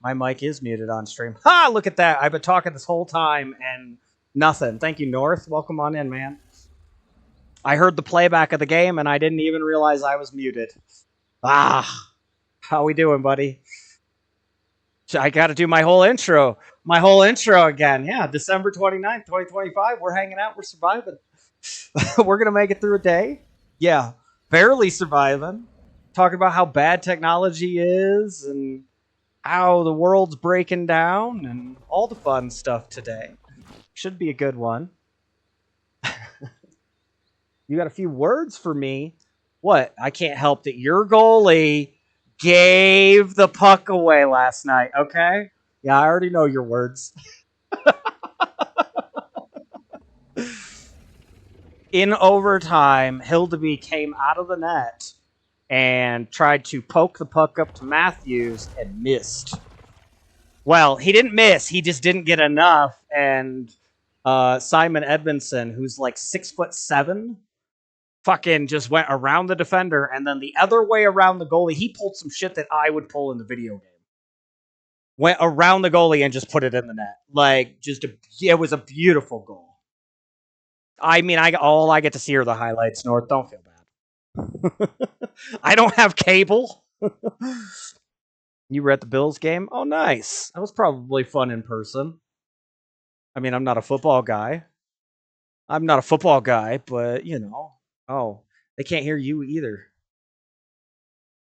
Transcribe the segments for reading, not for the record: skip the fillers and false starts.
My mic is muted on stream. Ha! Look at that. I've been talking this whole time and nothing. Thank you, North. Welcome on in, man. I heard the playback of the game and I didn't even realize I was muted. Ah, how we doing, buddy? I got to do my whole intro. My whole intro again. Yeah, December 29th, 2025. We're hanging out. We're surviving. We're going to make it through a day. Yeah, barely surviving. Talking about how bad technology is and how the world's breaking down and all the fun stuff today. Should be a good one. You got a few words for me? What? I can't help that your goalie gave the puck away last night, okay? Yeah, I already know your words. In overtime, Hildeby came out of the net and tried to poke the puck up to Matthews and missed. Well, he didn't miss. He just didn't get enough. And Simon Edmondson, who's like 6'7", fucking just went around the defender and then the other way around the goalie. He pulled some shit that I would pull in the video game. Went around the goalie and just put it in the net. Like, it was a beautiful goal. I mean, all I get to see are the highlights, North. Don't feel bad. I don't have cable. You were at the Bills game? Oh, nice. That was probably fun in person. I mean, I'm not a football guy, but, you know. Oh, they can't hear you either.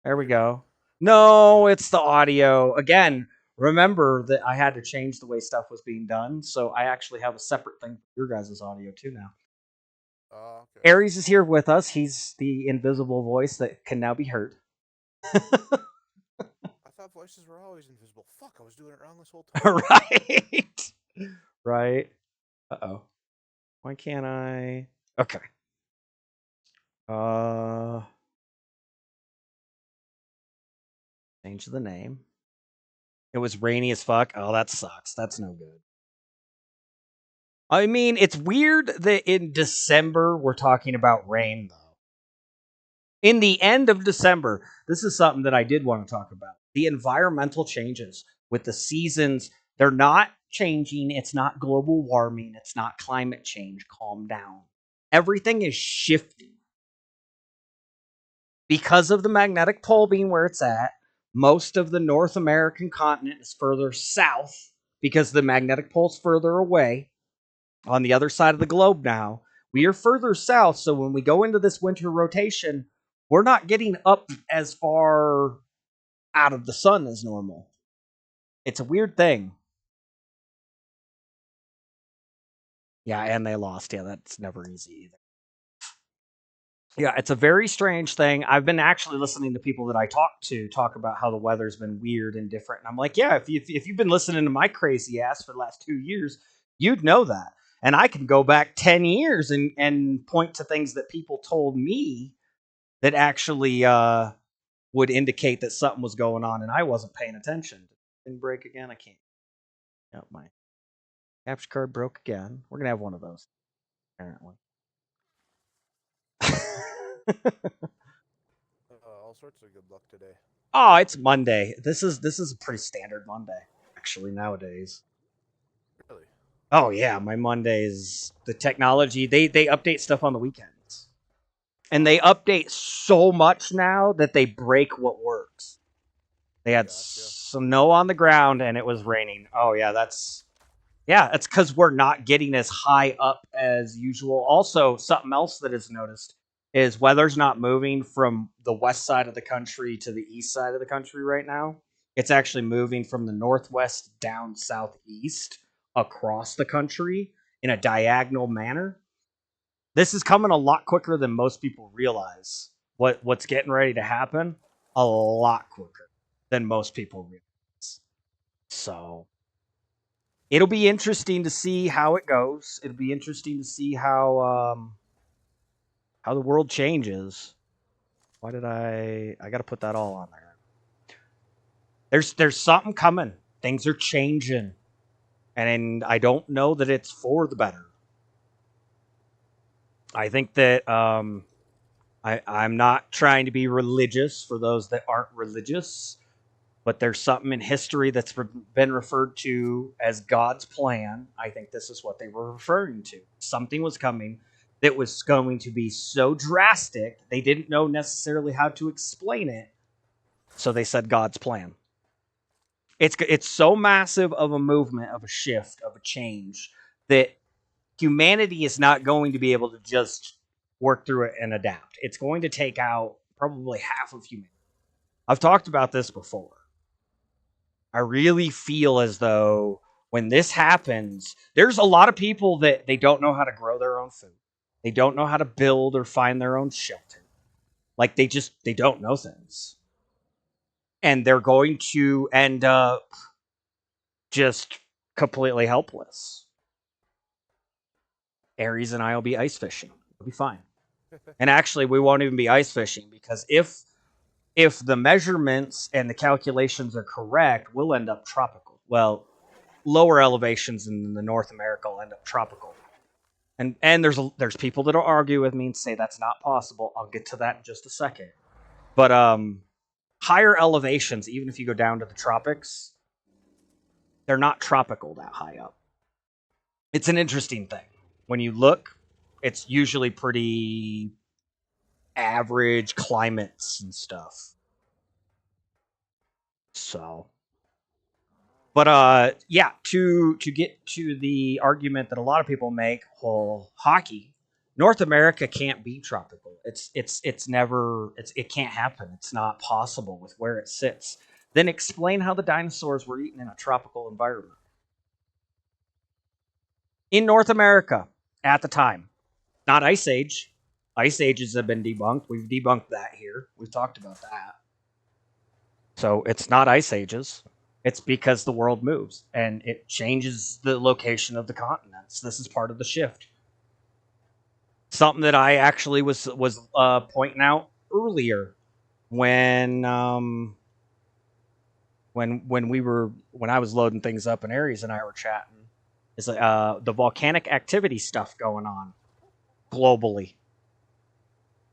There we go. No, it's the audio. Again, remember that I had to change the way stuff was being done, so I actually have a separate thing for your guys' audio too now. Okay. Aries is here with us. He's the invisible voice that can now be heard. I thought voices were always invisible. Fuck, I was doing it wrong this whole time. Right. Right. Uh-oh. Why can't I? Okay. Change the name. It was rainy as fuck. Oh, that sucks. That's no good. I mean, it's weird that in December we're talking about rain, though. In the end of December, this is something that I did want to talk about. The environmental changes with the seasons, they're not changing. It's not global warming. It's not climate change. Calm down. Everything is shifting. Because of the magnetic pole being where it's at, most of the North American continent is further south because the magnetic pole's further away. On the other side of the globe now, we are further south, so when we go into this winter rotation, we're not getting up as far out of the sun as normal. It's a weird thing. Yeah, and they lost. Yeah, that's never easy either. Yeah, it's a very strange thing. I've been actually listening to people that I talk to talk about how the weather's been weird and different. And I'm like, yeah, if you've been listening to my crazy ass for the last 2 years, you'd know that. And I can go back 10 years and point to things that people told me that actually would indicate that something was going on and I wasn't paying attention. Didn't break again? I can't. Oh, my capture card broke again. We're going to have one of those, apparently. All sorts of good luck today. Oh, it's Monday. This is a pretty standard Monday, actually, nowadays. Really? Oh yeah, my Mondays, the technology, they update stuff on the weekends. And they update so much now that they break what works. They had snow on the ground and it was raining. Oh yeah, it's because we're not getting as high up as usual. Also, something else that is noticed is weather's not moving from the west side of the country to the east side of the country right now. It's actually moving from the northwest down southeast across the country in a diagonal manner. This is coming a lot quicker than most people realize. What's getting ready to happen? A lot quicker than most people realize. So it'll be interesting to see how it goes. It'll be interesting to see how the world changes. Why did I got to put that all on there? There's something coming. Things are changing, and I don't know that it's for the better. I think that I'm not trying to be religious for those that aren't religious, but there's something in history that's been referred to as God's plan. I think this is what they were referring to. Something was coming that was going to be so drastic, they didn't know necessarily how to explain it, so they said God's plan. It's so massive of a movement, of a shift, of a change, that humanity is not going to be able to just work through it and adapt. It's going to take out probably half of humanity. I've talked about this before. I really feel as though when this happens, there's a lot of people that they don't know how to grow their own food. They don't know how to build or find their own shelter. Like they don't know things. And they're going to end up just completely helpless. Aries and I will be ice fishing. It'll be fine. And actually, we won't even be ice fishing because if the measurements and the calculations are correct, we'll end up tropical. Well, lower elevations in the North America will end up tropical. And there's people that'll argue with me and say that's not possible. I'll get to that in just a second. But higher elevations, even if you go down to the tropics, they're not tropical that high up. It's an interesting thing. When you look, it's usually pretty average climates and stuff. So, but yeah, to get to the argument that a lot of people make, whole hockey, North America can't be tropical. It can't happen. It's not possible with where it sits. Then explain how the dinosaurs were eaten in a tropical environment. In North America at the time, not Ice Age. Ice Ages have been debunked. We've debunked that here. We've talked about that. So it's not Ice Ages. It's because the world moves and it changes the location of the continents. This is part of the shift. Something that I actually was pointing out earlier when when I was loading things up and Aries and I were chatting is the volcanic activity stuff going on globally.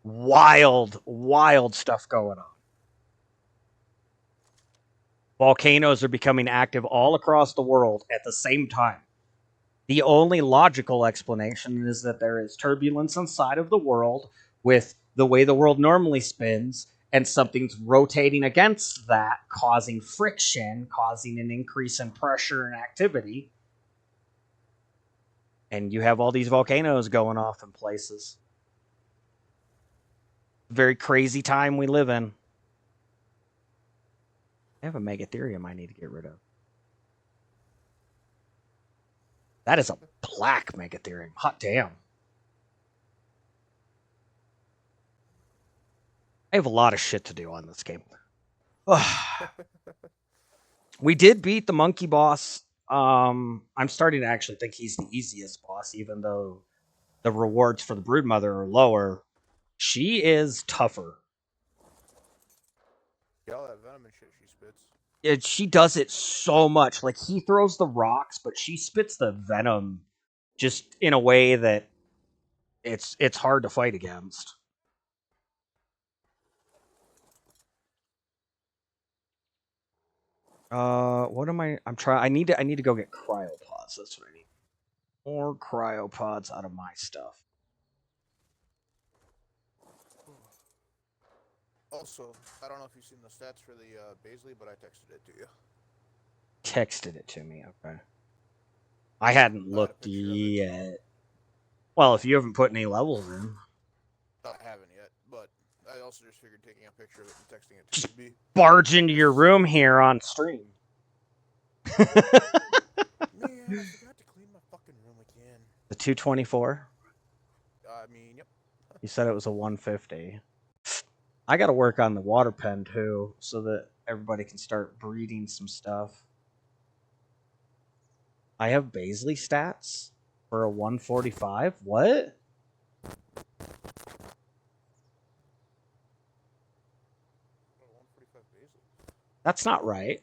Wild stuff going on. Volcanoes are becoming active all across the world at the same time. The only logical explanation is that there is turbulence inside of the world with the way the world normally spins, and something's rotating against that, causing friction, causing an increase in pressure and activity. And you have all these volcanoes going off in places. Very crazy time we live in. I have a Megatherium I need to get rid of. That is a black Megatherium. Hot damn. I have a lot of shit to do on this game. We did beat the monkey boss. I'm starting to actually think he's the easiest boss, even though the rewards for the broodmother are lower. She is tougher. Yeah, all that venom and shit she spits. She does it so much. Like, he throws the rocks, but she spits the venom just in a way that it's hard to fight against. What am I'm trying. I need to go get cryopods. That's what I need. More cryopods out of my stuff. Also, I don't know if you've seen the stats for the Baisley, but I texted it to you. Texted it to me. Okay. I hadn't looked yet. Well, if you haven't put any levels in. I haven't yet, but I also just figured taking a picture of it and texting it to Just you. barge into your room here on stream. Man, I forgot to clean my fucking room again. The 224? I mean, yep. You said it was a 150. I got to work on the water pen too, so that everybody can start breeding some stuff. I have Baisley stats for a 145. What? That's not right.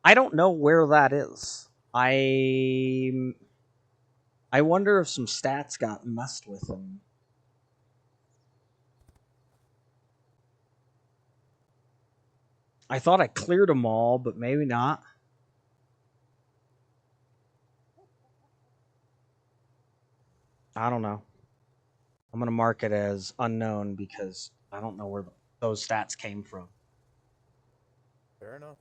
I don't know where that is. I wonder if some stats got messed with them. I thought I cleared them all, but maybe not. I don't know. I'm going to mark it as unknown because I don't know where those stats came from. Fair enough.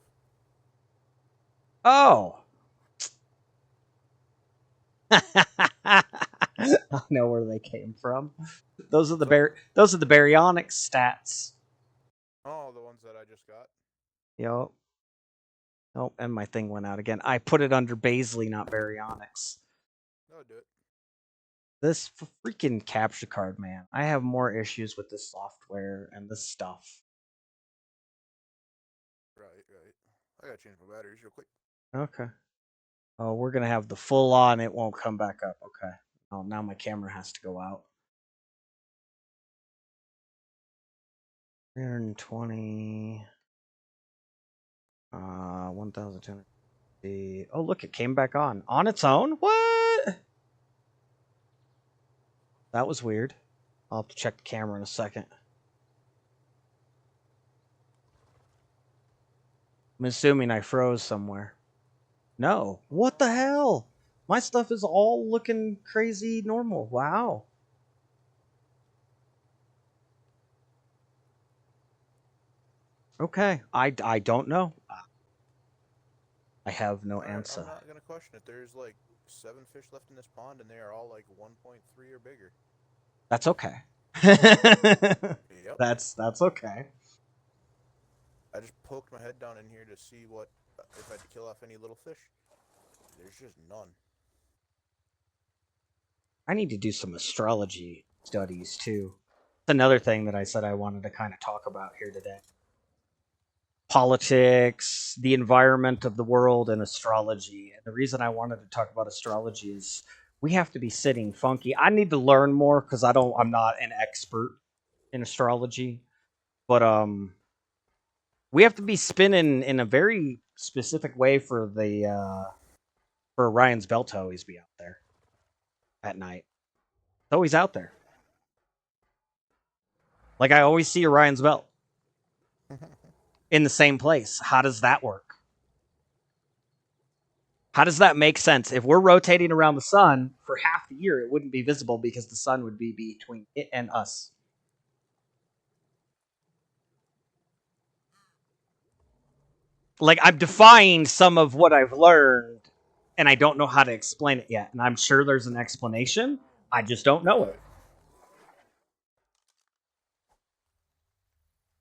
Oh! I know where they came from. Those are the baryonyx stats. Oh, the ones that I just got. Yup. Oh, and my thing went out again. I put it under Baisley, not baryonyx. No, do it. This freaking capture card, man. I have more issues with this software and this stuff. Right. I gotta change my batteries real quick. Okay. Oh, we're gonna have the full on. It won't come back up. Okay. Oh, now my camera has to go out. 320. 1,250. Oh, look, it came back on its own. What? That was weird. I'll have to check the camera in a second. I'm assuming I froze somewhere. No. What the hell? My stuff is all looking crazy normal. Wow. Okay. I don't know. I have no Alright, answer. I'm not gonna question it. There's like 7 fish left in this pond, and they are all like 1.3 or bigger. That's okay. Yep. That's okay. I just poked my head down in here to see what if I had to kill off any little fish. There's just none. I need to do some astrology studies too. It's another thing that I said I wanted to kind of talk about here today. Politics, the environment of the world, and astrology. And the reason I wanted to talk about astrology is we have to be sitting funky. I need to learn more because I'm not an expert in astrology, but we have to be spinning in a very specific way for for Orion's belt to always be out there at night. It's always out there. Like I always see Orion's belt in the same place. How does that work? How does that make sense? If we're rotating around the sun for half the year, it wouldn't be visible because the sun would be between it and us. Like I'm defying some of what I've learned and I don't know how to explain it yet. And I'm sure there's an explanation. I just don't know it.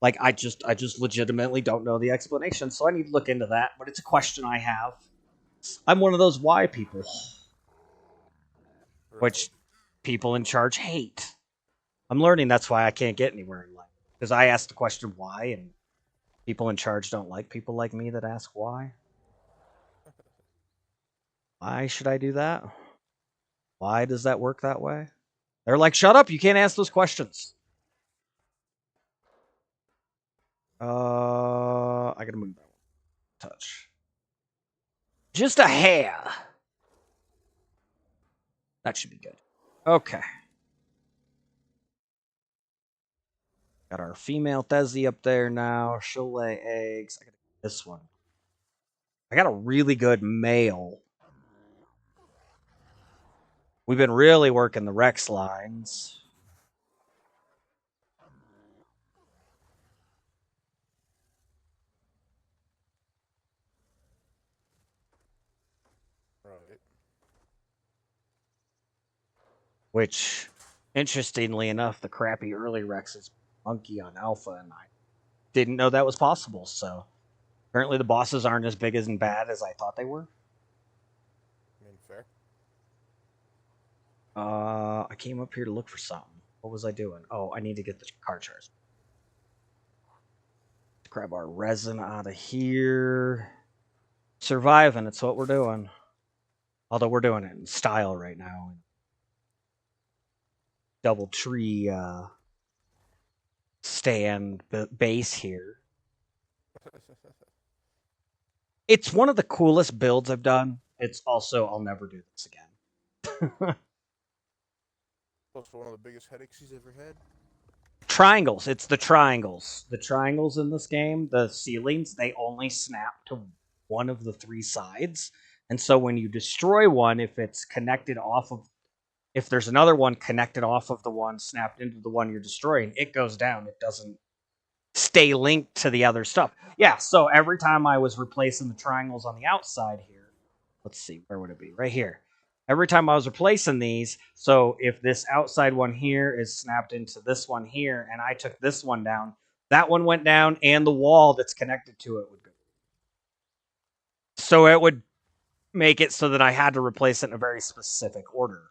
Like I just legitimately don't know the explanation, so I need to look into that, but it's a question I have. I'm one of those why people, which Right. people in charge hate. I'm learning that's why I can't get anywhere in life. Because I ask the question why, and people in charge don't like people like me that ask why. Why should I do that? Why does that work that way? They're like, shut up, you can't ask those questions. I gotta move that one. Touch. Just a hair. That should be good. Okay. Got our female Thesi up there now. She'll lay eggs. I gotta get this one. I got a really good male. We've been really working the Rex lines. Right. Which, interestingly enough, the crappy early Rex is monkey on alpha, and I didn't know that was possible. So apparently the bosses aren't as big and bad as I thought they were. I mean, fair. I came up here to look for something. What was I doing? Oh, I need to get the car charged. Grab our resin out of here. Surviving, it's what we're doing. Although we're doing it in style right now. Double tree stand base here. It's one of the coolest builds I've done. It's also, I'll never do this again. Also, one of the biggest headaches he's ever had. Triangles. It's the triangles. The triangles in this game, the ceilings, they only snap to one of the three sides. And so when you destroy one, if it's connected off of, if there's another one connected off of the one snapped into the one you're destroying, it goes down. It doesn't stay linked to the other stuff. Yeah, so every time I was replacing the triangles on the outside here, let's see, where would it be? Right here. Every time I was replacing these, so if this outside one here is snapped into this one here, and I took this one down, that one went down, and the wall that's connected to it would go. So it would make it so that I had to replace it in a very specific order.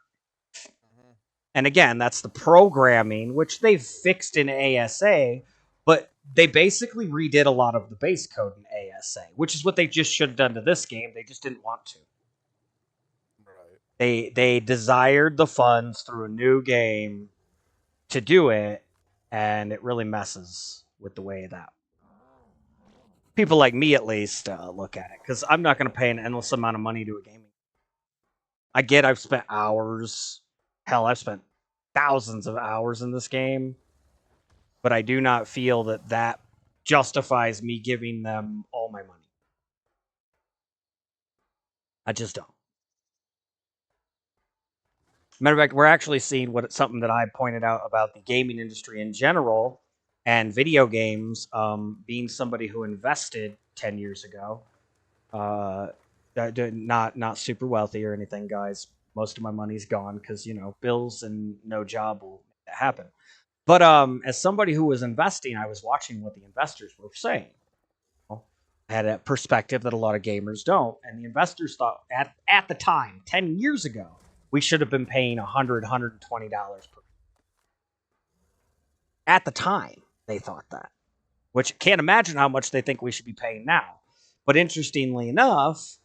Mm-hmm. And again, that's the programming, which they've fixed in ASA, but they basically redid a lot of the base code in ASA, which is what they just should have done to this game. They just didn't want to. Right. They desired the funds through a new game to do it, and it really messes with the way that people like me, at least, look at it. Because I'm not going to pay an endless amount of money to a gaming. I get I've spent hours, hell, I've spent thousands of hours in this game, but I do not feel that that justifies me giving them all my money. I just don't. Matter of fact, we're actually seeing something that I pointed out about the gaming industry in general and video games. Being somebody who invested 10 years ago, uh, not super wealthy or anything, guys. Most of my money's gone because bills and no job will make that happen. But as somebody who was investing, I was watching what the investors were saying. I had a perspective that a lot of gamers don't, and the investors thought at the time, 10 years ago, we should have been paying $120 per. At the time, they thought that, which can't imagine how much they think we should be paying now. But interestingly enough,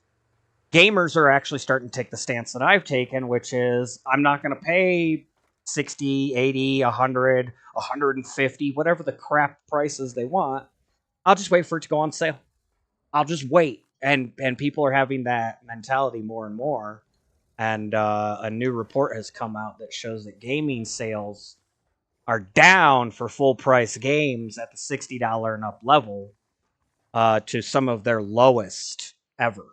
gamers are actually starting to take the stance that I've taken, which is I'm not going to pay 60, 80, 100, 150, whatever the crap prices they want. I'll just wait for it to go on sale. I'll just wait. And people are having that mentality more and more. And a new report has come out that shows that gaming sales are down for full price games at the $60 and up level to some of their lowest ever,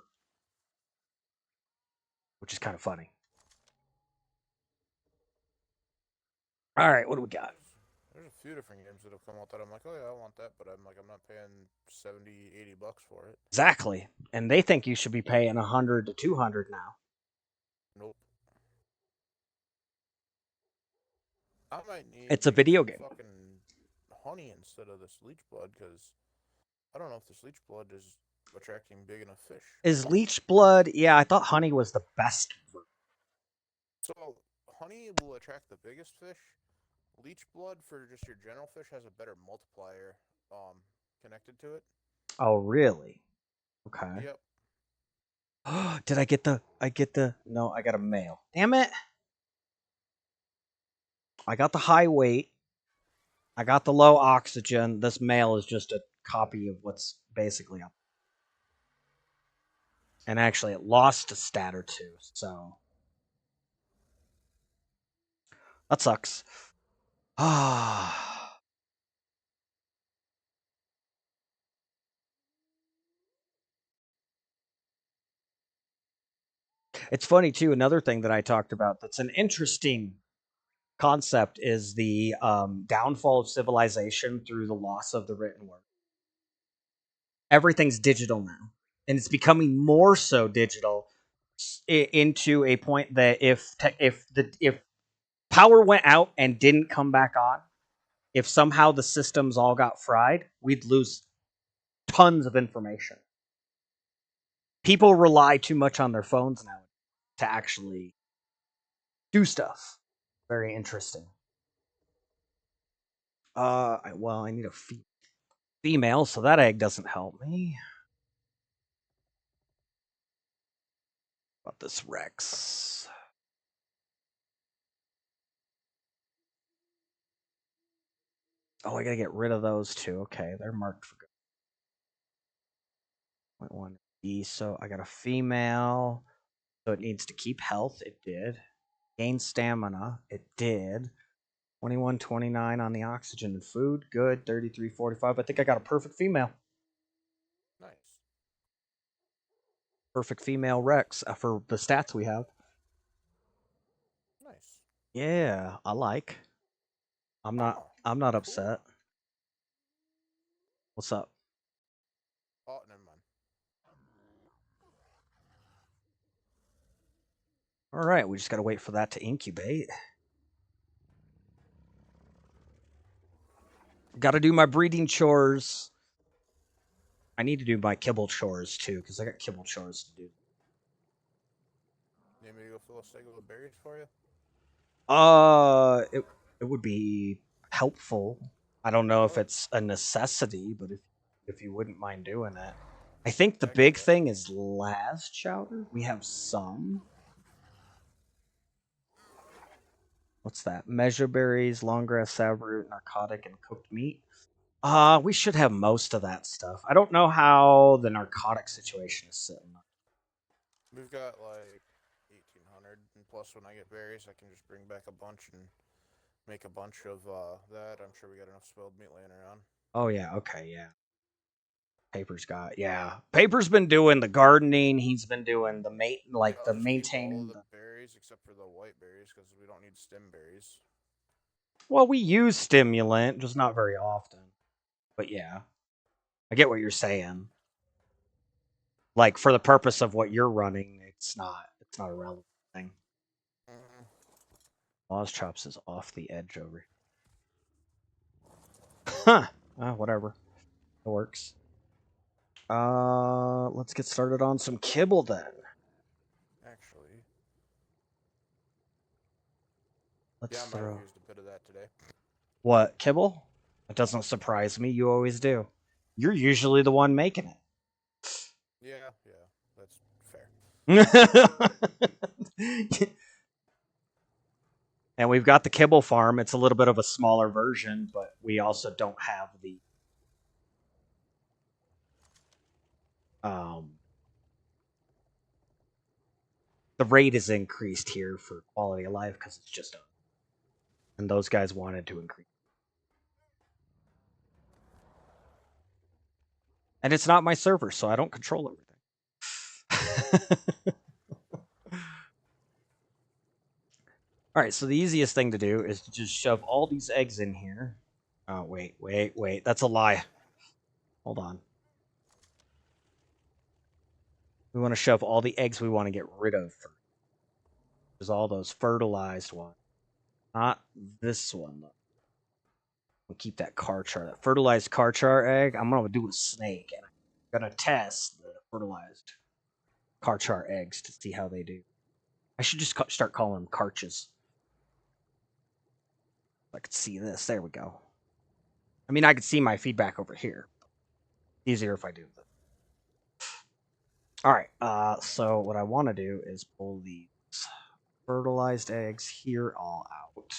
which is kind of funny. All right, what do we got? There's a few different games that have come out that I'm like, oh yeah, I want that, but I'm like, I'm not paying 70, 80 bucks for it. Exactly. And they think you should be paying 100 to 200 now. Nope. I might need It's a to get video some game. fucking honey instead of this leech blood because I don't know if this leech blood is attracting big enough fish. Is leech blood? Yeah, I thought honey was the best. So honey will attract the biggest fish. Leech blood for just your general fish has a better multiplier connected to it. Oh, really? Okay. Yep. Did I get the? No, I got a male. Damn it! I got the high weight. I got the low oxygen. This male is just a copy of what's basically up. And actually, it lost a stat or two, so that sucks. Ah. It's funny too. Another thing that I talked about that's an interesting concept is the downfall of civilization through the loss of the written word. Everything's digital now, and it's becoming more so digital into a point that if power went out and didn't come back on, if somehow the systems all got fried, we'd lose tons of information. People rely too much on their phones now to actually do stuff. Very interesting. Well, I need a female, so that egg doesn't help me. What about this Rex? Oh, I gotta get rid of those two. Okay, they're marked for good. 0.1 E. So I got a female. So it needs to keep health. It did. Gain stamina. It did. 21, 29 on the oxygen and food. Good. 33, 45. I think I got a perfect female. Nice. Perfect female Rex for the stats we have. Nice. Yeah, I like. I'm not. Oh, I'm not cool. upset. What's up? Oh, never mind. All right, we just got to wait for that to incubate. Got to do my breeding chores. I need to do my kibble chores too, because I got kibble chores to do. Need me to go fill a sack with berries for you? It would be helpful. I don't know if Oh, it's a necessity, but if you wouldn't mind doing it. I think the yeah, I can do big that. thing is las chowder. We have some. What's that? Measure berries, long grass, saproot, narcotic, and cooked meat. We should have most of that stuff. I don't know how the narcotic situation is sitting. We've got like 1,800, and plus when I get berries, I can just bring back a bunch and make a bunch of that. I'm sure we got enough spilled meat laying around. Oh yeah, okay, yeah. Paper's been doing the gardening. He's been doing the Yeah, the I'll just keep all of maintaining the the. berries except for the white berries because we don't need stem berries. Well, we use stimulant, just not very often. But yeah, I get what you're saying. Like for the purpose of what you're running, it's not. It's not a relevant thing. Mm-hmm. Laws chops is off the edge over here. Huh. Whatever. It works. Let's get started on some kibble then. Actually, Let's yeah, I might have throw used a bit of that today. what kibble? It doesn't surprise me. You always do. You're usually the one making Yeah, that's fair. it. And we've got the kibble farm. It's a little bit of a smaller version, but we also don't have um the rate is increased here for quality of life because it's just and those guys wanted to increase. And it's not my server, so I don't control everything. All right, so the easiest thing to do is to just shove all these eggs in here. Oh, wait. That's a lie. Hold on. We want to shove all the eggs we want to get rid of first. There's all those fertilized ones. Not this one, though. We'll keep that Karchar. That fertilized Karchar egg, I'm going to do a snake. And I'm going to test the fertilized Karchar eggs to see how they do. I should just start calling them Karches. I could see this. There we go. I mean, I could see my feedback over here. Easier if I do this. All right. So what I want to do is pull these fertilized eggs here all out.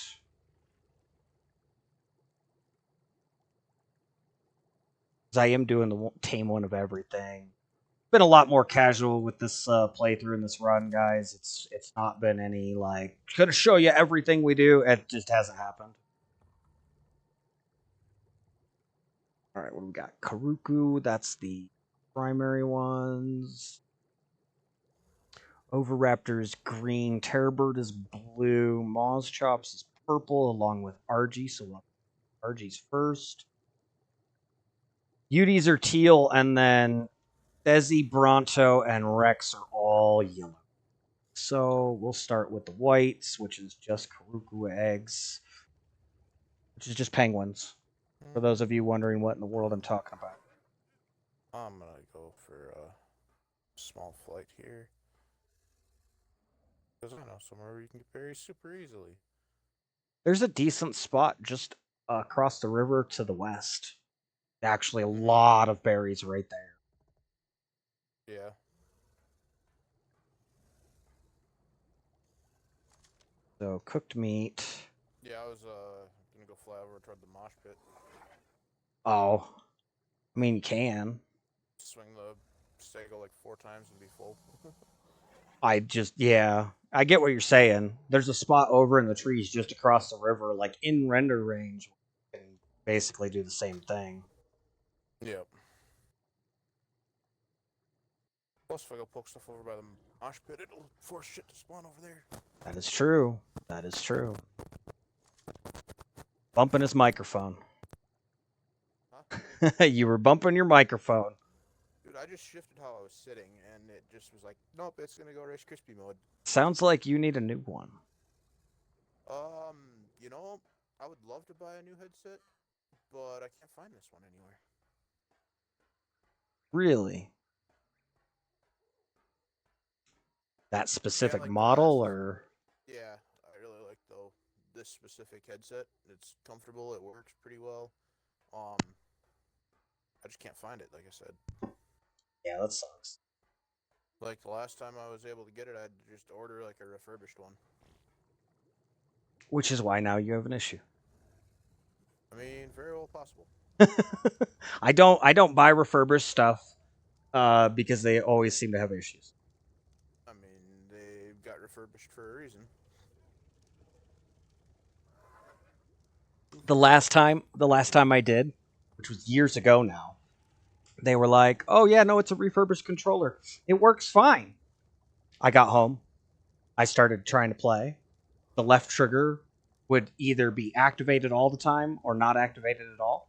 Because I am doing the tame one of everything. Been a lot more casual with this playthrough and this run, guys. It's not been any like gonna show you everything we do. It just hasn't happened. All right, what do we got? Karuku, that's the primary ones. Overraptor is green. Terrorbird is blue. Moz Chops is purple, along with Argy. So we'll Argy's first. Uties are teal, and then Desi, Bronto, and Rex are all yellow. So we'll start with the whites, which is just Karuku eggs, which is just penguins. For those of you wondering what in the world I'm talking about. I'm gonna go for a small flight here because I know somewhere where you can get berries super easily. There's a decent spot just across the river to the west. Actually, a Mm-hmm. lot of berries right there. Yeah. So cooked meat. Yeah, I was gonna go fly over toward the mosh pit, Oh, I mean, you can. swing the stego like 4 times and be full. Yeah, I get what you're saying. There's a spot over in the trees just across the river, like in render range, and basically do the same thing. Yep. Plus, if I go poke stuff over by the mosh pit, it'll force shit to spawn over there. That is true. That is true. Bumping his microphone. Huh? You were bumping your microphone. Dude, I just shifted how I was sitting, and it just was like, nope, it's gonna go Rice Krispie mode. Sounds like you need a new one. You know, I would love to buy a new headset, but I can't find this one anywhere. Really? That Yeah, specific like the model, last. or Yeah, I really like this specific headset. It's comfortable. It works pretty well. Um, I just can't find it. Like I said, yeah, that sucks. like the last time I was able to get it, I had to just order like a refurbished one. Which is why now you have an issue. I mean, very well possible. I don't buy refurbished stuff because they always seem to have issues. I mean, they got refurbished for a reason. The last time I did, which was years ago now, they were like, "Oh yeah, no, it's a refurbished controller. It works fine." I got home, I started trying to play. The left trigger would either be activated all the time or not activated at all.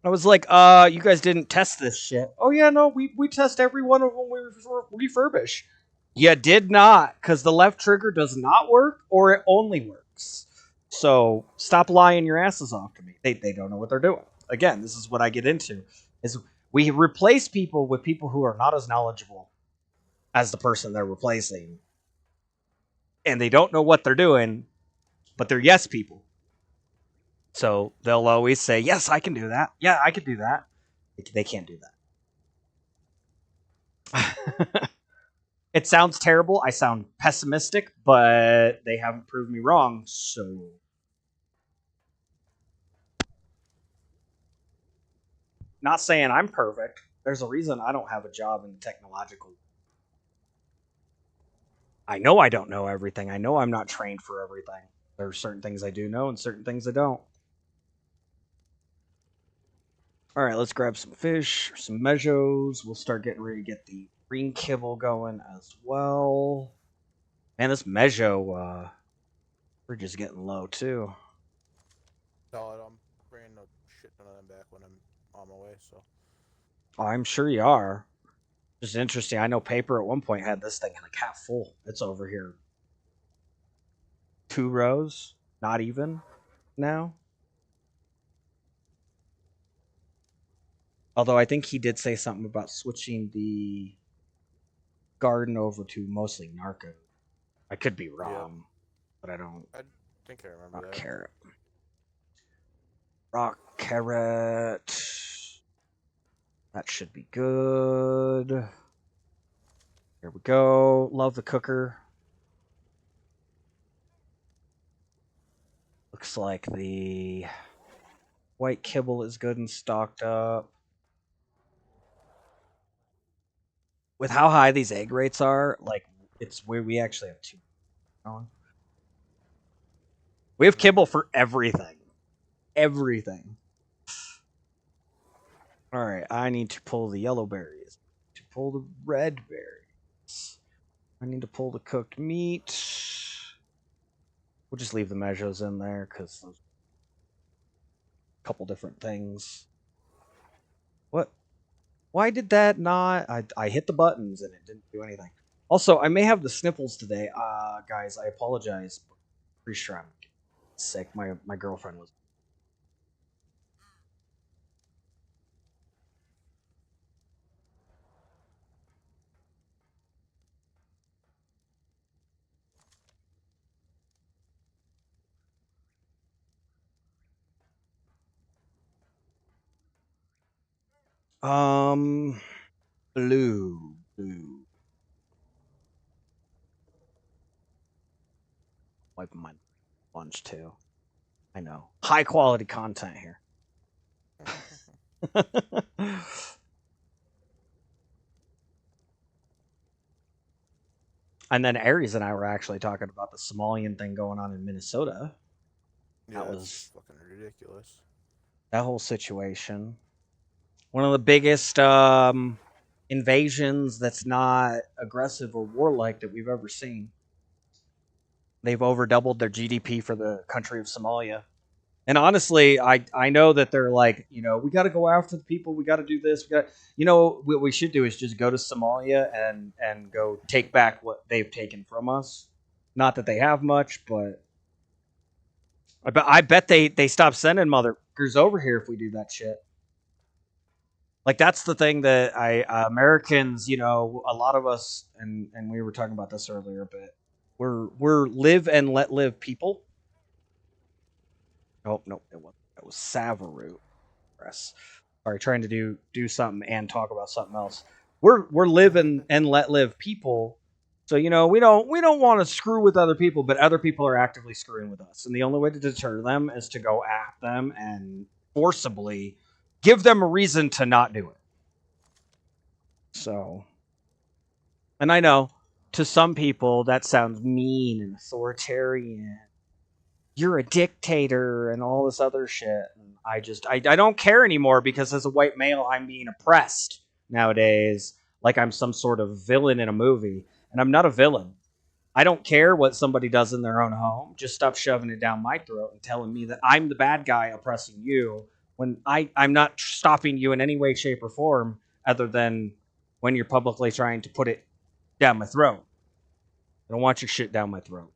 I was like, you guys didn't test this shit. Oh yeah, no, we test every one of them we refurbish. You did not, because the left trigger does not work, or it only works. So stop lying your asses off to me. They don't know what they're doing. Again, this is what I get into. Is we replace people with people who are not as knowledgeable as the person they're replacing. And they don't know what they're doing, but they're yes people. So they'll always say, yes, I can do that. Yeah, I can do that. They can't do that. It sounds terrible. I sound pessimistic, but they haven't proved me wrong. So, not saying I'm perfect. There's a reason I don't have a job in the technological. I know I don't know everything. I know I'm not trained for everything. There are certain things I do know and certain things I don't. All right, let's grab some fish, some mejos. We'll start getting ready to get the green kibble going as well. Man, this mejo, we're just getting low too. Solid. I'm bringing a shit ton of them back when I'm on my way. So Oh, I'm sure you are. Just interesting. I know paper at one point had this thing like half full. It's over here. 2 rows, not even now. Although I think he did say something about switching the garden over to mostly narco. I could be yep, wrong, but I don't. I think I remember Rock that. carrot. Rock carrot. That should be good. Here we go. Love the cooker. Looks like the white kibble is good and stocked up. With how high these egg rates are, like it's where we actually have two on. We have kibble for everything. Everything. All right, I need to pull the yellow berries. To pull the red berries. I need to pull the cooked meat. We'll just leave the mejos in there because there's a couple different things. What? Why did that not? I hit the buttons and it didn't do anything. Also, I may have the sniffles today. Guys, I apologize. Pretty sure I'm sick. My girlfriend was. Um, blue. Wiping my lunch too. I know. High quality content here. And then Aries and I were actually talking about the Somalian thing going on in Minnesota. Yeah, That it's was fucking ridiculous. that whole situation. One of the biggest invasions that's not aggressive or warlike that we've ever seen. They've over doubled their GDP for the country of Somalia. And honestly, I know that they're like, we got to go after the people. We got to do this. What we should do is just go to Somalia and go take back what they've taken from us. Not that they have much, but I bet they stop sending motherfuckers over here if we do that shit. Like that's the thing that Americans, a lot of us, and we were talking about this earlier, but we're live and let live people. Oh no, it wasn't. It was Savaroot. Press. Sorry, trying to do something and talk about something else. We're living and let live people. So we don't want to screw with other people, but other people are actively screwing with us, and the only way to deter them is to go at them and forcibly give them a reason to not do it. So, and I know to some people that sounds mean and authoritarian. You're a dictator and all this other shit. And I don't care anymore because as a white male, I'm being oppressed nowadays like I'm some sort of villain in a movie. And I'm not a villain. I don't care what somebody does in their own home. Just stop shoving it down my throat and telling me that I'm the bad guy oppressing you when I'm not stopping you in any way, shape, or form other than when you're publicly trying to put it down my throat. I don't want your shit down my throat.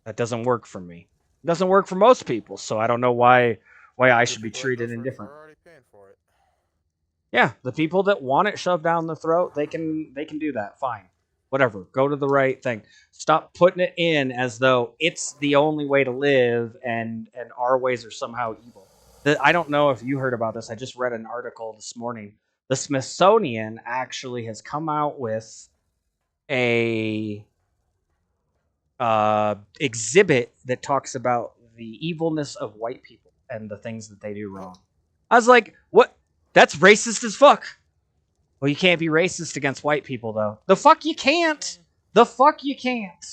That doesn't work for me. It doesn't work for most people, so I don't know why I The should be people that go treated for it indifferent. are already paying for it. Yeah, the people that want it shoved down the throat, they can do that. Fine. Whatever. Go to the right thing. Stop putting it in as though it's the only way to live and our ways are somehow evil. I don't know if you heard about this. I just read an article this morning. The Smithsonian actually has come out with a exhibit that talks about the evilness of white people and the things that they do Oh, wrong. I was like, what? That's racist as fuck. Well, you can't be racist against white people, though. The fuck you can't. The fuck you can't.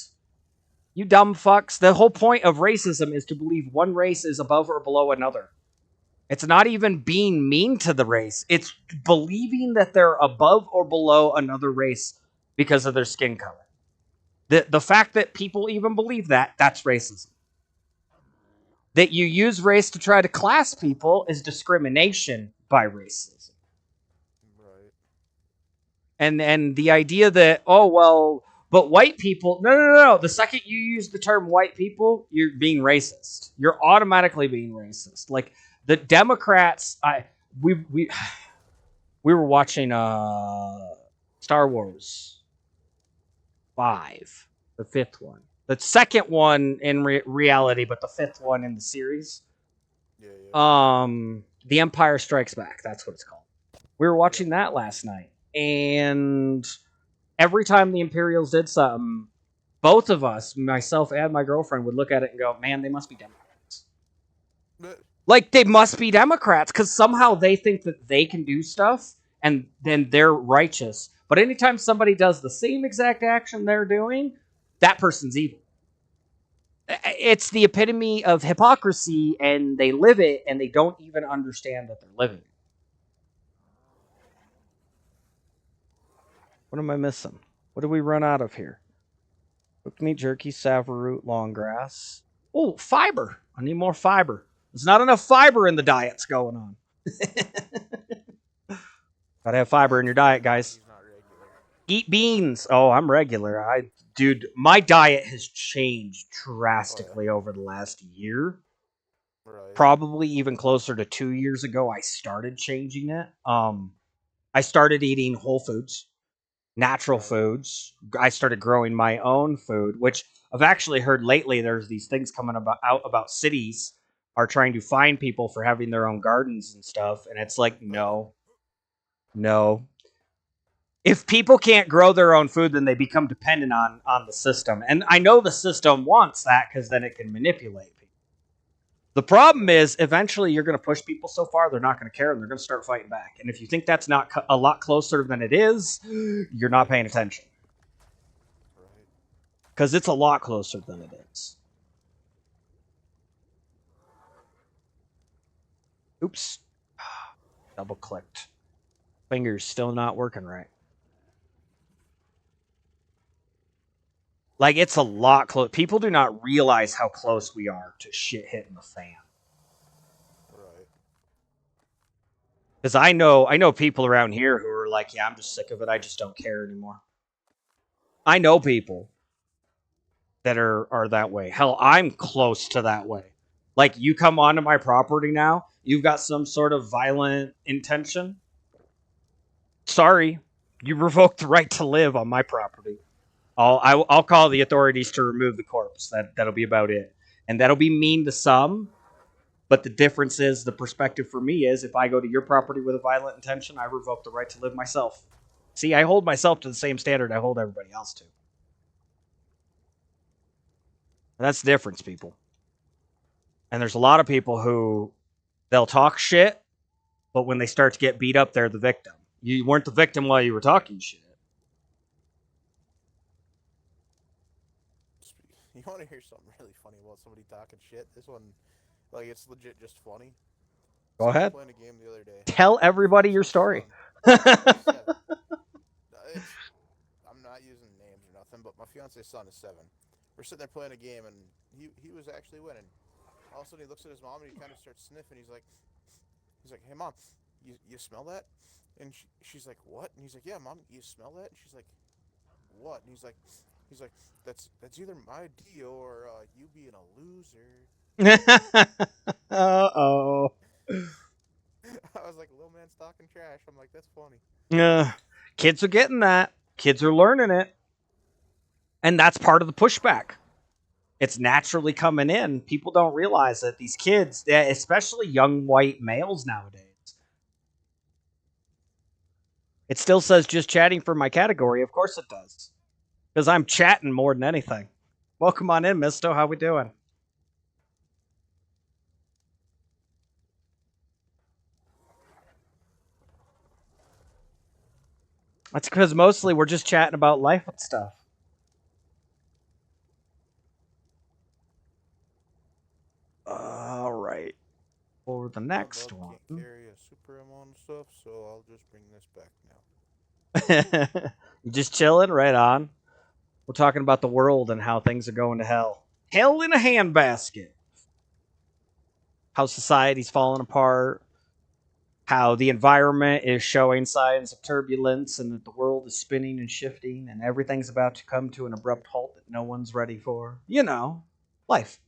You dumb fucks. The whole point of racism is to believe one race is above or below another. It's not even being mean to the race. It's believing that they're above or below another race because of their skin color. The fact that people even believe that's racism. That you use race to try to class people is discrimination by racism. right. And the idea that, oh well, but white people, no. The second you use the term white people, you're being racist. You're automatically being racist. Like the Democrats, we we were watching Star Wars 5, the fifth one. The second one in reality, but the fifth one in the series. Yeah, yeah. The Empire Strikes Back. That's what it's called. We were Yep. watching that last night, and every time the Imperials did something, both of us, myself and my girlfriend, would look at it and go, "Man, they must be Democrats." But, Like they must be Democrats because somehow they think that they can do stuff and then they're righteous. But anytime somebody does the same exact action they're doing, that person's evil. It's the epitome of hypocrisy, and they live it, and they don't even understand that they're living it. What am I missing? What did we run out of here? Cooked meat jerky, savaroot, long grass. Oh, fiber. I need more fiber. There's not enough fiber in the diets going on. Gotta have fiber in your diet, guys. he's not regular. Eat beans. Oh, I'm regular. Dude, my diet has changed Oh yeah. drastically over the last year. Right. Probably even closer to 2 years ago, I started changing it. I started eating whole foods, natural Right. foods. I started growing my own food, which I've actually heard lately. There's these things coming out about cities are trying to fine people for having their own gardens and stuff, and it's like no. If people can't grow their own food, then they become dependent on the system, and I know the system wants that because then it can manipulate people. The problem is, eventually, you're going to push people so far, they're not going to care, and they're going to start fighting back. And if you think that's not a lot closer than it is, you're not paying attention. Right. Because it's a lot closer than it is. Oops. Double clicked. Finger's still not working right. Like, it's a lot close. People do not realize how close we are to shit hitting the fan. Right. Because I know people around here who are like, yeah, I'm just sick of it. I just don't care anymore. I know people that are that way. Hell, I'm close to that way. Like, you come onto my property now, you've got some sort of violent intention. Sorry, you revoked the right to live on my property. I'll call the authorities to remove the corpse. That'll be about it, and that'll be mean to some. But the difference is, the perspective for me is, if I go to your property with a violent intention, I revoke the right to live myself. See, I hold myself to the same standard I hold everybody else to. That's the difference, people. And there's a lot of people who they'll talk shit, but when they start to get beat up, they're the victim. You weren't the victim while you were talking shit. You want to hear something really funny about somebody talking shit? This one, like, it's legit just funny. Go ahead. Playing a game the other day. Tell everybody your story. I'm not using names or nothing, but my fiance's son is 7. We're sitting there playing a game, and he was actually winning. All of a sudden, he looks at his mom, and he kind of starts sniffing. He's like, "Hey, Mom, you smell that?" And she's like, "What?" And he's like, "Yeah, Mom, you smell that?" And she's like, "What?" And he's like, "That's either my deal or you being a loser." Uh-oh. I was like, little man's talking trash. I'm like, that's funny. Kids are getting that. Kids are learning it. And that's part of the pushback. It's naturally coming in. People don't realize that these kids, especially young white males nowadays, it still says just chatting for my category. Of course it does. Because I'm chatting more than anything. Welcome on in, Misto. How we doing? That's because mostly we're just chatting about life and stuff. All right. For the next Bug one. can't carry a super amount of stuff, so I'll just bring this back now. Just chilling, right on. We're talking about the world and how things are going to hell. Hell in a handbasket. How society's falling apart. How the environment is showing signs of turbulence and that the world is spinning and shifting and everything's about to come to an abrupt halt that no one's ready for. You know, life.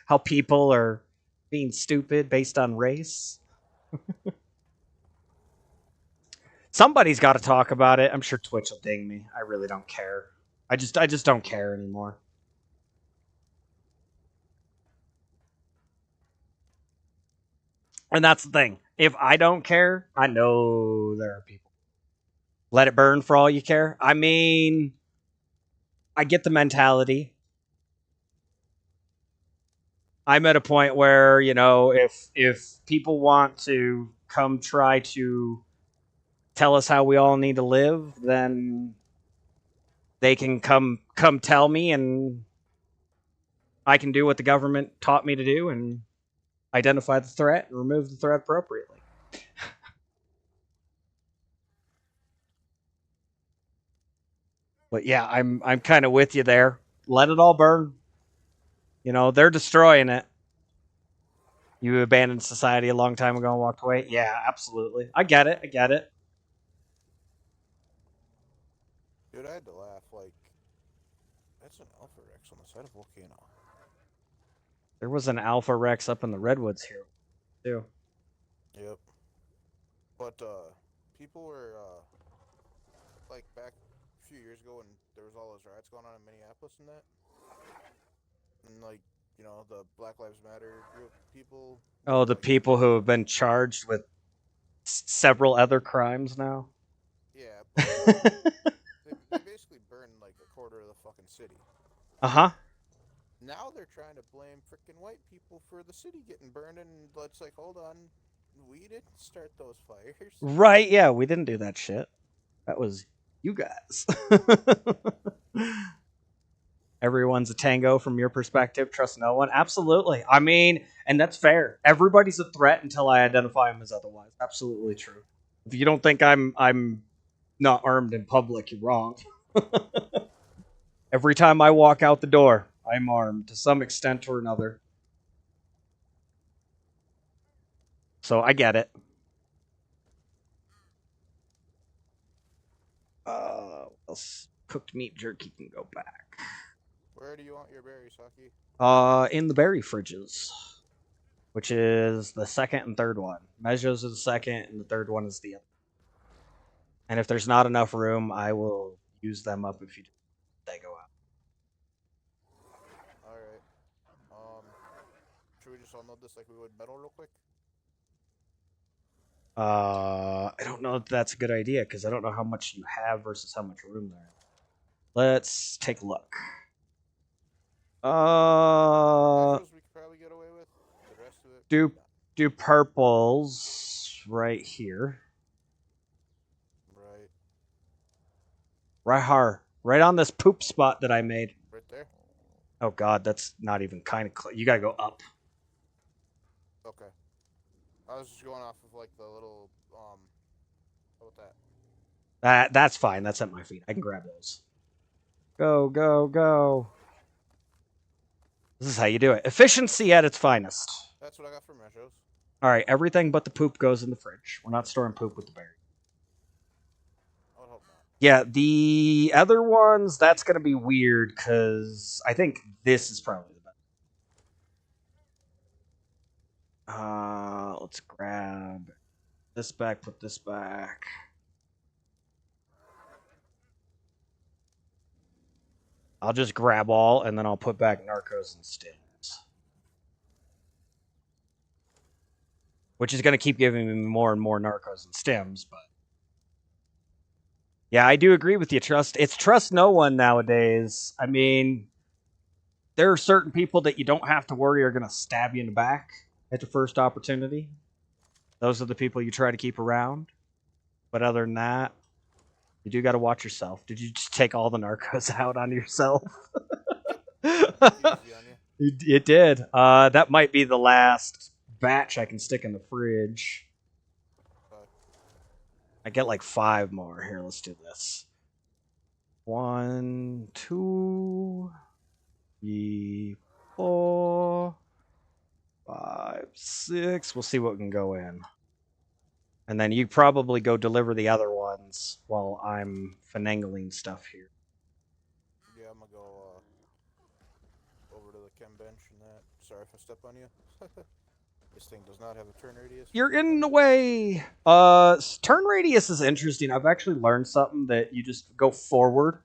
How people are being stupid based on race. Somebody's got to talk about it. I'm sure Twitch will ding me. I really don't care. I just don't care anymore. And that's the thing. If I don't care, I know there are people. Let it burn for all you care. I mean, I get the mentality. I'm at a point where, if people want to come try to tell us how we all need to live, then they can come tell me, and I can do what the government taught me to do and identify the threat and remove the threat appropriately. But yeah, I'm kind of with you there. Let it all burn. They're destroying it. You abandoned society a long time ago and walked away. Yeah, absolutely. I get it. Dude, I had to laugh. Like, that's an Alpha Rex on the side of a volcano. There was an Alpha Rex up in the redwoods here, too. Yep. But people were like back a few years ago when there was all those riots going on in Minneapolis and that, and like the Black Lives Matter group people. Oh, the people who have been charged with several other crimes now. Yeah, but they basically burned like a quarter of the fucking city. Uh-huh. Now they're trying to blame freaking white people for the city getting burned, and it's like, hold on, we didn't start those fires. Right, yeah, we didn't do that shit. That was you guys. Everyone's a tango from your perspective. Trust no one. Absolutely. I mean, and that's fair. Everybody's a threat until I identify them as otherwise. Absolutely true. If you don't think I'm not armed in public, you're wrong. Every time I walk out the door, I'm armed to some extent or another. So I get it. What else? Cooked meat jerky can go back. Where do you want your berries, Hockey? In the berry fridges, which is the second and third one. Mejos is the second, and the third one is the other. And if there's not enough room, I will use them up if they go out. Alright. Should we just unload this like we would metal real quick? I don't know if that's a good idea because I don't know how much you have versus how much room there. Let's take a look. Mejos we could probably get away with. The rest of it. Do purples right here. Right. Right here. Right on this poop spot that I made. Right there? Oh god, that's not even kind of you gotta go up. Okay. I was just going off of like the little how about that? That's fine. That's at my feet. I can grab those. Go, go, go. This is how you do it. Efficiency at its finest. That's what I got for Mejos. Alright, everything but the poop goes in the fridge. We're not storing poop with the berry. I would hope not. Yeah, the other ones, that's going to be weird because I think this is probably the best. Let's grab this back, put this back. I'll just grab all, and then I'll put back Narcos and Stims. Which is going to keep giving me more and more Narcos and Stims, but... Yeah, I do agree with you. It's trust no one nowadays. I mean, there are certain people that you don't have to worry are going to stab you in the back at the first opportunity. Those are the people you try to keep around. But other than that, you do got to watch yourself. Did you just take all the Narcos out on yourself? It did. That might be the last batch I can stick in the fridge. I get like 5 more. Here, let's do this. 1, 2, 3, 4, 5, 6. We'll see what can go in. And then you probably go deliver the other ones while I'm finagling stuff here. Yeah, I'm gonna go over to the chem bench and that. Sorry if I step on you. This thing does not have a turn radius. You're in the way. Turn radius is interesting. I've actually learned something that you just go forward,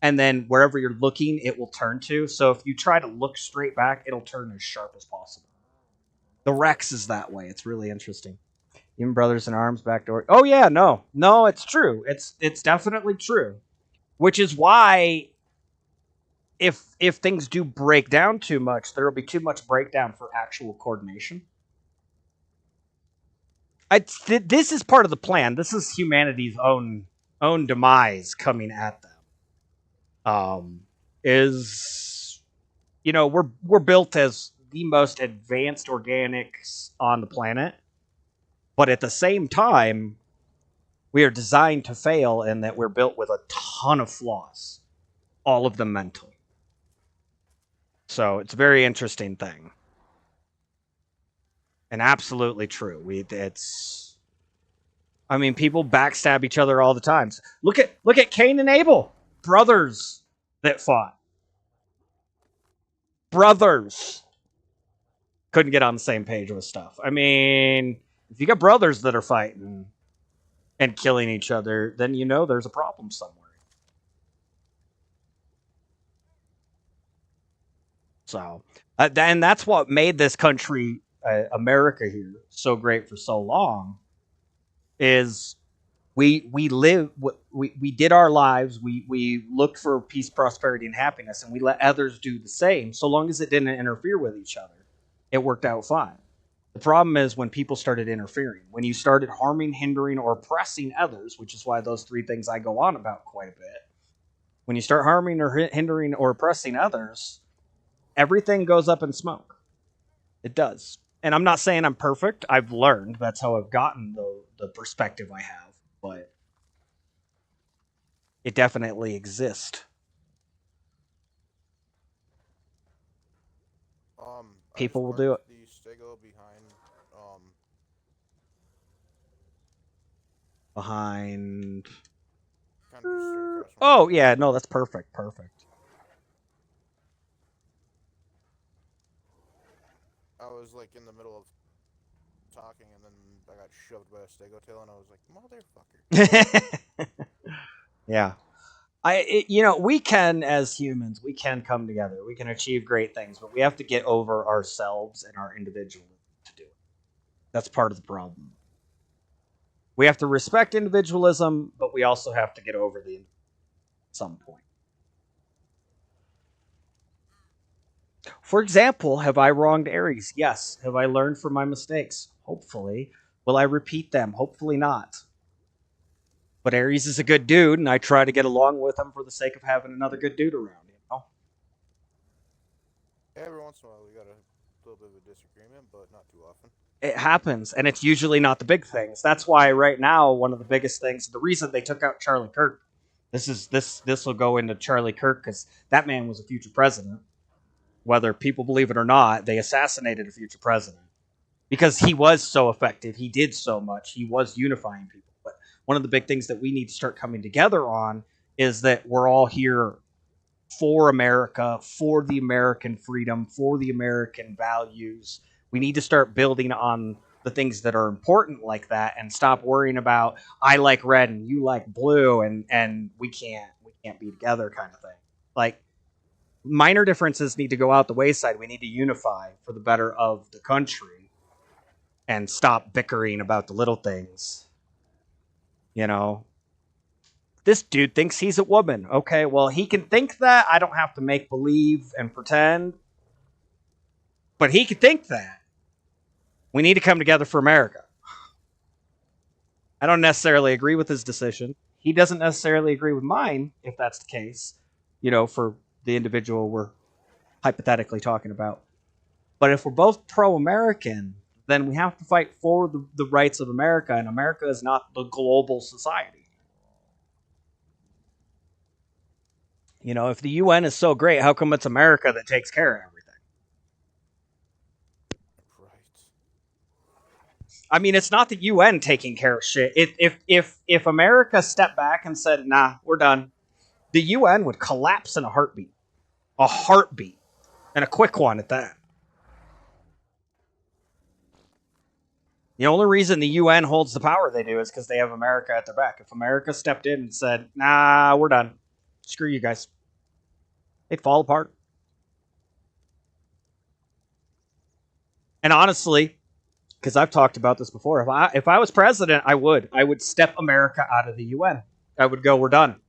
and then wherever you're looking, it will turn to. So if you try to look straight back, it'll turn as sharp as possible. The Rex is that way. It's really interesting. Even Brothers in Arms, backdoor. Oh yeah, no, it's true. It's definitely true. Which is why, if things do break down too much, there will be too much breakdown for actual coordination. This is part of the plan. This is humanity's own demise coming at them. We're built as the most advanced organics on the planet, but at the same time, we are designed to fail in that we're built with a ton of flaws, all of them mental. So it's a very interesting thing. And absolutely true. People backstab each other all the time. Look at Cain and Abel, brothers that fought. Brothers couldn't get on the same page with stuff. I mean, if you got brothers that are fighting and killing each other, then you know there's a problem somewhere. So, and that's what made this country, America here, so great for so long. Is We live, we did our lives. We looked for peace, prosperity, and happiness, and we let others do the same. So long as it didn't interfere with each other, it worked out fine. The problem is when people started interfering, when you started harming, hindering, or oppressing others, which is why those three things I go on about quite a bit. When you start harming or hindering or oppressing others, everything goes up in smoke. It does. And I'm not saying I'm perfect. I've learned. That's how I've gotten the perspective I have. But it definitely exists. I just People will marked do it. the stego behind, Behind. kind of just straight across from Oh, where yeah. No, that's perfect. Perfect. I was like in the middle of talking, and then I got shoved by a stego tail, and I was like, motherfucker. Yeah. We can, as humans, we can come together. We can achieve great things, but we have to get over ourselves and our individualism to do it. That's part of the problem. We have to respect individualism, but we also have to get over the at some point. For example, have I wronged Aries? Yes. Have I learned from my mistakes? Hopefully. Will I repeat them? Hopefully not. But Aries is a good dude, and I try to get along with him for the sake of having another good dude around, you know? Every once in a while, we got a little bit of a disagreement, but not too often. It happens, and it's usually not the big things. That's why right now one of the biggest things, the reason they took out Charlie Kirk, this will go into Charlie Kirk because that man was a future president. Whether people believe it or not, they assassinated a future president because he was so effective. He did so much. He was unifying people. But one of the big things that we need to start coming together on is that we're all here for America, for the American freedom, for the American values. We need to start building on the things that are important like that and stop worrying about I like red and you like blue and we can't be together kind of thing. Like minor differences need to go out the wayside. We need to unify for the better of the country and stop bickering about the little things. You know, this dude thinks he's a woman. Okay, well, he can think that. I don't have to make believe and pretend, but he can think that. We need to come together for America. I don't necessarily agree with his decision. He doesn't necessarily agree with mine, if that's the case, for the individual we're hypothetically talking about. But if we're both pro American, then we have to fight for the rights of America, and America is not the global society. If the UN is so great, how come it's America that takes care of everything? Right. I mean, it's not the UN taking care of shit. If America stepped back and said, "Nah, we're done," the UN would collapse in a heartbeat, and a quick one at that. The only reason the UN holds the power they do is because they have America at their back. If America stepped in and said, "Nah, we're done. Screw you guys," they'd fall apart. And honestly, because I've talked about this before, if I was president, I would step America out of the UN. I would go, "We're done.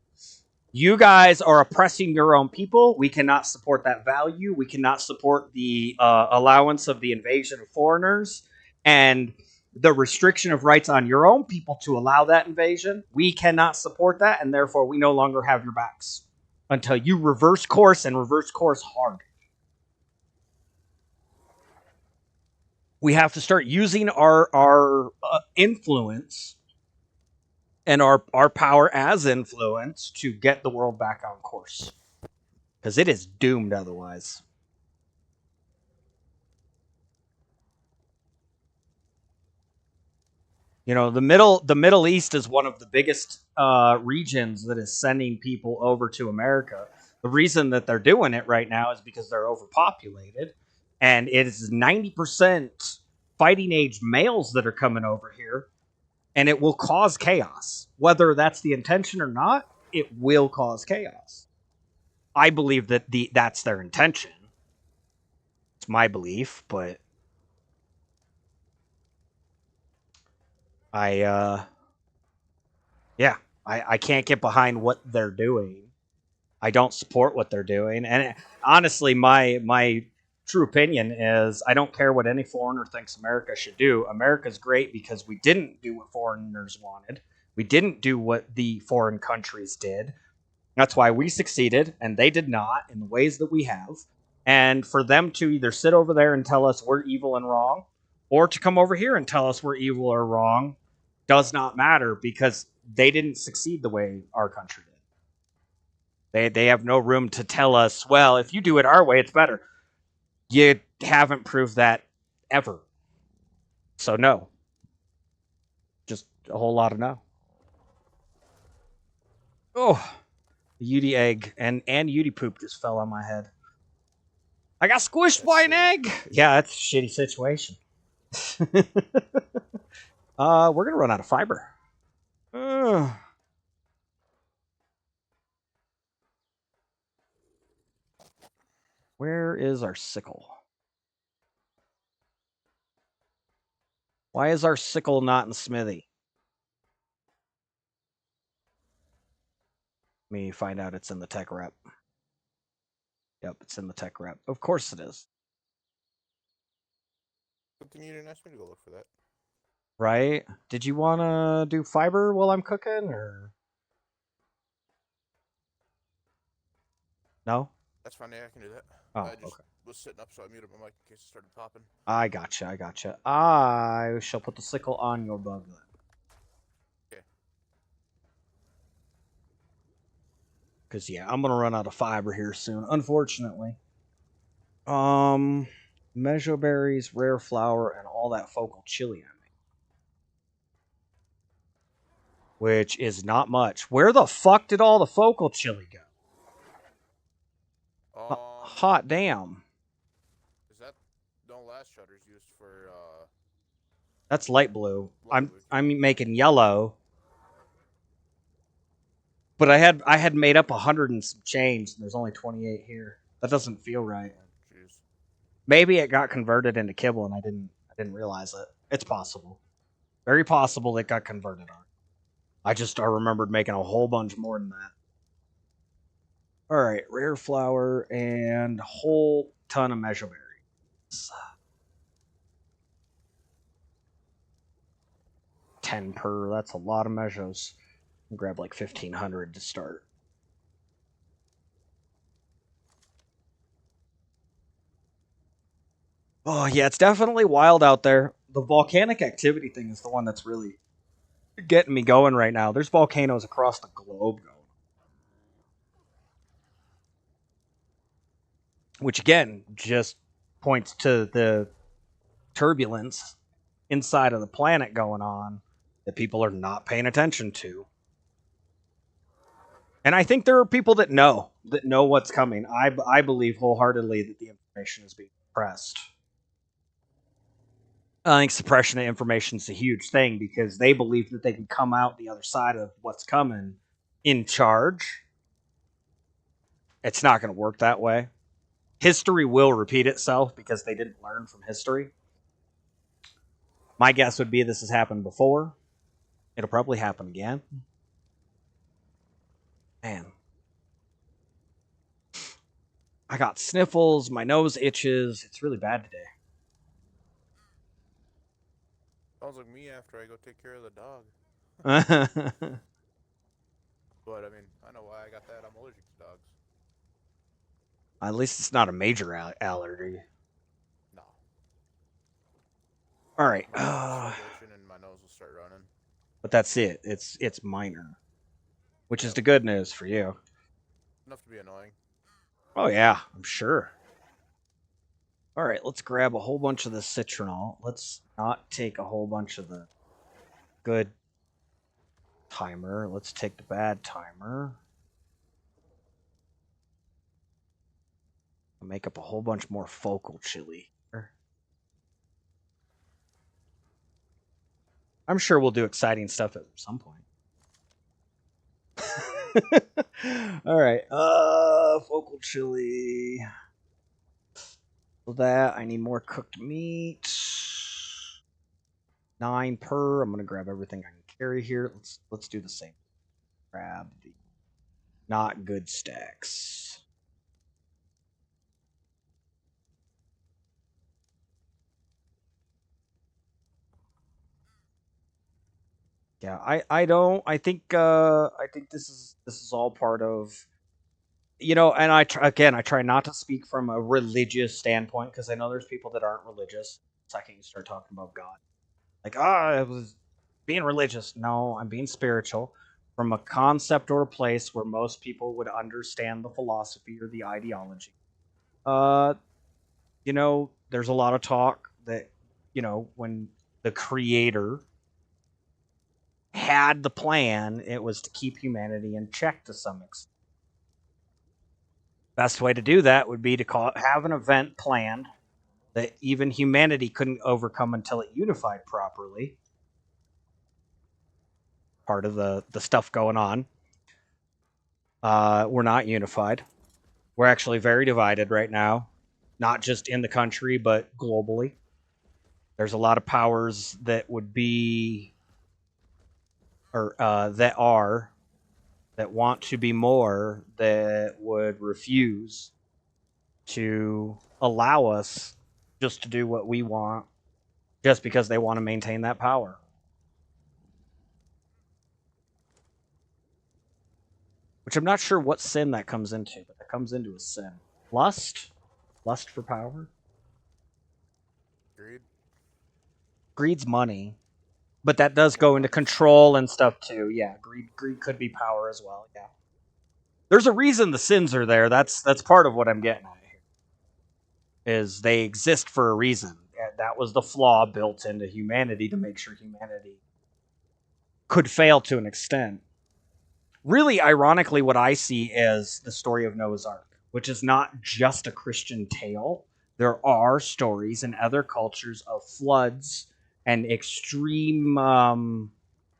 You guys are oppressing your own people. We cannot support that value. We cannot support the allowance of the invasion of foreigners and the restriction of rights on your own people to allow that invasion. We cannot support that, and therefore we no longer have your backs until you reverse course and reverse course hard." We have to start using our influence and our power as influence to get the world back on course because it is doomed otherwise. The Middle East is one of the biggest regions that is sending people over to America. The reason that they're doing it right now is because they're overpopulated, and it is 90% fighting age males that are coming over here, and it will cause chaos. Whether that's the intention or not, it will cause chaos. I believe that that's their intention. It's my belief, but I Yeah, I can't get behind what they're doing. I don't support what they're doing. And honestly, my true opinion is I don't care what any foreigner thinks America should do. America's great because we didn't do what foreigners wanted. We didn't do what the foreign countries did. That's why we succeeded and they did not in the ways that we have. And for them to either sit over there and tell us we're evil and wrong, or to come over here and tell us we're evil or wrong, does not matter because they didn't succeed the way our country did. They have no room to tell us, well, if you do it our way, it's better. You haven't proved that ever. So no. Just a whole lot of no. Oh, Yudi egg and Yudi poop just fell on my head. I got squished That's by an shitty. egg. Yeah, that's a shitty situation. We're gonna run out of fiber. Where is our sickle? Why is our sickle not in Smithy? Let me find out. It's in the tech rep. Yep, it's in the tech rep. Of course it is. Good thing you didn't ask me to go look for that. Right? Did you want to do fiber while I'm cooking, or no? That's fine. Yeah, I can do that. Oh, I just okay. was sitting up, so I muted my mic in case it started popping. I gotcha. I gotcha. I shall put the sickle on your bug then. Okay. Because yeah, I'm gonna run out of fiber here soon, unfortunately. Measure berries, rare flower, and all that focal chili on me, which is not much. Where the fuck did all the focal chili go? Hot damn. Is that no last shutters used for That's light blue. light blue? I'm making yellow, but I had made up 100 and some change, and there's only 28 here. That doesn't feel right. Jeez. Maybe it got converted into kibble and I didn't realize it. It's possible. Very possible it got converted on. I remembered making a whole bunch more than that. All right, rare flower and whole ton of measure berries. 10 per. That's a lot of measures. I'll grab like 1,500 to start. Oh yeah, it's definitely wild out there. The volcanic activity thing is the one that's really getting me going right now. There's volcanoes across the globe going, which again just points to the turbulence inside of the planet going on that people are not paying attention to. And I think there are people that know what's coming. I believe wholeheartedly that the information is being suppressed. I think suppression of information is a huge thing because they believe that they can come out the other side of what's coming in charge. It's not going to work that way. History will repeat itself because they didn't learn from history. My guess would be this has happened before. It'll probably happen again. Man, I got sniffles. My nose itches. It's really bad today. Sounds like me after I go take care of the dog. But I mean, I know why I got that. I'm allergic to dogs. At least it's not a major allergy. No. All right, My mouth will start itching and my nose will start running. but that's it. It's minor, which is Yep. the good news for you. Enough to be annoying. Oh yeah, I'm sure. All right, let's grab a whole bunch of the citronal. Let's not take a whole bunch of the good timer. Let's take the bad timer. I'll make up a whole bunch more focal chili. I'm sure we'll do exciting stuff at some point. All right. Focal chili. For that, I need more cooked meat. 9 per. I'm gonna grab everything I can carry here. Let's do the same. grab the not good stacks. Yeah, I think this is all part of, and I try not to speak from a religious standpoint because I know there's people that aren't religious. The second you start talking about God, like, I was being religious. No, I'm being spiritual from a concept or a place where most people would understand the philosophy or the ideology. Uh, there's a lot of talk that, when the creator had the plan, it was to keep humanity in check to some extent. Best way to do that would be to have an event planned that even humanity couldn't overcome until it unified properly. Part of the stuff going on. We're not unified. We're actually very divided right now, not just in the country, but globally. There's a lot of powers that would be, or that want to be more, that would refuse to allow us just to do what we want, just because they want to maintain that power. Which I'm not sure what sin that comes into, but that comes into a sin. Lust? Lust for power? Greed. Greed's money. But that Yeah, does more go into money. control and stuff too. Yeah, greed could be power as well. Yeah. There's a reason the sins are there. That's part of what I'm getting at here. Is they exist for a reason. That was the flaw built into humanity to make sure humanity could fail to an extent. Really, ironically, what I see is the story of Noah's Ark, which is not just a Christian tale. There are stories in other cultures of floods and extreme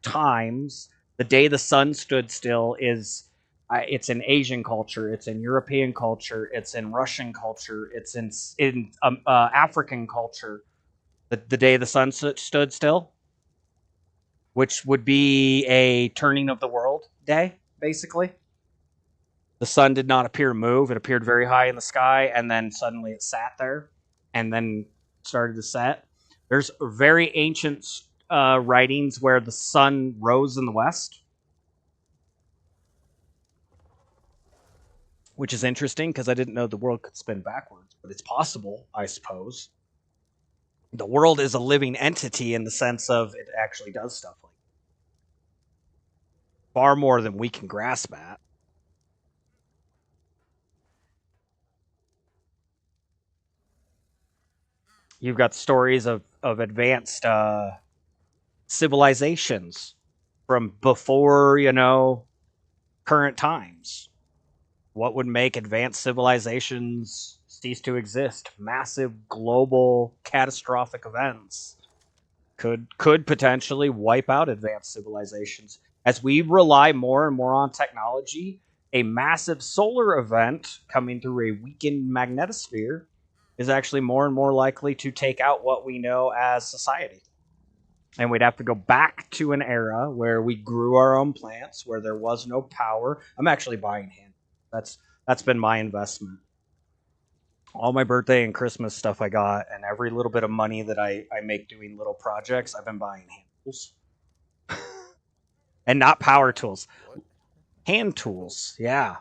times. The day the sun stood still is. It's in Asian culture. It's in European culture. It's in Russian culture. It's in African culture. The day the sun stood still, which would be a turning of the world day, basically. The sun did not appear to move. It appeared very high in the sky, and then suddenly it sat there, and then started to set. There's very ancient writings where the sun rose in the west, which is interesting because I didn't know the world could spin backwards, but it's possible, I suppose. The world is a living entity in the sense of it actually does stuff like far more than we can grasp at. You've got stories of advanced civilizations from before, current times. What would make advanced civilizations cease to exist? Massive global catastrophic events could potentially wipe out advanced civilizations. As we rely more and more on technology, a massive solar event coming through a weakened magnetosphere is actually more and more likely to take out what we know as society. And we'd have to go back to an era where we grew our own plants, where there was no power. I'm actually buying hand. That's been my investment. All my birthday and Christmas stuff I got, and every little bit of money that I make doing little projects, I've been buying hand tools. And not power tools. What? Hand Hand tools. tools, yeah.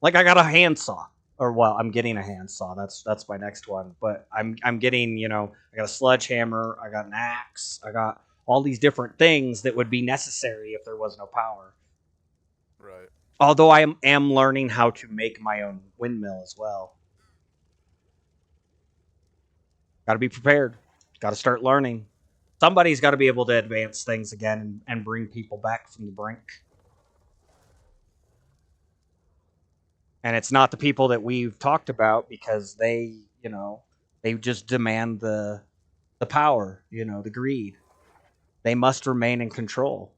Like I got a handsaw. Or well, I'm getting a handsaw. That's my next one. But I'm getting, I got a sledgehammer, I got an axe, I got all these different things that would be necessary if there was no power. Right. Although I am learning how to make my own windmill as well. Got to be prepared. Got to start learning. Somebody's got to be able to advance things again and bring people back from the brink. And it's not the people that we've talked about because they just demand the power, the greed. They must remain in control.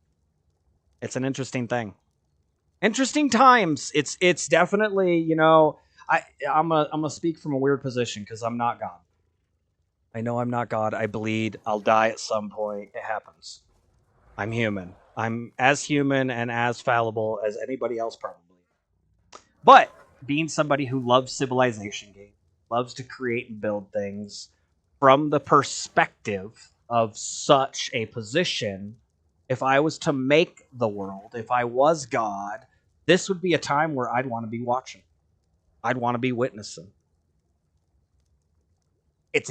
It's an interesting thing. Interesting times. It's definitely, I'm gonna speak from a weird position because I'm not God. I know I'm not God. I bleed. I'll die at some point. It happens. I'm human. I'm as human and as fallible as anybody else, probably. But being somebody who loves civilization games, loves to create and build things from the perspective of such a position, if I was to make the world, if I was God, this would be a time where I'd want to be watching. I'd want to be witnessing. It's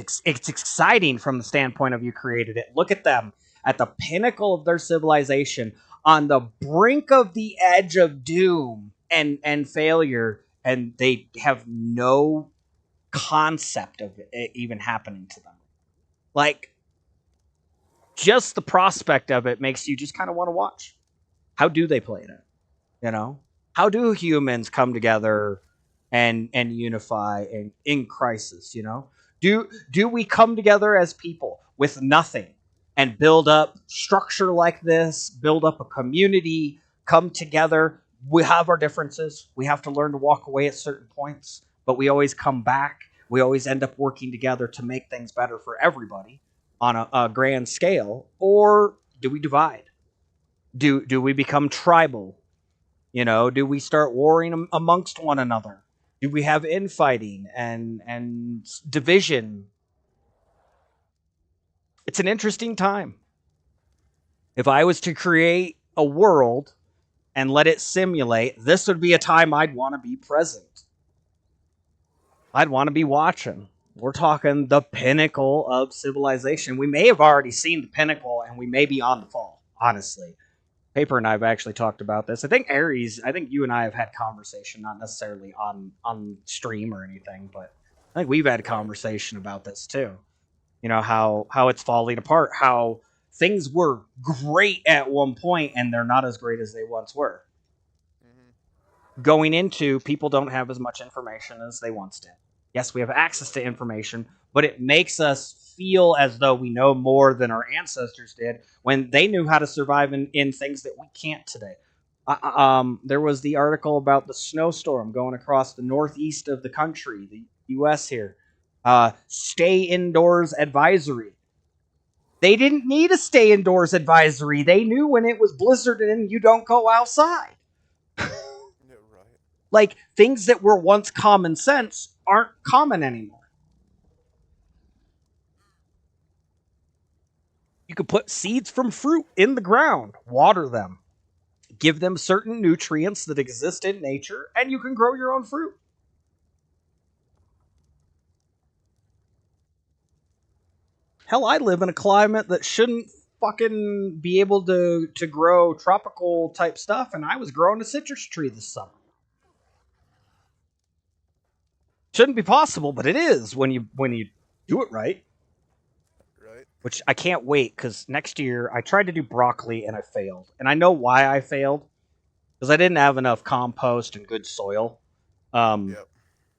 exciting from the standpoint of you created it. Look at them at the pinnacle of their civilization, on the brink of the edge of doom and failure, and they have no concept of it even happening to them. Like, just the prospect of it makes you just kind of want to watch. How do they play it? You know, how do humans come together and unify in crisis? You know, do we come together as people with nothing and build up structure like this, build up a community, come together? We have our differences. We have to learn to walk away at certain points, but we always come back. We always end up working together to make things better for everybody on a grand scale. Or do we divide? Do we become tribal? You know, do we start warring amongst one another? Do we have infighting and division? It's an interesting time. If I was to create a world and let it simulate, this would be a time I'd want to be present. I'd want to be watching. We're talking the pinnacle of civilization. We may have already seen the pinnacle and we may be on the fall, honestly. Paper and I have actually talked about this. I think Aries, I think you and I have had conversation, not necessarily on stream or anything, but I think we've had a conversation about this too. You know, how it's falling apart, how things were great at one point and they're not as great as they once were. Going into, people don't have as much information as they once did. Yes, we have access to information, but it makes us feel as though we know more than our ancestors did when they knew how to survive in things that we can't today. There was the article about the snowstorm going across the northeast of the country, the U.S. here. Stay indoors advisory. They didn't need a stay indoors advisory. They knew when it was blizzarding and you don't go outside. Yeah, right. Like, things that were once common sense aren't common anymore. You could put seeds from fruit in the ground, water them, give them certain nutrients that exist in nature, and you can grow your own fruit. Hell, I live in a climate that shouldn't fucking be able to grow tropical type stuff, and I was growing a citrus tree this summer. Shouldn't be possible, but it is when you do it right. Right. Which I can't wait, because next year I tried to do broccoli and I failed, and I know why I failed, because I didn't have enough compost and good soil. Um, Yep.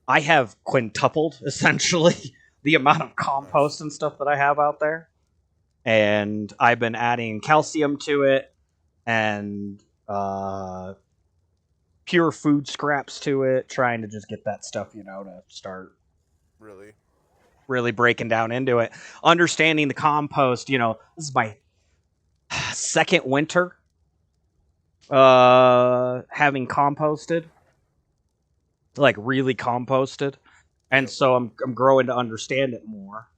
I have quintupled essentially the amount of Nice. compost and stuff that I have out there, and I've been adding calcium to it and pure food scraps to it, trying to just get that stuff, to start Really. really breaking down into it. Understanding the compost, this is my second winter having composted, like really composted. And Yep. so I'm growing to understand it more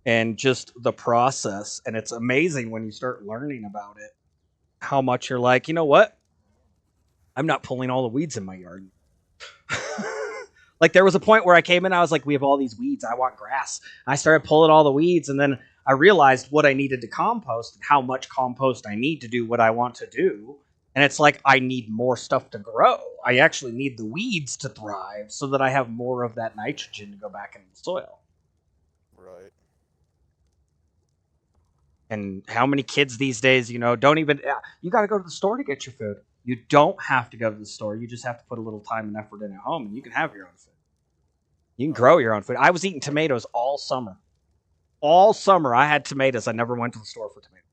and just the process. And it's amazing when you start learning about it, how much you're like, you know what? I'm not pulling all the weeds in my yard. Like, there was a point where I came in, I was like, we have all these weeds. I want grass. And I started pulling all the weeds, and then I realized what I needed to compost and how much compost I need to do what I want to do. And it's like, I need more stuff to grow. I actually need the weeds to thrive so that I have more of that nitrogen to go back into the soil. Right. And how many kids these days, don't even, you got to go to the store to get your food. You don't have to go to the store. You just have to put a little time and effort in at home, and you can have your own food. You can Oh yeah. grow your own food. I was eating tomatoes all summer. All summer, I had tomatoes. I never went to the store for tomatoes.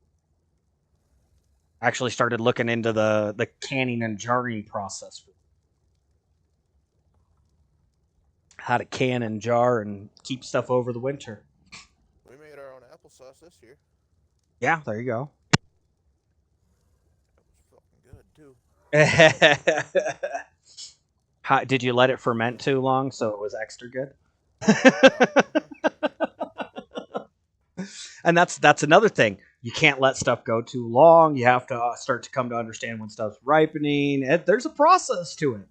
I actually started looking into the canning and jarring process. How to can and jar and keep stuff over the winter. We made our own applesauce this year. Yeah, there you go. How, did you let it ferment too long so it was extra good? No. And that's another thing. You can't let stuff go too long. You have to start to come to understand when stuff's ripening. There's a process to it,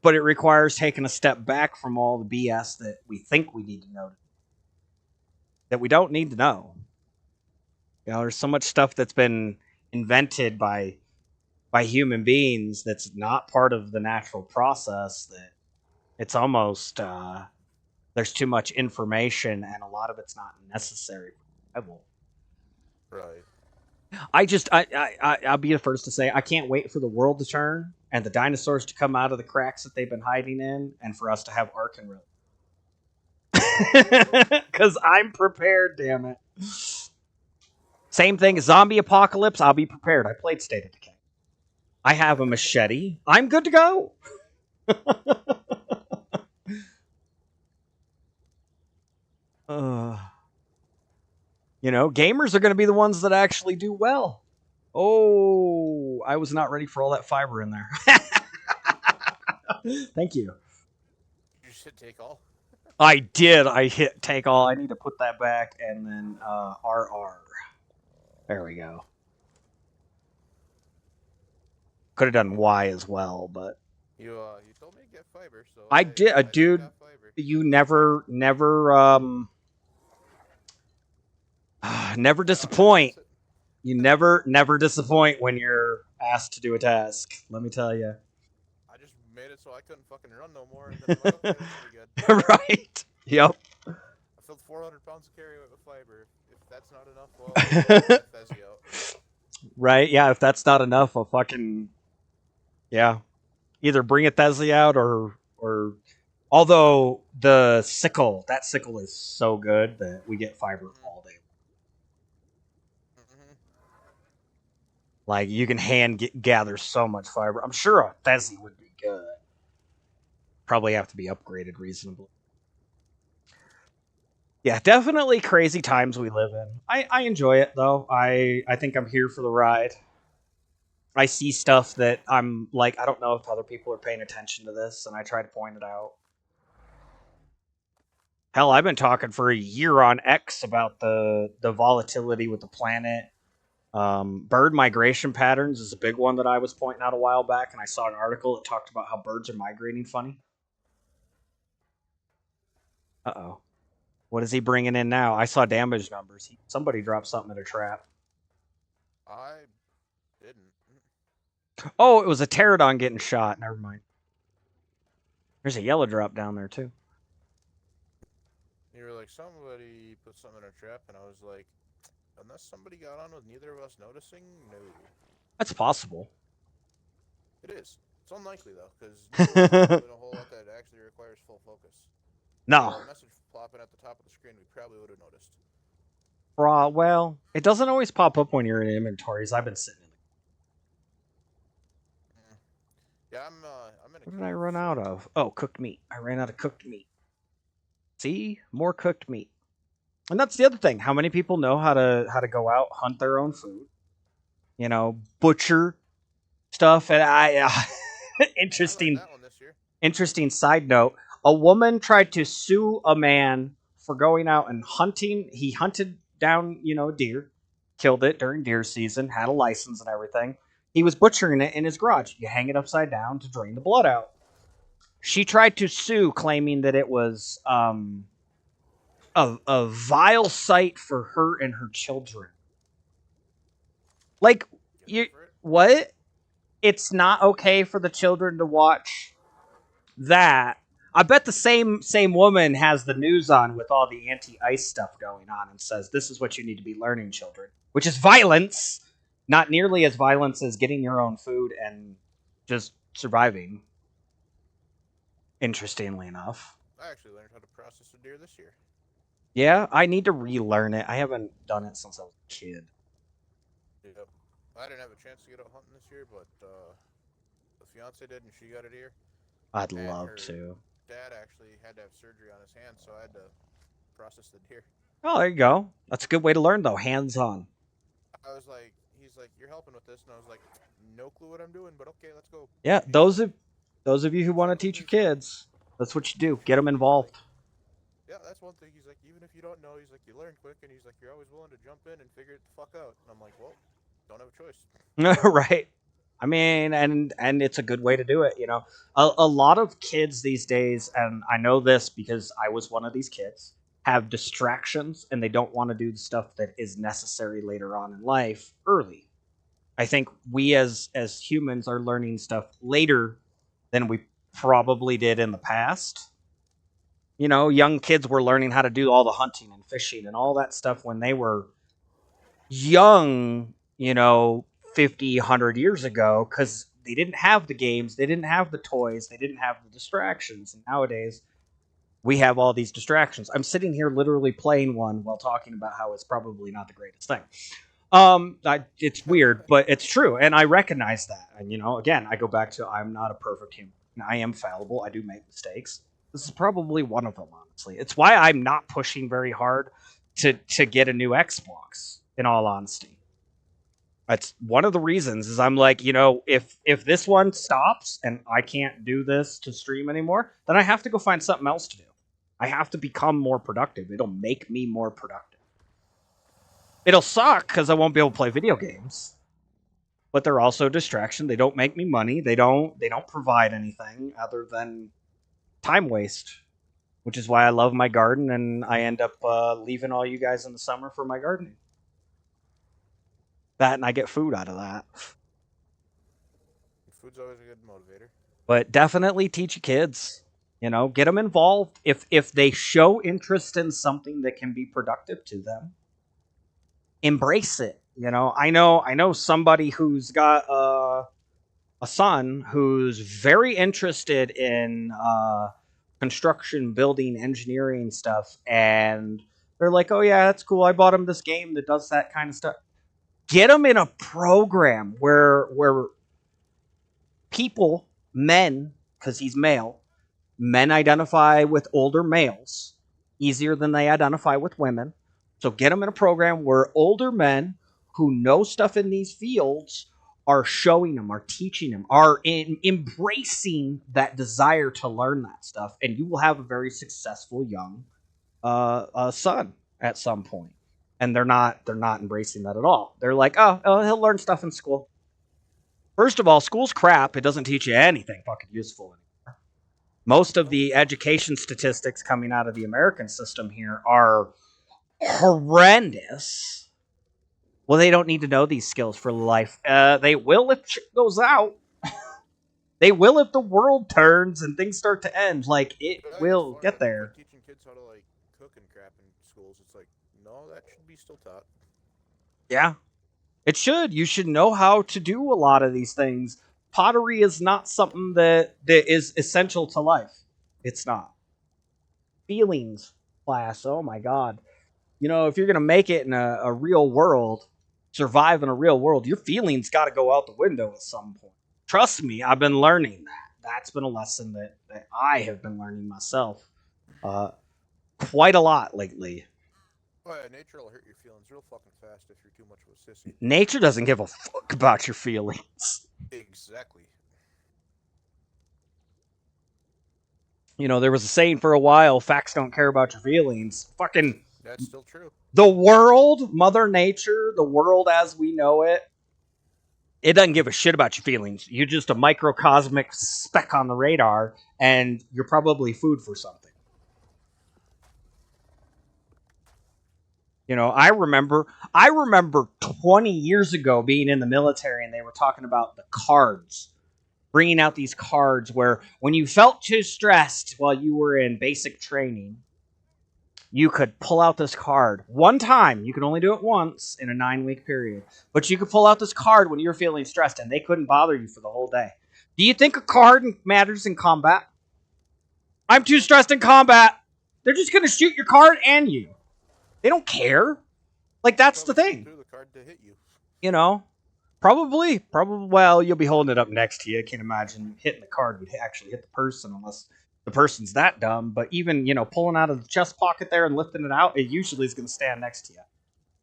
but it requires taking a step back from all the BS that we think we need to know that we don't need to know. You know, there's so much stuff that's been invented by human beings that's not part of the natural process that it's almost there's too much information and a lot of it's not necessary for survival. Right. I'll be the first to say I can't wait for the world to turn and the dinosaurs to come out of the cracks that they've been hiding in, and for us to have Ark and Real. Because I'm prepared, damn it. Same thing, zombie apocalypse. I'll be prepared. I played State of Decay. I have a machete. I'm good to go. uh, gamers are going to be the ones that actually do well. Oh, I was not ready for all that fiber in there. Thank you. You should take all. I did. I hit take all. I need to put that back and then RR. There we go. Could have done Y as well, but You told me to get fiber, so I did. I Dude, got fiber. you never never disappoint. You never disappoint when you're asked to do a task. Let me tell you. I just made it so I couldn't fucking run no more, and then I'm like, okay, this will be good. Right. Yep. I filled 400 pounds of carry weight with fiber. If that's not enough, well, I'll out. Right. Yeah. If that's not enough, I'll fucking either bring a Thesly out or. Although that sickle is so good that we get fiber all day. Mm-hmm. Like you can gather so much fiber. I'm sure a Thesly would be good. Probably have to be upgraded reasonably. Yeah, definitely crazy times we live in. I enjoy it though. I think I'm here for the ride. I see stuff that I'm like, I don't know if other people are paying attention to this, and I try to point it out. Hell, I've been talking for a year on X about the volatility with the planet. Bird migration patterns is a big one that I was pointing out a while back, and I saw an article that talked about how birds are migrating funny. Uh-oh. What is he bringing in now? I saw damage numbers. Somebody dropped something in a trap. I didn't. Oh, it was a pterodon getting shot. Never mind. There's a yellow drop down there, too. You were like, somebody put something in a trap, and I was like, unless somebody got on with neither of us noticing, no. That's possible. It is. It's unlikely, though, because neither doing a whole lot that actually requires full focus. No. A message plopping at the top of the screen, we probably would have noticed. Well, it doesn't always pop up when you're in inventories. I've been sitting in it. Yeah, I'm in a What did I run out of? Oh, cooked meat. I ran out of cooked meat. See? More cooked meat. And that's the other thing. How many people know how to go out, hunt their own food? Butcher stuff. And interesting side note. A woman tried to sue a man for going out and hunting. He hunted down, a deer, killed it during deer season, had a license and everything. He was butchering it in his garage. You hang it upside down to drain the blood out. She tried to sue, claiming that it was a vile sight for her and her children. Like, what? It's not okay for the children to watch that. I bet the same woman has the news on with all the anti-ice stuff going on and says, this is what you need to be learning, children. Which is violence. Not nearly as violence as getting your own food and just surviving. Interestingly enough. I actually learned how to process a deer this year. Yeah, I need to relearn it. I haven't done it since I was a kid. Yep. I didn't have a chance to get out hunting this year, but the fiance did, and she got a deer. I'd love to. Dad actually had to have surgery on his hand, so I had to process the deer. Oh, there you go. That's a good way to learn, though. Hands-on. I was like, he's like, "You're helping with this," and I was like, "No clue what I'm doing, but okay, let's go." Yeah, He's like, those of you who he's want like, to teach "Okay, your fine." kids, that's what you do. Get them He's like, involved. "Yeah, that's one thing." He's like, "Even if you don't know, he's like, you learn quick," and he's like, "You're always willing to jump in and figure it the fuck out." And I'm like, "Well, don't have a choice." Right. I mean, and it's a good way to do it. A lot of kids these days, and I know this because I was one of these kids, have distractions and they don't want to do the stuff that is necessary later on in life early. I think we as humans are learning stuff later than we probably did in the past. Young kids were learning how to do all the hunting and fishing and all that stuff when they were young, 50, 100 years ago, because they didn't have the games, they didn't have the toys, they didn't have the distractions. And nowadays, we have all these distractions. I'm sitting here literally playing one while talking about how it's probably not the greatest thing. It's weird, but it's true, and I recognize that. And again, I go back to I'm not a perfect human. I am fallible. I do make mistakes. This is probably one of them, honestly. It's why I'm not pushing very hard to get a new Xbox. In all honesty, that's one of the reasons. Is I'm like, if this one stops and I can't do this to stream anymore, then I have to go find something else to do. I have to become more productive. It'll make me more productive. It'll suck because I won't be able to play video games, but they're also a distraction. They don't make me money. They don't provide anything other than time waste, which is why I love my garden and I end up leaving all you guys in the summer for my gardening. That and I get food out of that. Food's always a good motivator. But definitely teach your kids. Get them involved. If they show interest in something that can be productive to them, embrace it. I know somebody who's got a son who's very interested in construction, building, engineering stuff, and they're like, "Oh yeah, that's cool. I bought him this game that does that kind of stuff." Get him in a program where people, men, because he's male, men identify with older males easier than they identify with women. So get them in a program where older men who know stuff in these fields are showing them, are teaching them, are embracing that desire to learn that stuff, and you will have a very successful young son at some point. And they're not embracing that at all. They're like, oh, he'll learn stuff in school. First of all, school's crap. It doesn't teach you anything fucking useful. Most of Nope. the education statistics coming out of the American system here are horrendous. Well, they don't need to know these skills for life. They will if shit goes out. They will if the world turns and things start to end. Like, it I think it's will funny get when they there. quit teaching kids how to like cook and crap in schools. It's like, no, that should be still taught. Yeah, it should. You should know how to do a lot of these things. Pottery is not something that is essential to life. It's not. Feelings class. Oh my god. If you're gonna make it in a real world, survive in a real world, your feelings got to go out the window at some point. Trust me, I've been learning that. That's been a lesson that I have been learning myself uh, quite a lot lately. Oh yeah, nature will hurt your feelings real fucking fast if you're too much of a sissy. Nature doesn't give a fuck about your feelings. Exactly. There was a saying for a while: facts don't care about your feelings. Fucking That's still true. the world, Mother Nature, the world as we know it, it doesn't give a shit about your feelings. You're just a microcosmic speck on the radar, and you're probably food for something. I remember 20 years ago being in the military, and they were talking about the cards, bringing out these cards where when you felt too stressed while you were in basic training, you could pull out this card one time. You could only do it once in a 9-week period, but you could pull out this card when you're feeling stressed, and they couldn't bother you for the whole day. Do you think a card matters in combat? I'm too stressed in combat. They're just gonna shoot your card and you. They don't care. Like, They'll that's the probably shoot thing. through the card to hit you. You know, probably. Well, you'll be holding it up next to you. I can't imagine hitting the card would actually hit the person unless the person's that dumb. But even pulling out of the chest pocket there and lifting it out, it usually is going to stand next to you,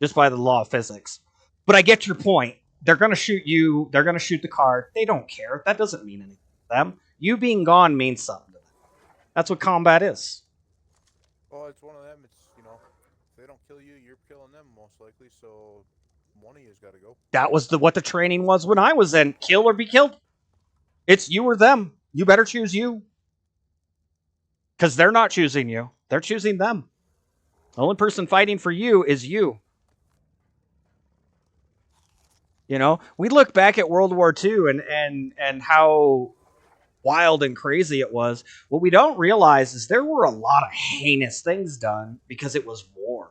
just by the law of physics. But I get your point. They're going to shoot you. They're going to shoot the card. They don't care. That doesn't mean anything to them. You being gone means something to them. That's what combat is. Well, it's one of them. It's, you know, if they don't kill you, you're killing them most likely. So one of you's got to go. That was what the training was when I was in. Kill or be killed. It's you or them. You better choose you. Because they're not choosing you. They're choosing them. The only person fighting for you is you. You know, we look back at World War II and how wild and crazy it was. What we don't realize is there were a lot of heinous things done because it was war.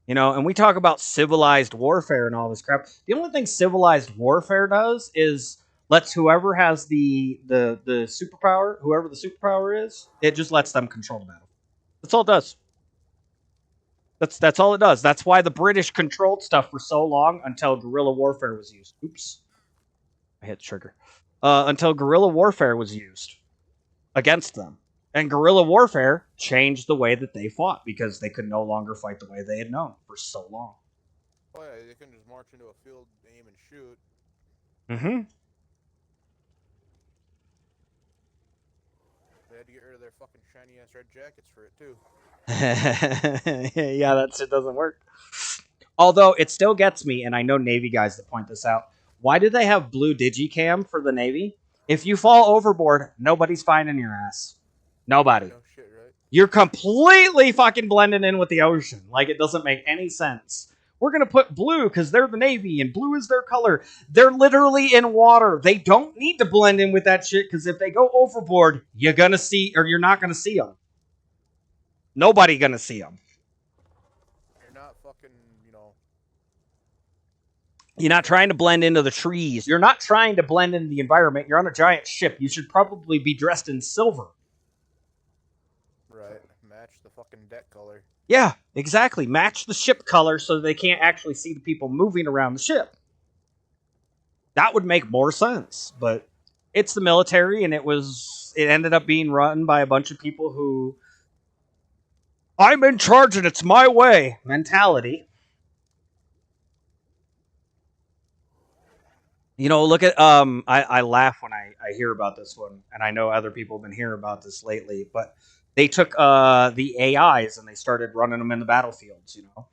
You know, and we talk about civilized warfare and all this crap. The only thing civilized warfare does is lets whoever has the superpower, whoever the superpower is, it just lets them control the battle. That's all it does. That's all it does. That's why the British controlled stuff for so long until guerrilla warfare was used. Oops. I hit the trigger. Until guerrilla warfare was used against them. And guerrilla warfare changed the way that they fought because they could no longer fight the way they had known for so long. Oh yeah, they couldn't just march into a field, aim and shoot. Mm-hmm. They had to get rid of their fucking shiny ass red jackets for it too. Yeah, it doesn't work. Although it still gets me, and I know Navy guys that point this out. Why do they have blue digicam for the Navy? If you fall overboard, nobody's finding your ass. Nobody. No shit, right? You're completely fucking blending in with the ocean. Like, it doesn't make any sense. We're going to put blue because they're the Navy and blue is their color. They're literally in water. They don't need to blend in with that shit because if they go overboard, you're going to see, or you're not going to see them. Nobody going to see them. You're not fucking, you know. You're not trying to blend into the trees. You're not trying to blend into the environment. You're on a giant ship. You should probably be dressed in silver. Right. Match the fucking deck color. Yeah, exactly. Match the ship color so they can't actually see the people moving around the ship. That would make more sense. But it's the military, and it ended up being run by a bunch of people who, I'm in charge and it's my way mentality. You know, look at I laugh when I hear about this one, and I know other people have been hearing about this lately, but they took the AIs and they started running them in the battlefields, you know.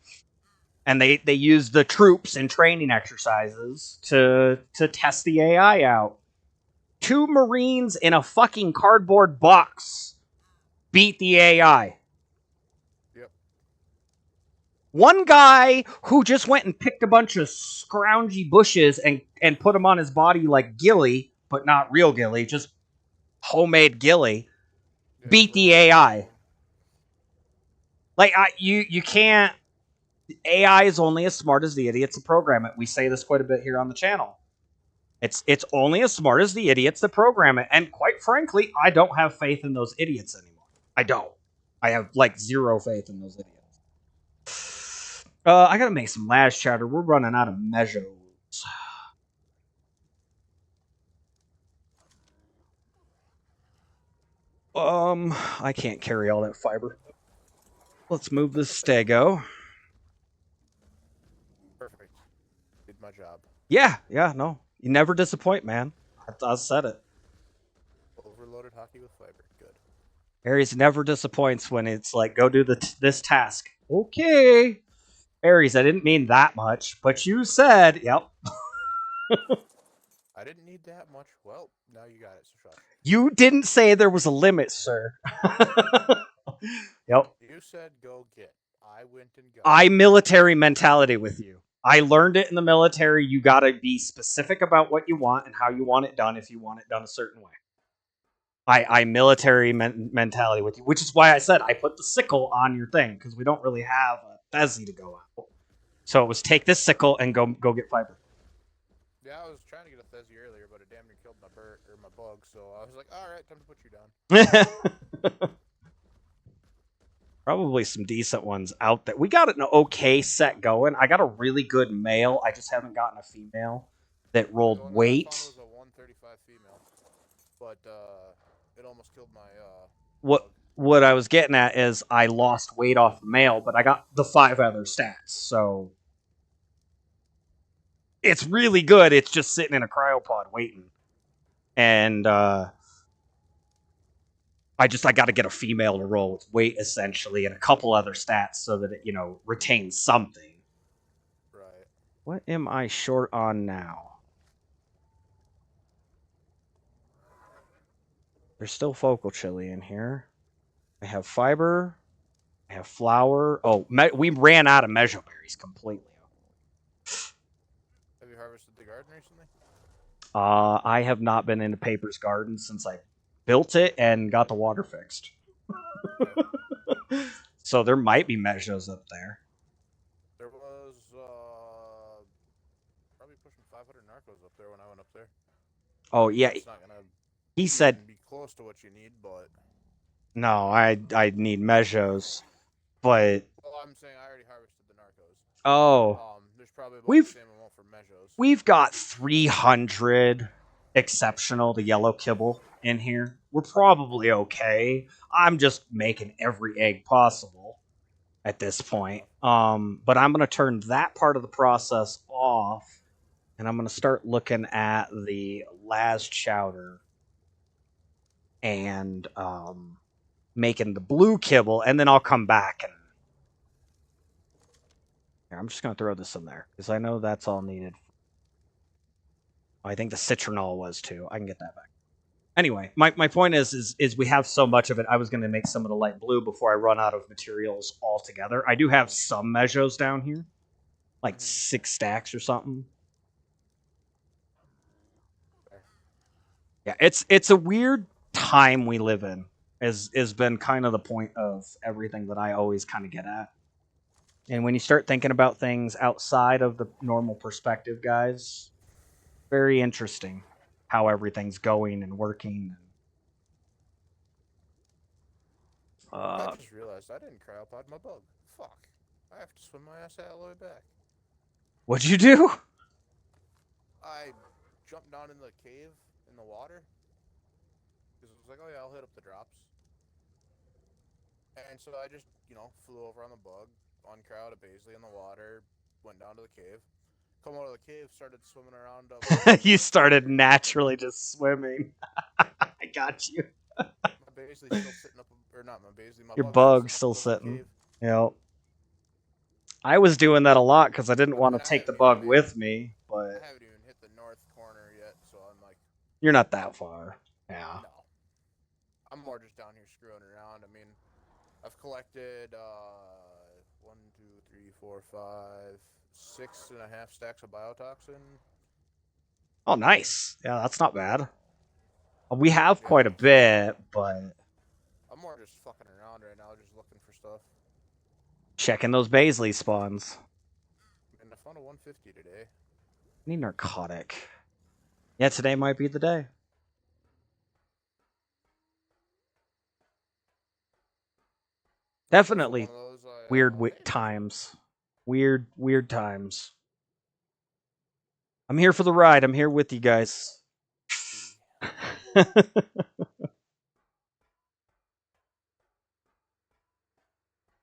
And they used the troops in training exercises to test the AI out. 2 Marines in a fucking cardboard box beat the AI. Yep. One guy who just went and picked a bunch of scroungy bushes and put them on his body like ghillie, but not real ghillie, just homemade ghillie, beat the AI. Like, you can't. AI is only as smart as the idiots that program it. We say this quite a bit here on the channel. It's only as smart as the idiots that program it. And quite frankly, I don't have faith in those idiots anymore. I don't. I have, like, zero faith in those idiots. I gotta make some lash chatter. We're running out of measures. I can't carry all that fiber. Let's move this stego. Perfect. Did my job. Yeah, no. You never disappoint, man. I said it. Overloaded hockey with fiber. Good. Aries never disappoints when it's like, go do this task. Okay. Aries, I didn't mean that much, but you said, yep. I didn't need that much. Well, now you got it, so shut. You didn't say there was a limit, sir. Yep. You said go get. I went and got. I military mentality with you. I learned it in the military. You got to be specific about what you want and how you want it done if you want it done a certain way. I military mentality with you, which is why I said I put the sickle on your thing, because we don't really have a Thesi to go out. So it was take this sickle and go get fiber. Yeah, I was trying to get a Thesi earlier, but it damn near killed my bug, so I was like, alright, time to put you down. Probably some decent ones out there. We got an okay set going. I got a really good male. I just haven't gotten a female that rolled weight. Was a 135 female, but it almost killed my What I was getting at is I lost weight off the male, but I got the 5 other stats. So It's really good. It's just sitting in a cryopod waiting. And I got to get a female to roll with weight essentially and a couple other stats so that it, retains something. Right. What am I short on now? There's still focal chili in here. I have fiber. I have flour. Oh, we ran out of mejoberries completely. Have you harvested the garden recently? I have not been into Paper's Garden since I built it and got the water fixed. Okay. So there might be mejos up there. There was probably pushing 500 narcos up there when I went up there. Oh I mean, yeah, that's not gonna he said even be close to what you need, but no. I need mejos, but well, I'm saying I already harvested the narcos. oh, There's probably about we've the same amount for mejos. we've got 300 exceptional the yellow kibble in here. We're probably okay. I'm just making every egg possible at this point. But I'm gonna turn that part of the process off, and I'm gonna start looking at the Laz chowder and making the blue kibble, and then I'll come back and here, I'm just gonna throw this in there because I know that's all needed. I think the citronol was too. I can get that back. Anyway, my point is we have so much of it. I was going to make some of the light blue before I run out of materials altogether. I do have some mejos down here, like 6 stacks or something. Yeah, it's a weird time we live in. Has been kind of the point of everything that I always kind of get at. And when you start thinking about things outside of the normal perspective, guys, very interesting how everything's going and working. I just realized I didn't cryopod my bug. Fuck. I have to swim my ass all the way back. What'd you do? I jumped down in the cave in the water because it was like, oh yeah, I'll hit up the drops. And so I just, flew over on the bug, uncrowed a Baisley in the water, went down to the cave. Come out of the cave, started swimming around up. You started naturally just swimming. I got you. My Baisley's still sitting up, or not my Baisley, my Your bug's bug's still still sitting up sitting. above the cave. Yep. I was doing that a lot because I didn't I want mean, to I take the haven't even bug made with me, but I haven't even hit the north corner yet, so I'm like, you're not that far. Yeah. no. I'm more just down here screwing around. I mean, I've collected 1, 2, 3, 4, 5, 6.5 stacks of biotoxin. Oh, nice. Yeah, that's not bad. We have Yeah, quite a bit, but I'm more just fucking around right now, just looking for stuff. checking those Baisley spawns. And I found a 150 today. Need narcotic. Yeah, today might be the day. Definitely weird times. Weird times. I'm here for the ride. I'm here with you guys.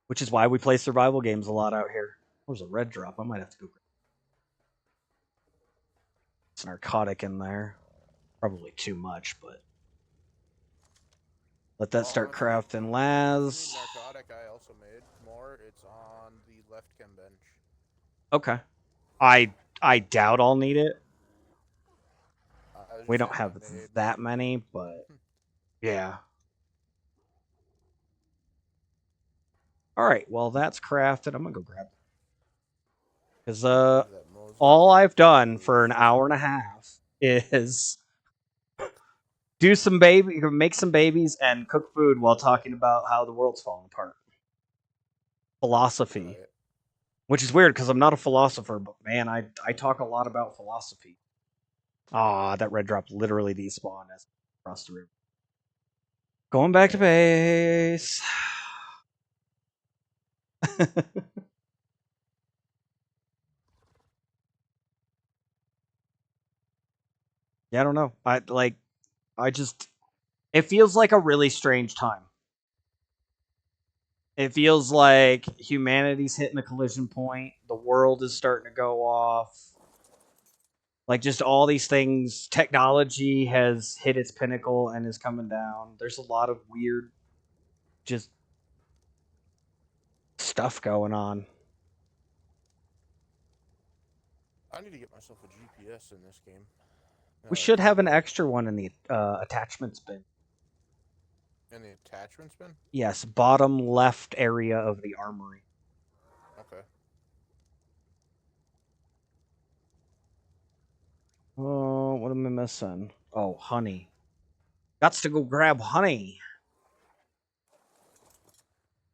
Which is why we play survival games a lot out here. There's a red drop. I might have to go. It's narcotic in there. Probably too much, but let that start crafting Laz. Narcotic I also made more. It's on the left chem bench. Okay. I doubt I'll need it. We don't have that many, but yeah. All right, well that's crafted. I'm gonna go grab it because all I've done for an hour and a half is do some make some babies, and cook food while talking about how the world's falling apart. Philosophy, right. Which is weird because I'm not a philosopher, but man, I talk a lot about philosophy. Ah, that red drop literally despawned as across the river. Going back to base. Yeah, I don't know. It feels like a really strange time. It feels like humanity's hitting a collision point. The world is starting to go off. Like just all these things, technology has hit its pinnacle and is coming down. There's a lot of weird, just stuff going on. I need to get myself a GPS in this game. We Now that I should think have an about it. extra one in the attachments bin. In the attachments bin? Yes, bottom left area of the armory. Okay. Oh, what am I missing? Oh, honey. Gots to go grab honey.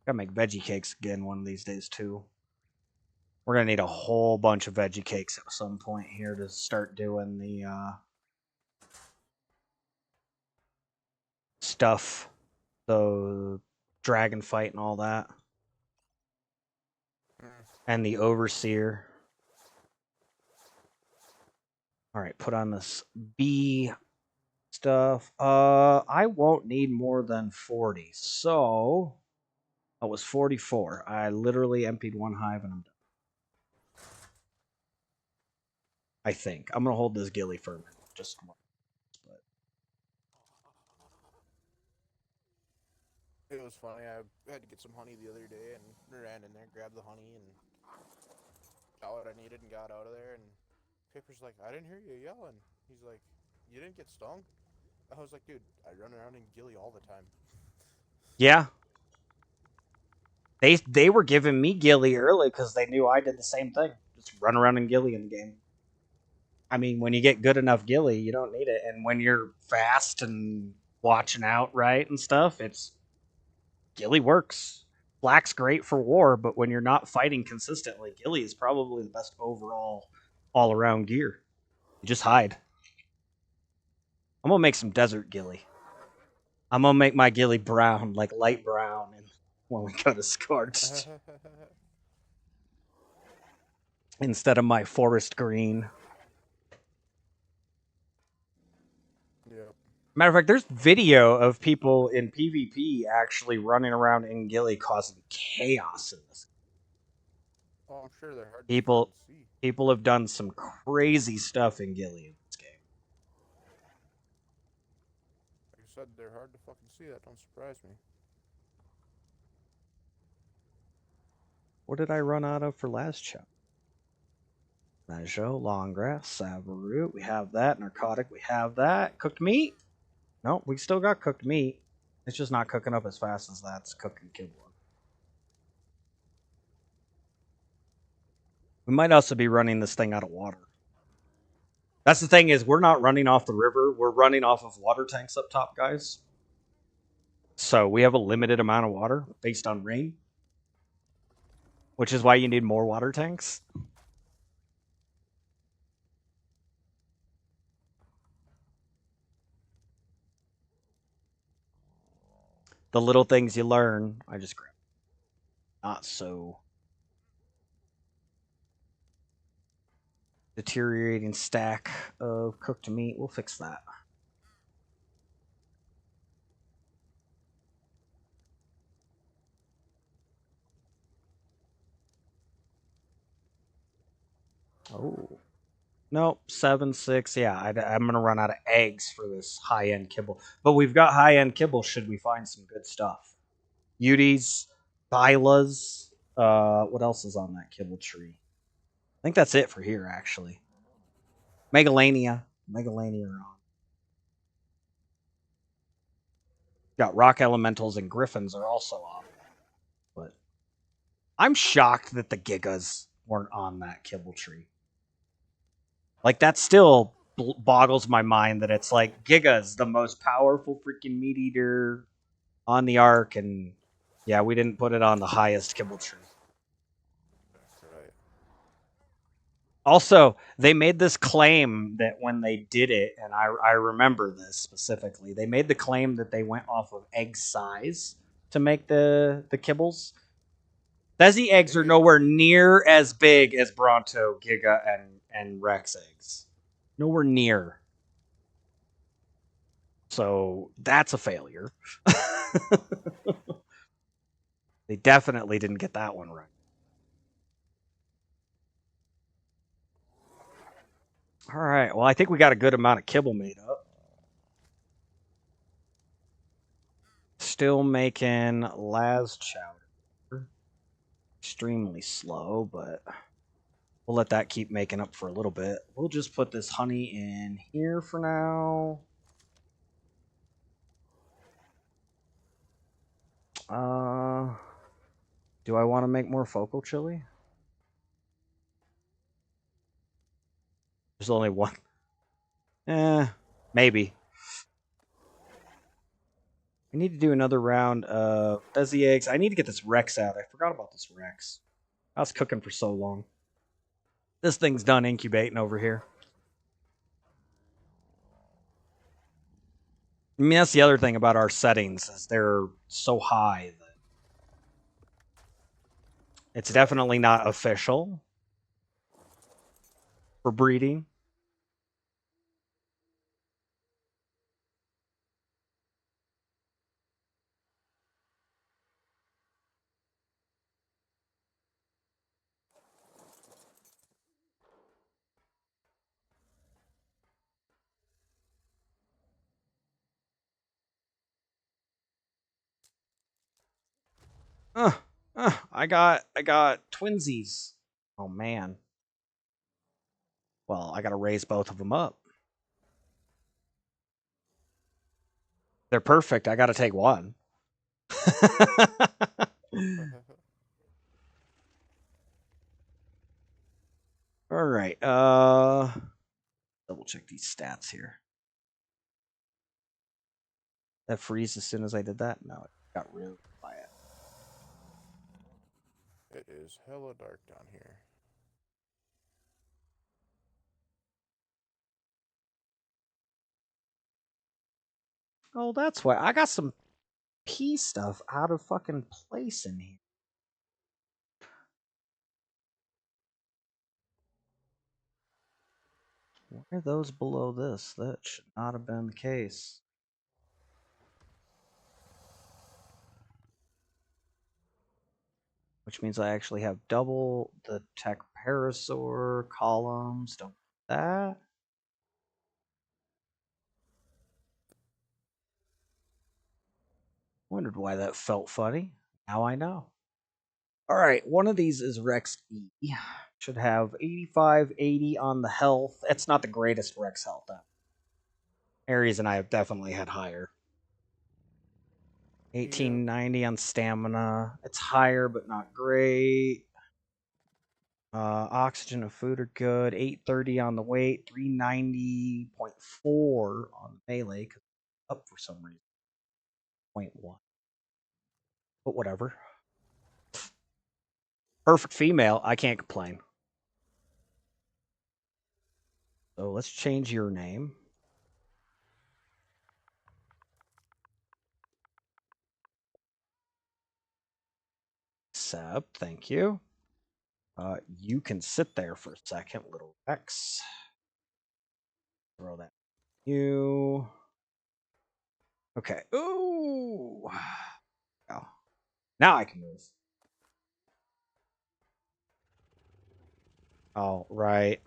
Gotta make veggie cakes again one of these days too. We're gonna need a whole bunch of veggie cakes at some point here to start doing the stuff, the dragon fight and all that, Mm. and the overseer. All right, put on this bee stuff. I won't need more than 40. So I was 44. I literally emptied one hive and I'm done. I think I'm gonna hold this gilly for a minute, just one. But It was funny. I had to get some honey the other day and ran in there, grabbed the honey, and got what I needed and got out of there. And Pipper's like, I didn't hear you yelling. He's like, you didn't get stung? I was like, dude, I run around in Gilly all the time. yeah, they were giving me gilly early because they knew I did the same thing. Just run around in gilly in the game. I mean, when you get good enough gilly, you don't need it. And when you're fast and watching out right and stuff, it's gilly works. Black's great for war, but when you're not fighting consistently, gilly is probably the best overall all around gear. You just hide. I'm gonna make some desert gilly. I'm gonna make my gilly brown, like light brown, and when we go to scorched instead of my forest green. Yep. Matter of fact, there's video of people in PvP actually running around in gilly causing chaos in this. Oh, I'm sure they're hard to People fucking see. people have done some crazy stuff in gilly in this game. Like I said, they're hard to fucking see. That don't surprise me. What did I run out of for last chapter? Majo, longgrass, savaroot. We have that. Narcotic. We have that. Cooked meat. No, we still got cooked meat. It's just not cooking up as fast as that's cooking kibble. We might also be running this thing out of water. That's the thing is we're not running off the river. We're running off of water tanks up top, guys. So we have a limited amount of water based on rain, which is why you need more water tanks. The little things you learn, I just grab. Not so deteriorating stack of cooked meat. We'll fix that. Oh. Nope, 7, 6. Yeah, I'm going to run out of eggs for this high end kibble. But we've got high end kibble should we find some good stuff. Uties, Thylas. What else is on that kibble tree? I think that's it for here, actually. Megalania. Megalania are on. Got rock elementals and griffins are also on. But I'm shocked that the gigas weren't on that kibble tree. Like, that still boggles my mind that it's like Giga's the most powerful freaking meat eater on the Ark, and yeah, we didn't put it on the highest kibble tree. Right. Also, they made this claim that when they did it, and I remember this specifically, they made the claim that they went off of egg size to make the kibbles. Thesi eggs are nowhere near as big as Bronto, Giga, and Rex eggs. Nowhere near. So that's a failure. They definitely didn't get that one right. All right. Well, I think we got a good amount of kibble made up. Still making Laz chowder. Extremely slow, but we'll let that keep making up for a little bit. We'll just put this honey in here for now. Do I want to make more focal chili? There's only one. Maybe. I need to do another round of does the eggs. I need to get this Rex out. I forgot about this Rex. I was cooking for so long. This thing's done incubating over here. I mean, that's the other thing about our settings is they're so high that it's definitely not official for breeding. I got twinsies. Oh man. Well, I got to raise both of them up. They're perfect. I got to take one. All right. Double check these stats here. That freeze as soon as I did that? No, it got really quiet. It is hella dark down here. Oh, that's why I got some pea stuff out of fucking place in here. Why are those below this? That should not have been the case. Which means I actually have double the tech parasaur columns. Don't do that. Wondered why that felt funny. Now I know. All right, one of these is Rex E. Should have 85, 80 on the health. It's not the greatest Rex health, though. Aries and I have definitely had higher. 1890 on stamina. It's higher, but not great. Oxygen and food are good. 830 on the weight. 390.4 on the melee. Cause up for some reason. 0.1. But whatever. Perfect female. I can't complain. So let's change your name. Accept. Thank you. You can sit there for a second, little Rex. Throw that. You. Okay. Ooh. Oh. Now I can move. Oh, right.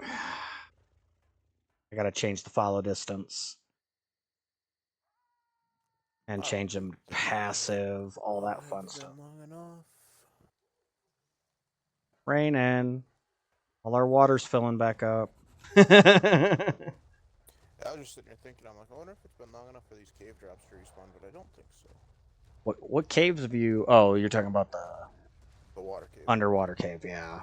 I gotta change the follow distance. And change them passive, all that fun stuff. Raining. All our water's filling back up. I was just sitting here thinking, I'm like, I wonder if it's been long enough for these cave drops to respawn, but I don't think so. What caves have you? Oh, you're talking about The water cave. Underwater cave, yeah.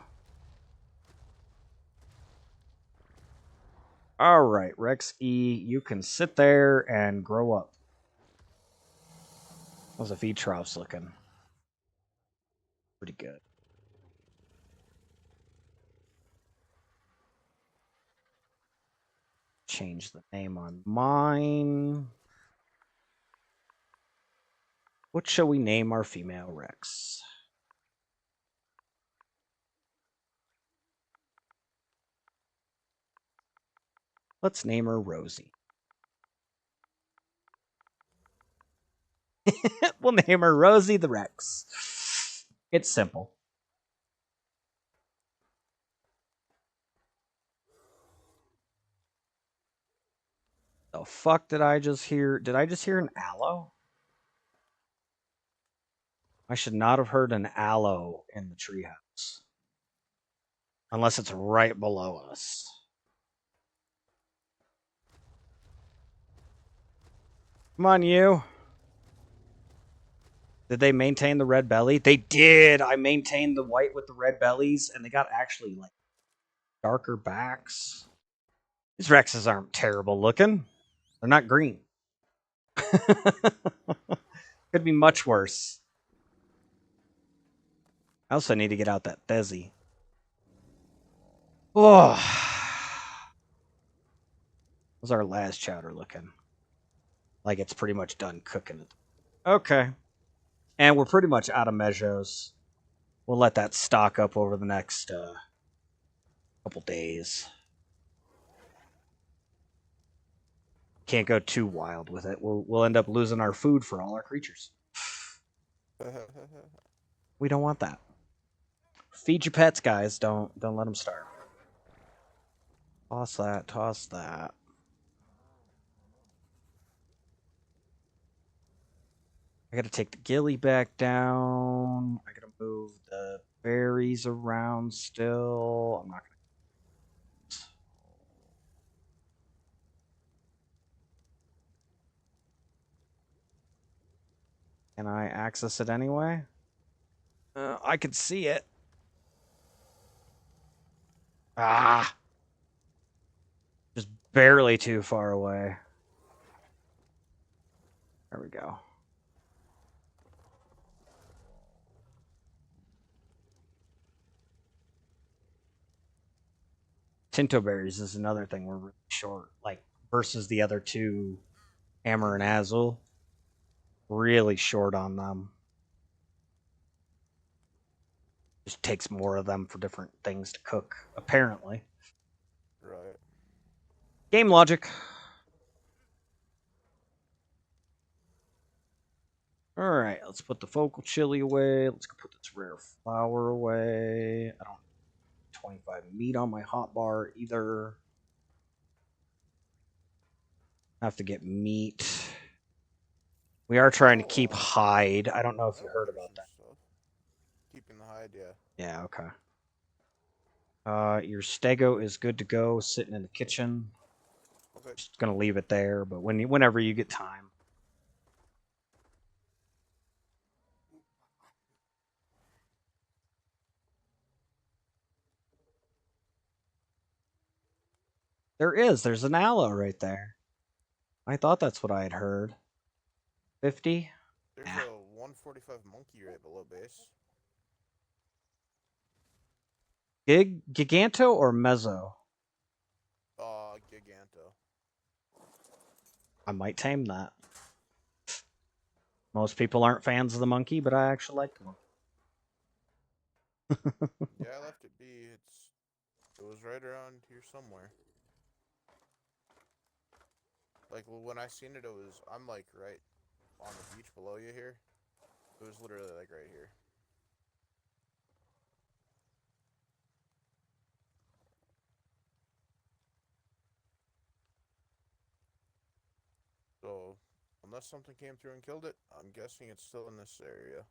All right, Rex E, you can sit there and grow up. How's the feed troughs looking? Pretty good. Change the name on mine. What shall we name our female Rex? Let's name her Rosie. We'll name her Rosie the Rex. It's simple. The fuck did I just hear? Did I just hear an aloe? I should not have heard an aloe in the treehouse. Unless it's right below us. Come on, you. Did they maintain the red belly? They did. I maintained the white with the red bellies, and they got actually like darker backs. These Rexes aren't terrible looking. They're not green. Could be much worse. I also need to get out that Thesi. Oh. How's our last chowder looking? Like it's pretty much done cooking it. Okay. And we're pretty much out of measures. We'll let that stock up over the next couple days. Can't go too wild with it. We'll end up losing our food for all our creatures. We don't want that. Feed your pets, guys. Don't let them starve. Toss that. Toss that. I gotta take the ghillie back down. I gotta move the berries around still. I'm not gonna. Can I access it anyway? I can see it. Ah! Just barely too far away. There we go. Tinto berries is another thing we're really short. Like, versus the other two, Hammer and Azul. Really short on them. Just takes more of them for different things to cook, apparently. Right. Game logic. Alright, let's put the focal chili away. Let's go put this rare flower away. I don't have 25 meat on my hotbar either. Have to get meat. We are trying to keep hide. I don't know if you heard about that. Keeping the hide, yeah. Yeah, okay. Your stego is good to go, sitting in the kitchen. Okay. Just gonna leave it there, but whenever you get time. There's an aloe right there. I thought that's what I had heard. 50? There's a 145 monkey right below base. Giganto or Mezzo? Giganto. I might tame that. Most people aren't fans of the monkey, but I actually like the monkey. Yeah, I left it be. It was right around here somewhere. Like when I seen it, I'm like right on the beach below you here. It was literally like right here. So unless something came through and killed it, I'm guessing it's still in this area.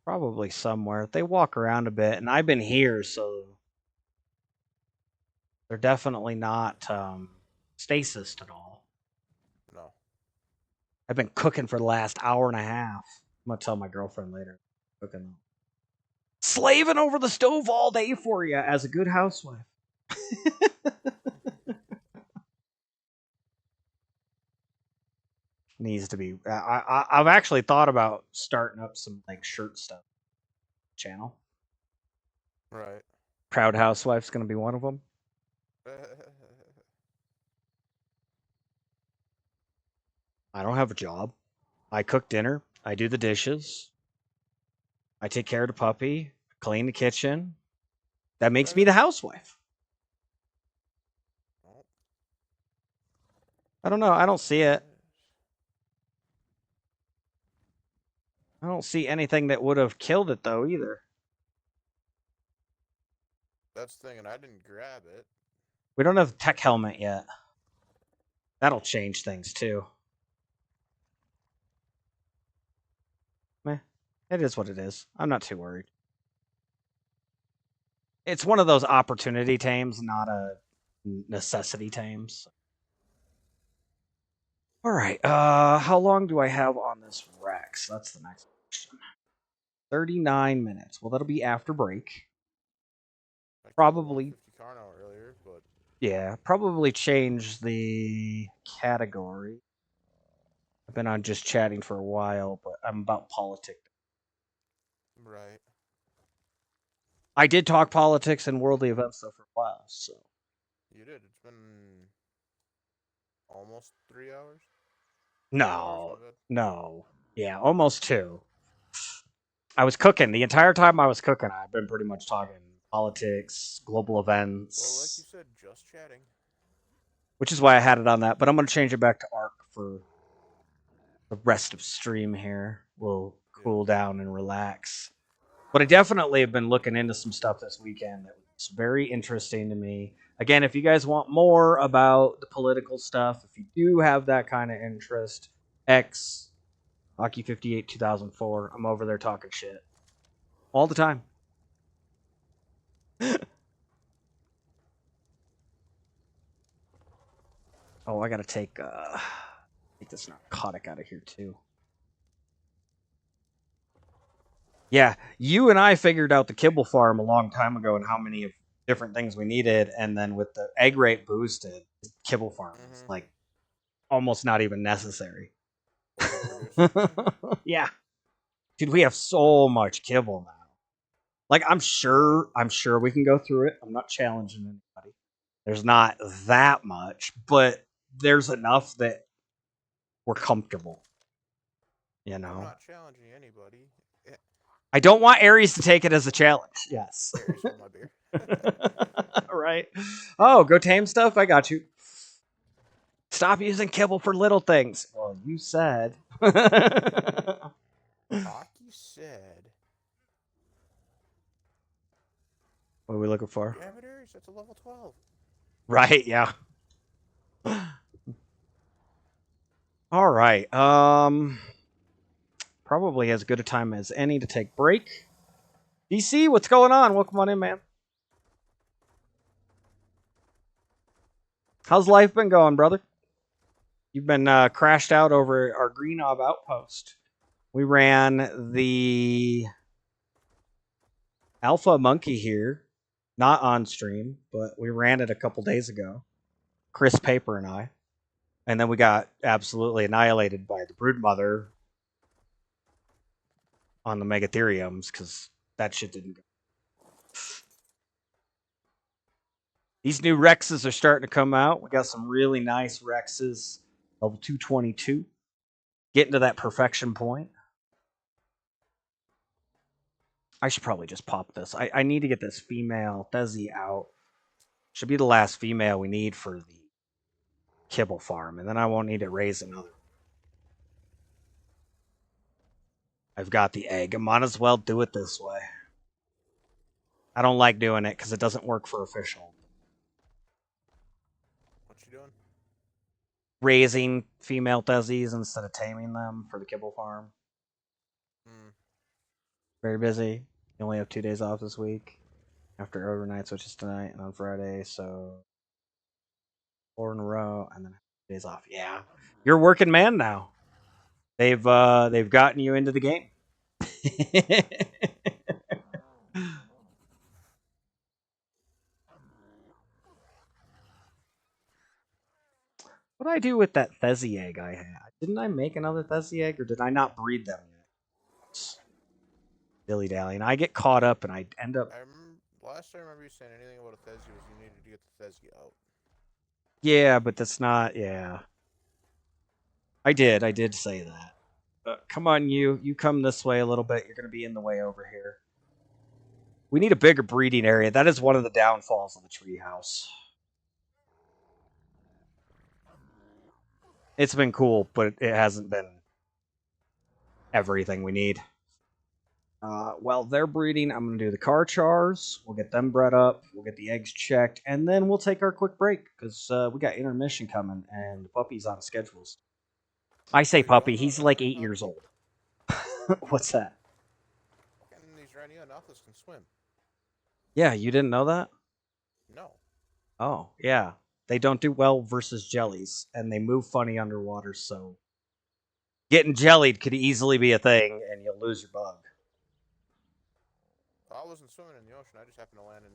Probably somewhere. They walk around a bit, and I've been here, so they're definitely not stasis at all. No. I've been cooking for the last hour and a half. I'm gonna tell my girlfriend later. Cooking, slaving over the stove all day for you as a good housewife. Needs to be. I've actually thought about starting up some like shirt stuff channel. Right. Proud Housewife's gonna be one of them. I don't have a job. I cook dinner. I do the dishes. I take care of the puppy. Clean the kitchen. That makes me the housewife. I don't know. I don't see it. I don't see anything that would have killed it though either. That's the thing, and I didn't grab it. We don't have tech helmet yet. That'll change things too. Meh. It is what it is. I'm not too worried. It's one of those opportunity tames, not a necessity tames. All right. How long do I have on this Rex? That's the next question. 39 minutes. Well, that'll be after break. I killed the Probably. 150 Carno earlier, but Yeah, probably change the category. I've been on just chatting for a while, but I'm about politics. right. I did talk politics and worldly events though for a while, so You did. It's been almost 3 hours. 2 hours, no, my bad. no, yeah, almost 2. I was cooking the entire time I was cooking. I've been pretty much talking politics, global Well, like you events, said, just chatting. which is why I had it on that. But I'm gonna change it back to Ark for the rest of stream here. We'll Yeah. cool down and relax. But I definitely have been looking into some stuff this weekend that was very interesting to me. Again, if you guys want more about the political stuff, if you do have that kind of interest, X Hockey 58 2004, I'm over there talking shit all the time. Oh, I gotta take this narcotic out of here too. Yeah, you and I figured out the kibble farm a long time ago and how many of different things we needed, and then with the egg rate boosted, kibble farm is Mm-hmm. like almost not even necessary. Overproducing. Yeah, dude, we have so much kibble now. Like I'm Yeah. sure we can go through it. I'm not challenging anybody. There's not that much, but there's enough that we're comfortable. You I'm know, not challenging anybody. Eh, I don't want Aries to take it as a challenge. Yes. Aries, hold my beer. Right. Oh, go tame stuff. I got you. Stop using kibble for little things. Well, you said. What Hockey said. are we looking for? You have it, Aries? That's a level 12. Right. Yeah. All right. Probably as good a time as any to take break. DC, what's going on? Welcome on in, man. How's life been going, brother? You've been crashed out over our Green Knob outpost. We ran the Alpha Monkey here, not on stream, but we ran it a couple days ago. Chris Paper and I. And then we got absolutely annihilated by the Broodmother on the Megatheriums because that shit didn't go. These new Rexes are starting to come out. We got some really nice Rexes, level 222. Getting to that perfection point. I should probably just pop this. I need to get this female Thesi out. Should be the last female we need for the kibble farm, and then I won't need to raise another. I've got the egg. I might as well do it this way. I don't like doing it because it doesn't work for official. What you doing? Raising female Thesies instead of taming them for the kibble farm. Hmm. Very busy. You only have 2 days off this week after overnights, which is tonight and on Friday. So 4 in a row, and then days off. Yeah, you're a working man now. They've gotten you into the game. What did I do with that Thesi egg I had? Didn't I make another Thesi egg, or did I not breed them yet? Dilly dally, and I get caught up, and I end up. Last time I remember you saying anything about a Thesi was you needed to get the Thesi out. Yeah, but that's not. Yeah, I did say that. Come on, you come this way a little bit. You're going to be in the way over here. We need a bigger breeding area. That is one of the downfalls of the treehouse. It's been cool, but it hasn't been everything we need. While they're breeding, I'm going to do the car chars. We'll get them bred up. We'll get the eggs checked. And then we'll take our quick break because we got intermission coming and the puppy's on schedules. I say Wait, you puppy. don't know He's like nothing 8 about years these? old. What's that? And these Rhinoceros can swim. Yeah, you didn't know that? No. Oh, yeah. They don't do well versus jellies, and they move funny underwater, so getting jellied could easily be a thing, and you'll lose your bug. I wasn't swimming in the ocean. I just happened to land in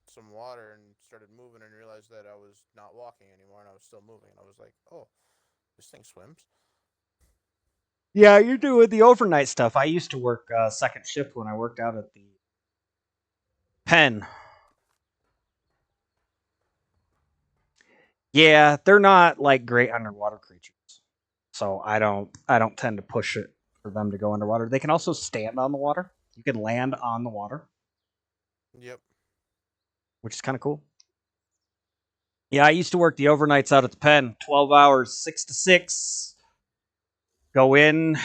some water and started moving and realized that I was not walking anymore and I was still moving. And I was like, oh, this thing swims. Yeah, you're doing the overnight stuff. I used to work second shift when I worked out at the pen. Yeah, they're not like great underwater creatures. So I don't tend to push it for them to go underwater. They can also stand on the water. You can land on the water, Yep. which is kind of cool. Yeah, I used to work the overnights out at the pen, 12 hours, 6 to 6. Go in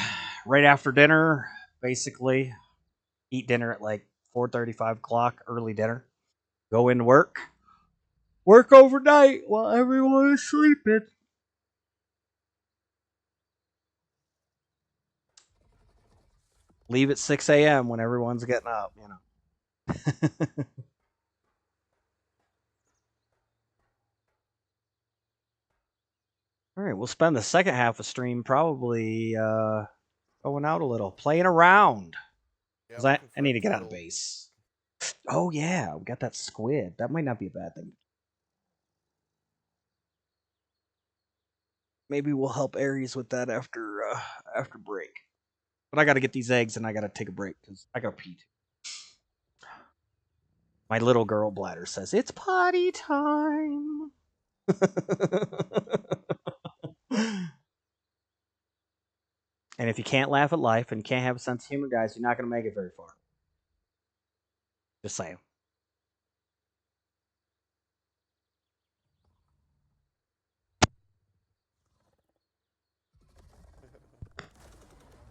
right after dinner, basically. Eat dinner at like 4:30, 5 o'clock, early dinner. Go into work. Work overnight while everyone is sleeping. Leave at 6 a.m. when everyone's getting up, you know. All right, we'll spend the second half of stream probably going out a little, playing around. Yeah, Cause I'm I, looking I for a need to get out of turtle. base. Oh yeah, we got that squid. That might not be a bad thing. Maybe we'll help Aries with that after break. But I got to get these eggs and I got to take a break because I got to pee. My little girl bladder says it's potty time. And if you can't laugh at life and can't have a sense of humor, guys, you're not going to make it very far. Just saying.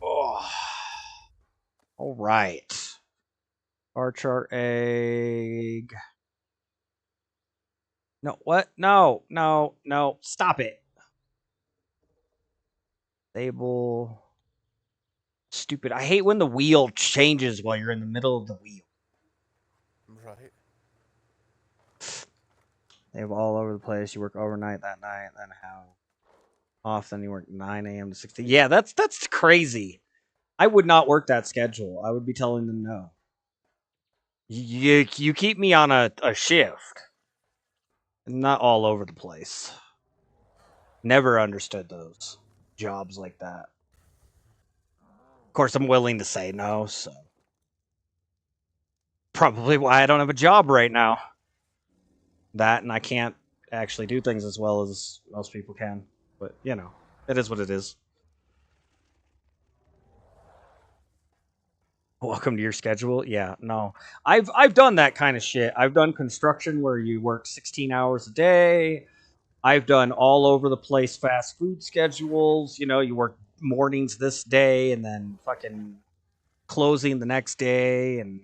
Oh. All right. Archer egg. No, what? No, no, no. Stop it. Stable. Stupid. I hate when the wheel changes while you're in the middle of the wheel. Right. They have all over the place. You work overnight that night, then how often you work 9 a.m. to 6. Yeah, that's crazy. I would not work that schedule. I would be telling them no. You keep me on a shift. Not all over the place. Never understood those jobs like that. Of course, I'm willing to say no, so probably why I don't have a job right now. That and I can't actually do things as well as most people can. But, you know, it is what it is. Welcome to your schedule. Yeah, no. I've done that kind of shit. I've done construction where you work 16 hours a day. I've done all over the place fast food schedules. You know, you work mornings this day and then fucking closing the next day, and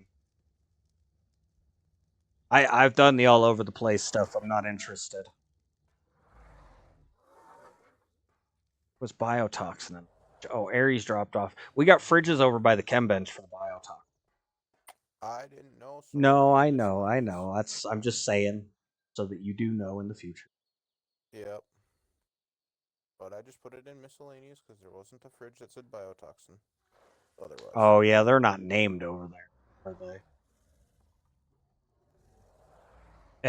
I've done the all over the place stuff. I'm not interested. Was biotoxin? Oh, Aries dropped off. We got fridges over by the chem bench for the biotoxin. I didn't know, so I No, put it I in know, I miscellaneous. know. I'm just saying so that you do know in the future. Yep. But I just put it in miscellaneous because there wasn't a fridge that said biotoxin. Otherwise. Oh yeah, they're not named over there, are they?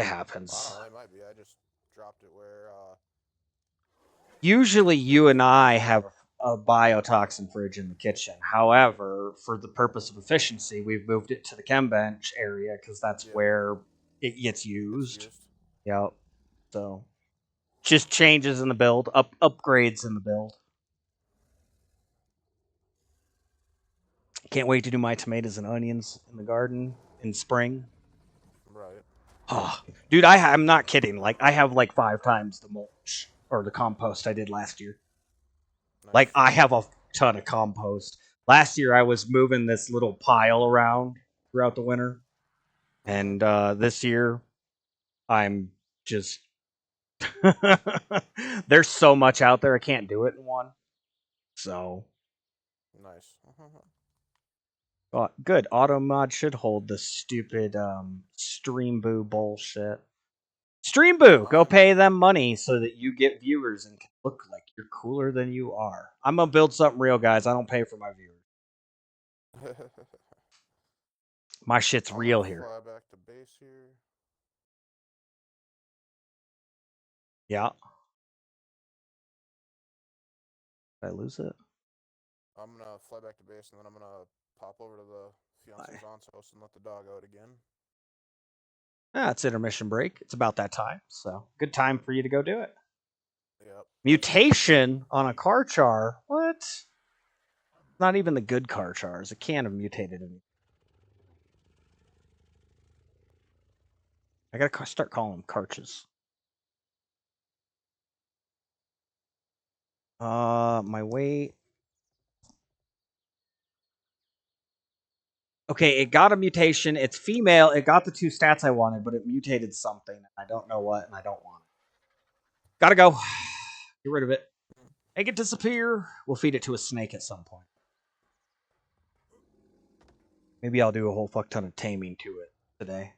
It I happens. don't know, they might be. I just dropped it where Usually you and I have a biotoxin fridge in the kitchen. However, for the purpose of efficiency, we've moved it to the chem bench area because that's yep, where it gets it's used. used. Yep. So just changes in the build, upgrades in the build. Can't wait to do my tomatoes and onions in the garden in spring. Right. Oh, dude, I'm not kidding. Like I have like 5 times the mulch or the compost I did last year. Like Nice. I have a ton of compost. Last year I was moving this little pile around throughout the winter, and this year I'm just there's so much out there I can't do it in one. So Nice. good. Auto mod should hold the stupid stream boo bullshit. Stream boo, go I'm pay them money so that you get viewers and can look like you're cooler than you are. I'm gonna build something real, guys. I don't pay for my viewers. My shit's I'm gonna real here. fly back to base here. Yeah. Did I lose it? I'm gonna fly back to base and then I'm gonna pop over to the fiance's aunt's house and let the dog out again. Yeah, it's intermission break. It's about that time, so good time for you to go do it. Yep. Mutation on a car char? What? Not even the good car chars. It can't have mutated in. I gotta start calling them carches. My weight. Okay, it got a mutation. It's female. It got the 2 stats I wanted, but it mutated something. I don't know what, and I don't want it. Gotta go. Get rid of it. Make it disappear. We'll feed it to a snake at some point. Maybe I'll do a whole fuck ton of taming to it today.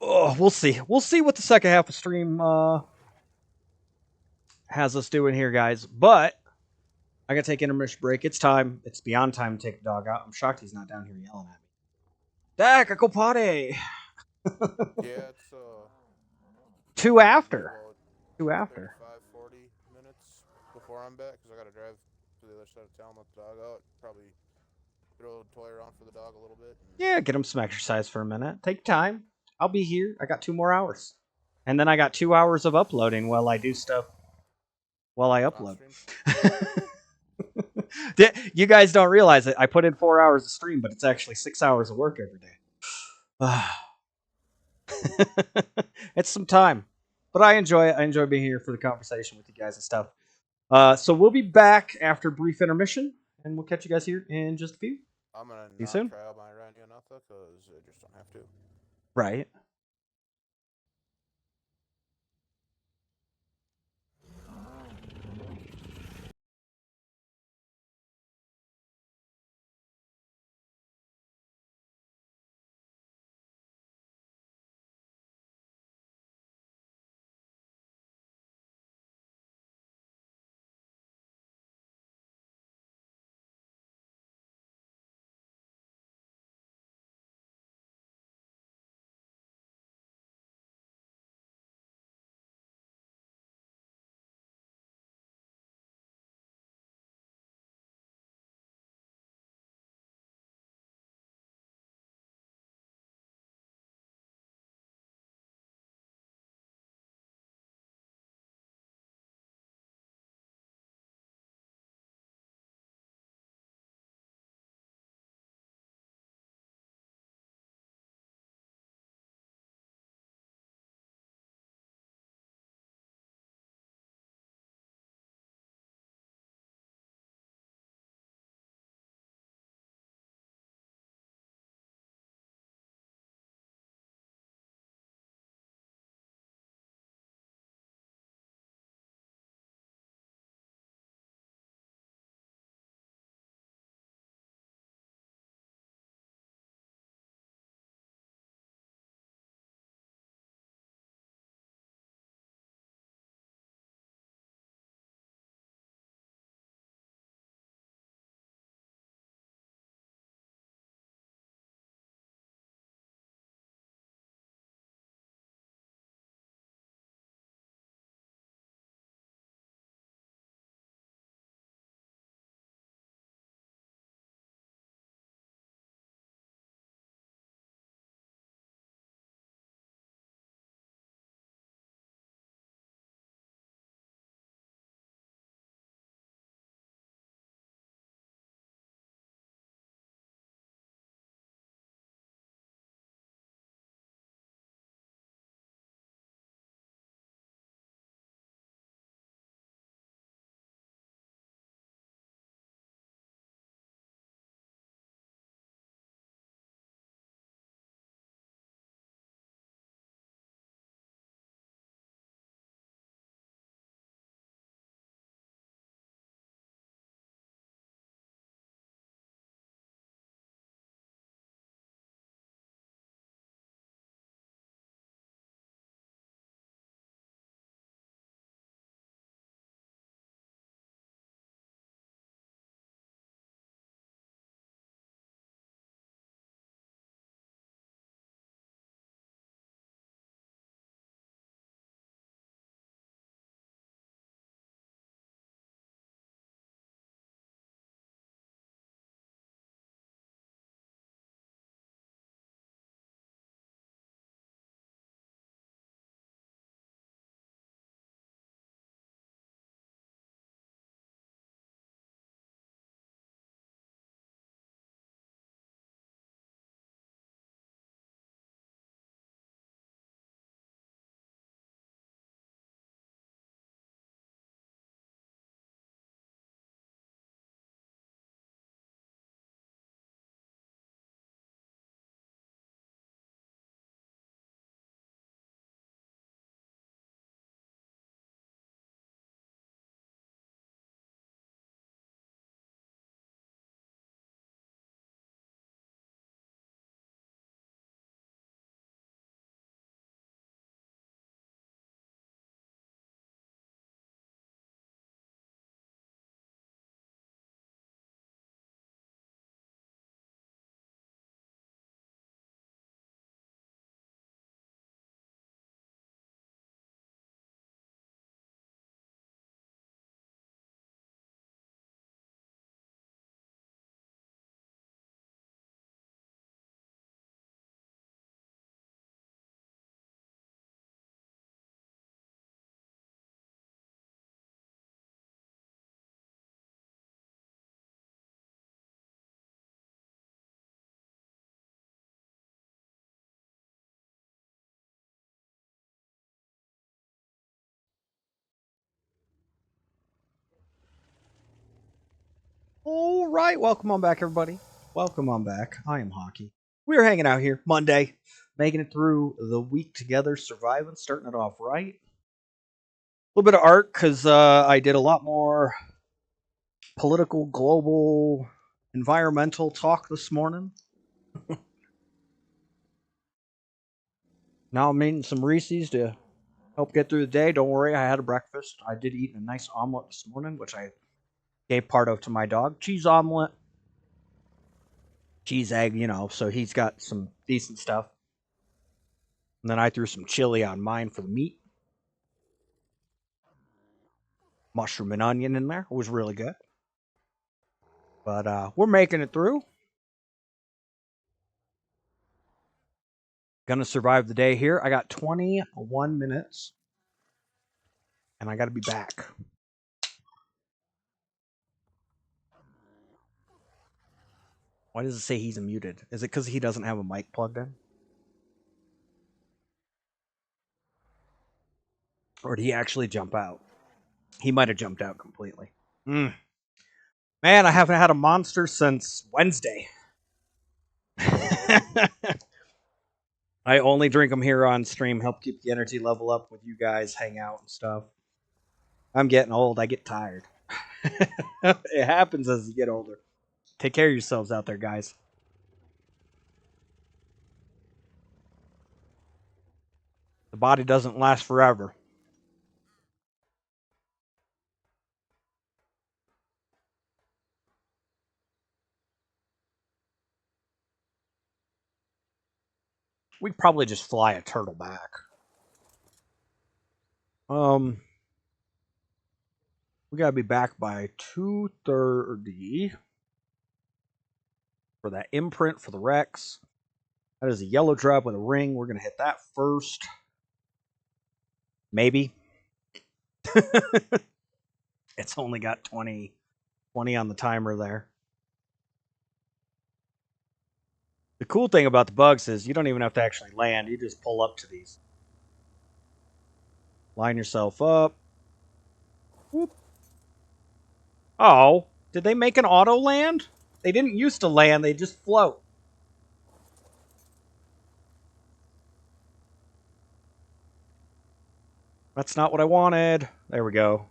Oh, we'll see. We'll see what the second half of stream has us doing here, guys. But I gotta take intermission break. It's time. It's beyond time to take the dog out. I'm shocked he's not down here yelling at me. Dak, I go potty. Yeah, it's Two probably gonna be after. about Two after. 35, 40 minutes before I'm back because I gotta drive to the other side of town, let the dog out. Probably throw a toy around for the dog a little bit. Yeah, get him some exercise for a minute. Take time. I'll be here. I got 2 more hours. And then I got 2 hours of uploading while I do stuff while I On upload. stream. You guys don't realize it. I put in 4 hours of stream, but it's actually 6 hours of work every day. It's some time. But I enjoy it. I enjoy being here for the conversation with you guys and stuff. So we'll be back after a brief intermission, and we'll catch you guys here in just a few. I'm gonna See you not soon. try out my Randy Anatha because I just don't have to. Right. All right, welcome on back, everybody. Welcome on back. I am Hockey. We're hanging out here Monday, making it through the week together, surviving, starting it off right. A little bit of art because I did a lot more political, global, environmental talk this morning. Now I'm eating some Reese's to help get through the day. Don't worry, I had a breakfast. I did eat a nice omelet this morning, which I gave part of to my dog. Cheese omelet, cheese egg, so he's got some decent stuff. And then I threw some chili on mine for the meat. Mushroom and onion in there. It was really good. But we're making it through. Gonna survive the day here. I got 21 minutes. And I gotta be back. Why does it say he's muted? Is it because he doesn't have a mic plugged in? Or did he actually jump out? He might have jumped out completely. Man, I haven't had a monster since Wednesday. I only drink them here on stream, help keep the energy level up with you guys, hang out and stuff. I'm getting old. I get tired. It happens as you get older. Take care of yourselves out there, guys. The body doesn't last forever. We'd probably just fly a turtle back. We gotta be back by 2:30 for that imprint for the Rex. That is a yellow drop with a ring. We're gonna hit that first. Maybe. It's only got 20 on the timer there. The cool thing about the bugs is you don't even have to actually land. You just pull up to these. Line yourself up. Whoop. Oh, did they make an auto land? They didn't used to land, they just float. That's not what I wanted. There we go.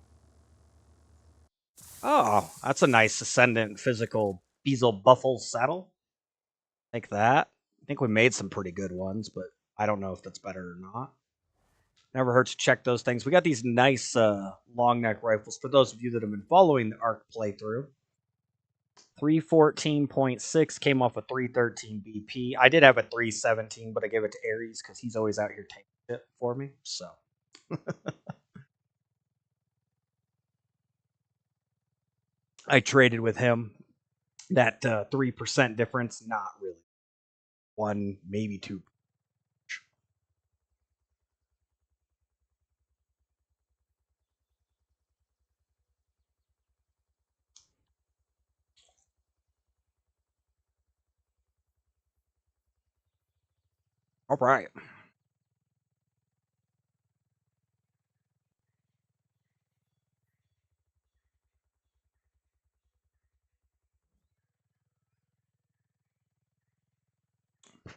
Oh, that's a nice ascendant physical Beazle Buffle saddle. Like that. I think we made some pretty good ones, but I don't know if that's better or not. Never hurts to check those things. We got these nice long neck rifles for those of you that have been following the Ark playthrough. 314.6 came off a 313 BP. I did have a 317, but I gave it to Aries because he's always out here taking it for me. So I traded with him. That 3% difference, not really. One, maybe two. All right.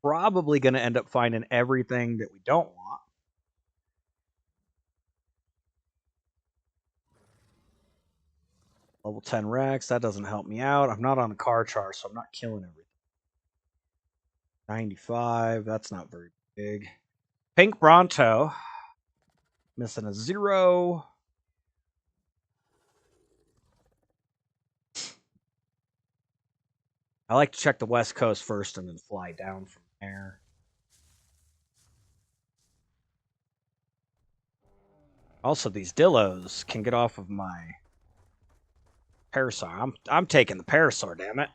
Probably going to end up finding everything that we don't want. Level 10 Rex, that doesn't help me out. I'm not on a car charge, so I'm not killing everything. 95, that's not very big. Pink Bronto, missing a 0. I like to check the West Coast first and then fly down from there. Also, these Dillos can get off of my Parasaur. I'm taking the Parasaur, damn it.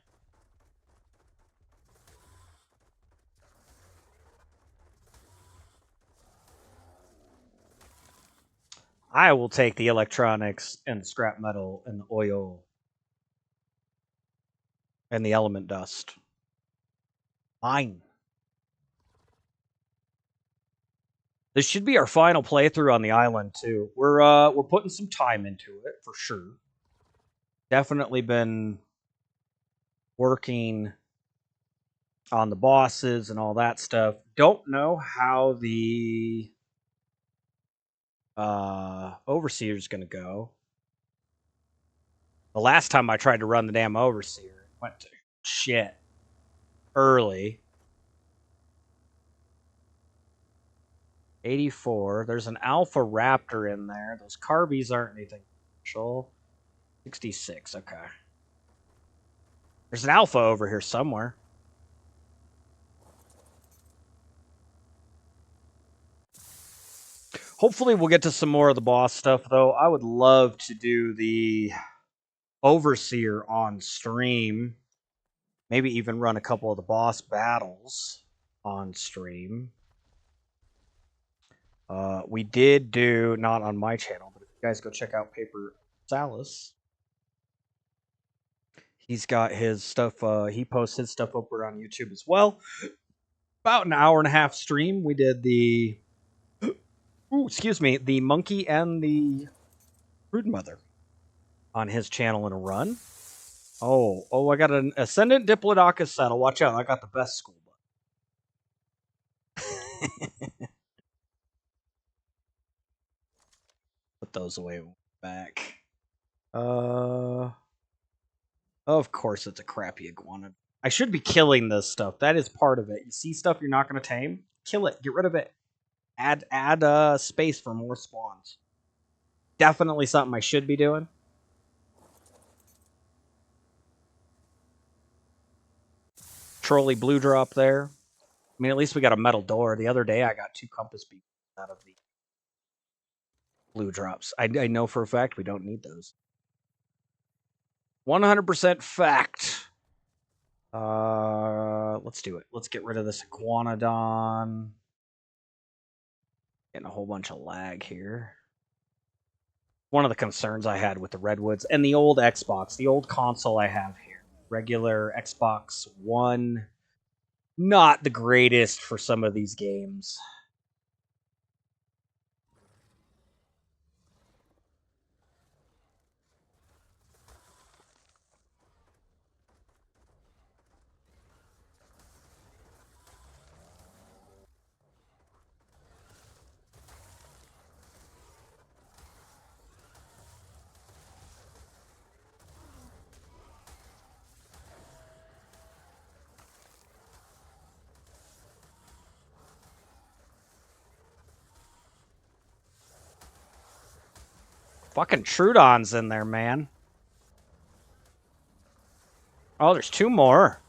I will take the electronics and the scrap metal and the oil and the element dust. Fine. This should be our final playthrough on the island too. We're putting some time into it for sure. Definitely been working on the bosses and all that stuff. Don't know how the Overseer's going to go. The last time I tried to run the damn Overseer, it went to shit early. 84. There's an Alpha Raptor in there. Those Carbies aren't anything special. 66. Okay. There's an Alpha over here somewhere. Hopefully we'll get to some more of the boss stuff, though. I would love to do the Overseer on stream. Maybe even run a couple of the boss battles on stream. We did do, not on my channel, but if you guys go check out Paper Salas, he's got his stuff, he posts his stuff over on YouTube as well. About an hour and a half stream, we did the, the monkey and the brood mother on his channel in a run. Oh, I got an Ascendant Diplodocus saddle. Watch out, I got the best school button. Put those away back. Of course it's a crappy iguana. I should be killing this stuff. That is part of it. You see stuff you're not going to tame? Kill it. Get rid of it. Add space for more spawns. Definitely something I should be doing. Trolley blue drop there. I mean, at least we got a metal door. The other day I got 2 compass beams out of the blue drops. I know for a fact we don't need those. 100% fact. Let's do it. Let's get rid of this iguanodon. Getting a whole bunch of lag here. One of the concerns I had with the Redwoods and the old Xbox, the old console I have here, regular Xbox One, not the greatest for some of these games. Fucking Trudon's in there, man. Oh, there's 2 more.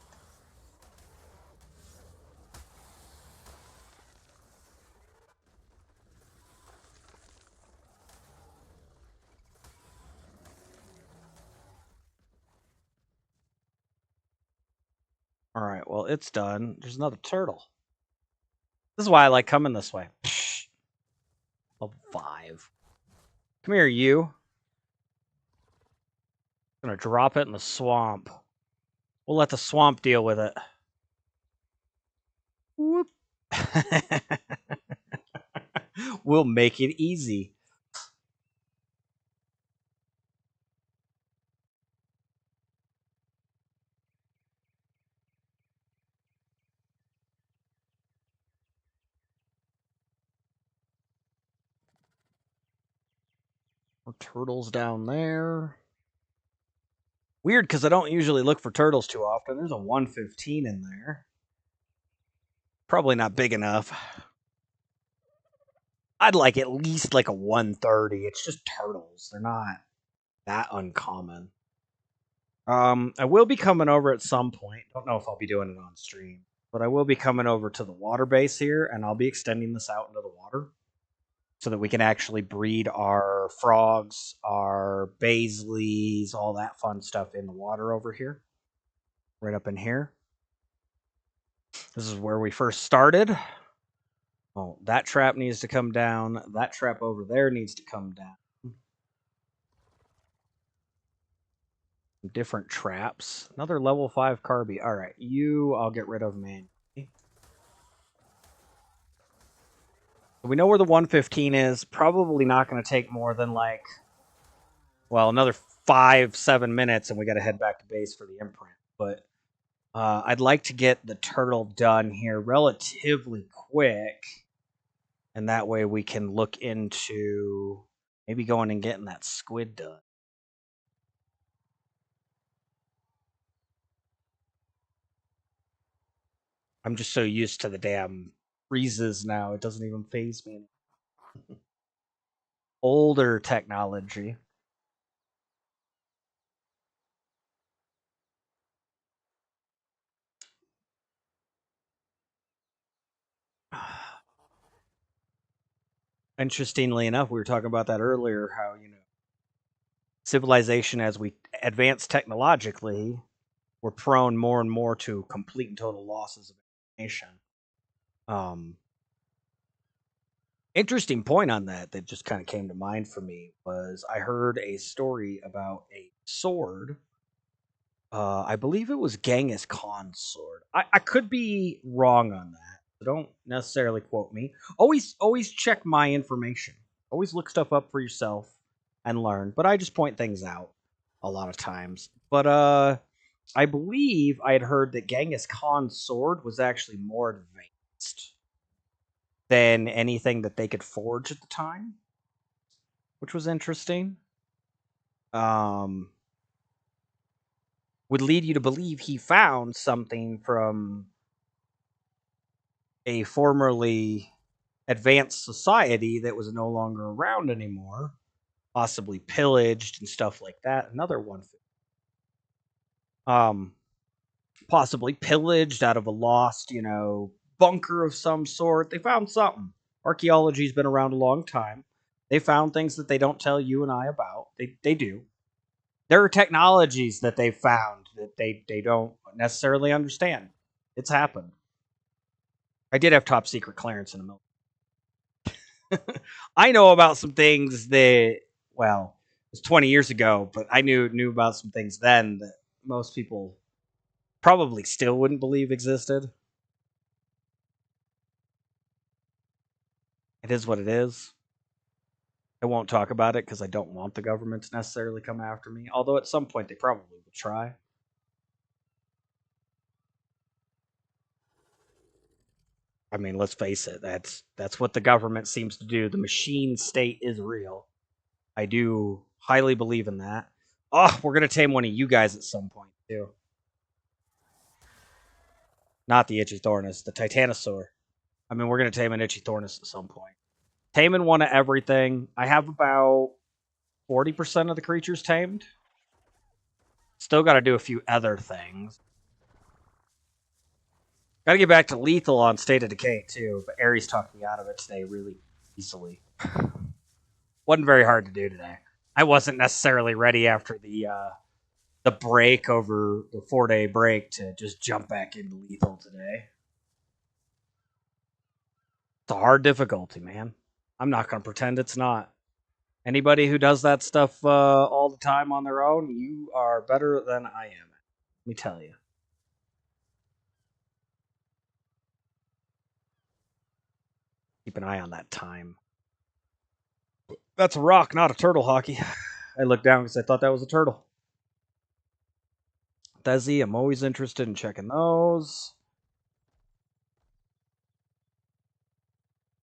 Alright, well, it's done. There's another turtle. This is why I like coming this way. Level 5. Come here, you. I'm gonna drop it in the swamp. We'll let the swamp deal with it. Whoop. We'll make it easy. More turtles down there. Weird, because I don't usually look for turtles too often. There's a 115 in there. Probably not big enough. I'd like at least like a 130. It's just turtles. They're not that uncommon. I will be coming over at some point. Don't know if I'll be doing it on stream, but I will be coming over to the water base here, and I'll be extending this out into the water so that we can actually breed our frogs, our Baisleys, all that fun stuff in the water over here. Right up in here. This is where we first started. Oh, that trap needs to come down. That trap over there needs to come down. Different traps. Another level 5 Carby. Alright, you I'll get rid of manually. We know where the 115 is. Probably not going to take more than like, well, another 5-7 minutes and we got to head back to base for the imprint. But I'd like to get the turtle done here relatively quick, and that way we can look into maybe going and getting that squid done. I'm just so used to the damn freezes now, it doesn't even faze me. Older technology. Interestingly enough, we were talking about that earlier, how, civilization, as we advance technologically, we're prone more and more to complete and total losses of information. Um, Interesting point on that just kind of came to mind for me was I heard a story about a sword. I believe it was Genghis Khan's sword. I could be wrong on that, so don't necessarily quote me. Always check my information. Always look stuff up for yourself and learn. But I just point things out a lot of times. But I believe I had heard that Genghis Khan's sword was actually more advanced than anything that they could forge at the time, which was interesting. Um, would lead you to believe he found something from a formerly advanced society that was no longer around anymore, possibly pillaged and stuff like that. Another one, um, possibly pillaged out of a lost, bunker of some sort. They found something. Archaeology's been around a long time. They found things that they don't tell you and I about. They do. There are technologies that they've found that they don't necessarily understand. It's happened. I did have top secret clearance in the military. I know about some things that, well, it was 20 years ago, but I knew about some things then that most people probably still wouldn't believe existed. It is what it is. I won't talk about it because I don't want the government to necessarily come after me. Although at some point they probably will try. I mean, let's face it. That's what the government seems to do. The machine state is real. I do highly believe in that. Oh, we're gonna tame one of you guys at some point too. Not the Ichthyornis, the Titanosaur. I mean, we're gonna tame an Ichthyornis at some point. Taming one of everything. I have about 40% of the creatures tamed. Still got to do a few other things. Got to get back to lethal on State of Decay too, but Ares talked me out of it today really easily. Wasn't very hard to do today. I wasn't necessarily ready after the break over the 4-day break to just jump back into lethal today. It's a hard difficulty, man. I'm not going to pretend it's not. Anybody who does that stuff all the time on their own, you are better than I am. Let me tell you. Keep an eye on that time. That's a rock, not a turtle, Hockey. I looked down because I thought that was a turtle. Desi, I'm always interested in checking those.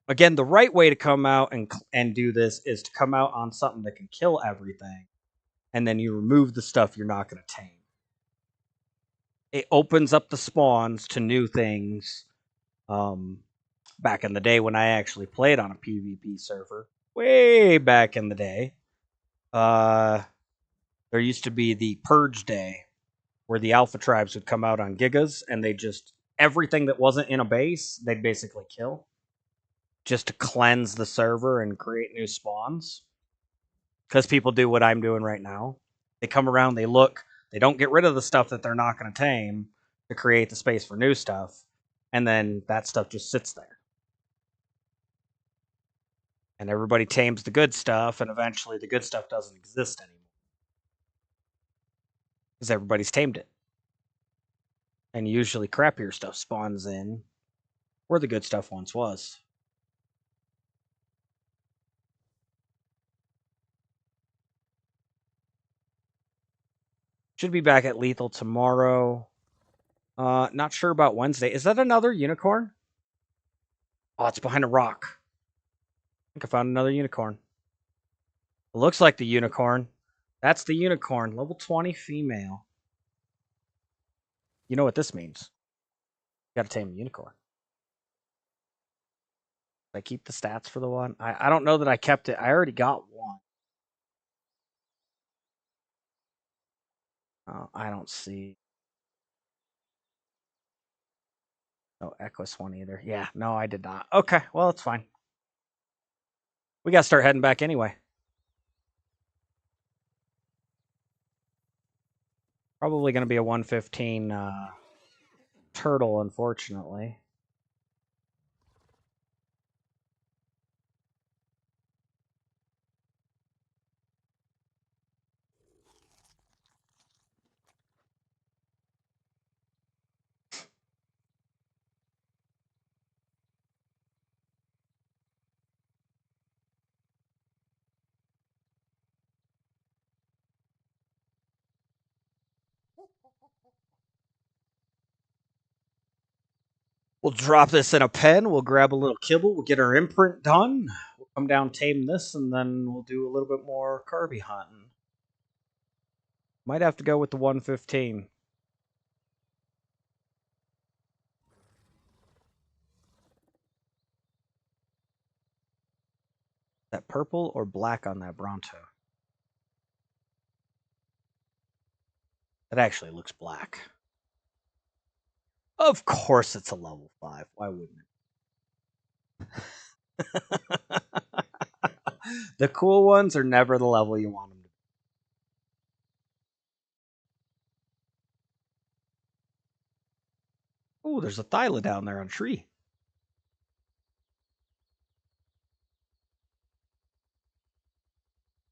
Again, the right way to come out and do this is to come out on something that can kill everything, and then you remove the stuff you're not going to tame. It opens up the spawns to new things. Back in the day when I actually played on a PvP server, way back in the day, there used to be the Purge Day, where the alpha tribes would come out on gigas and they just everything that wasn't in a base they'd basically kill just to cleanse the server and create new spawns. Because people do what I'm doing right now. They come around, they look, they don't get rid of the stuff that they're not going to tame to create the space for new stuff, and then that stuff just sits there. And everybody tames the good stuff, and eventually the good stuff doesn't exist anymore. Because everybody's tamed it. And usually crappier stuff spawns in where the good stuff once was. Should be back at lethal tomorrow. Not sure about Wednesday. Is that another unicorn? Oh, it's behind a rock. I think I found another unicorn. It looks like the unicorn. That's the unicorn. Level 20 female. You know what this means. You gotta tame a unicorn. Did I keep the stats for the one? I don't know that I kept it. I already got one. Oh, I don't see. No Equus one either. Yeah, no, I did not. Okay, well, it's fine. We gotta start heading back anyway. Probably gonna be a 115 turtle, unfortunately. We'll drop this in a pen. We'll grab a little kibble. We'll get our imprint done. We'll come down, tame this, and then we'll do a little bit more carby hunting. Might have to go with the 115. That purple or black on that Bronto? That actually looks black. Of course it's a level 5. Why wouldn't it? The cool ones are never the level you want them to be. Oh, there's a Thyla down there on a tree.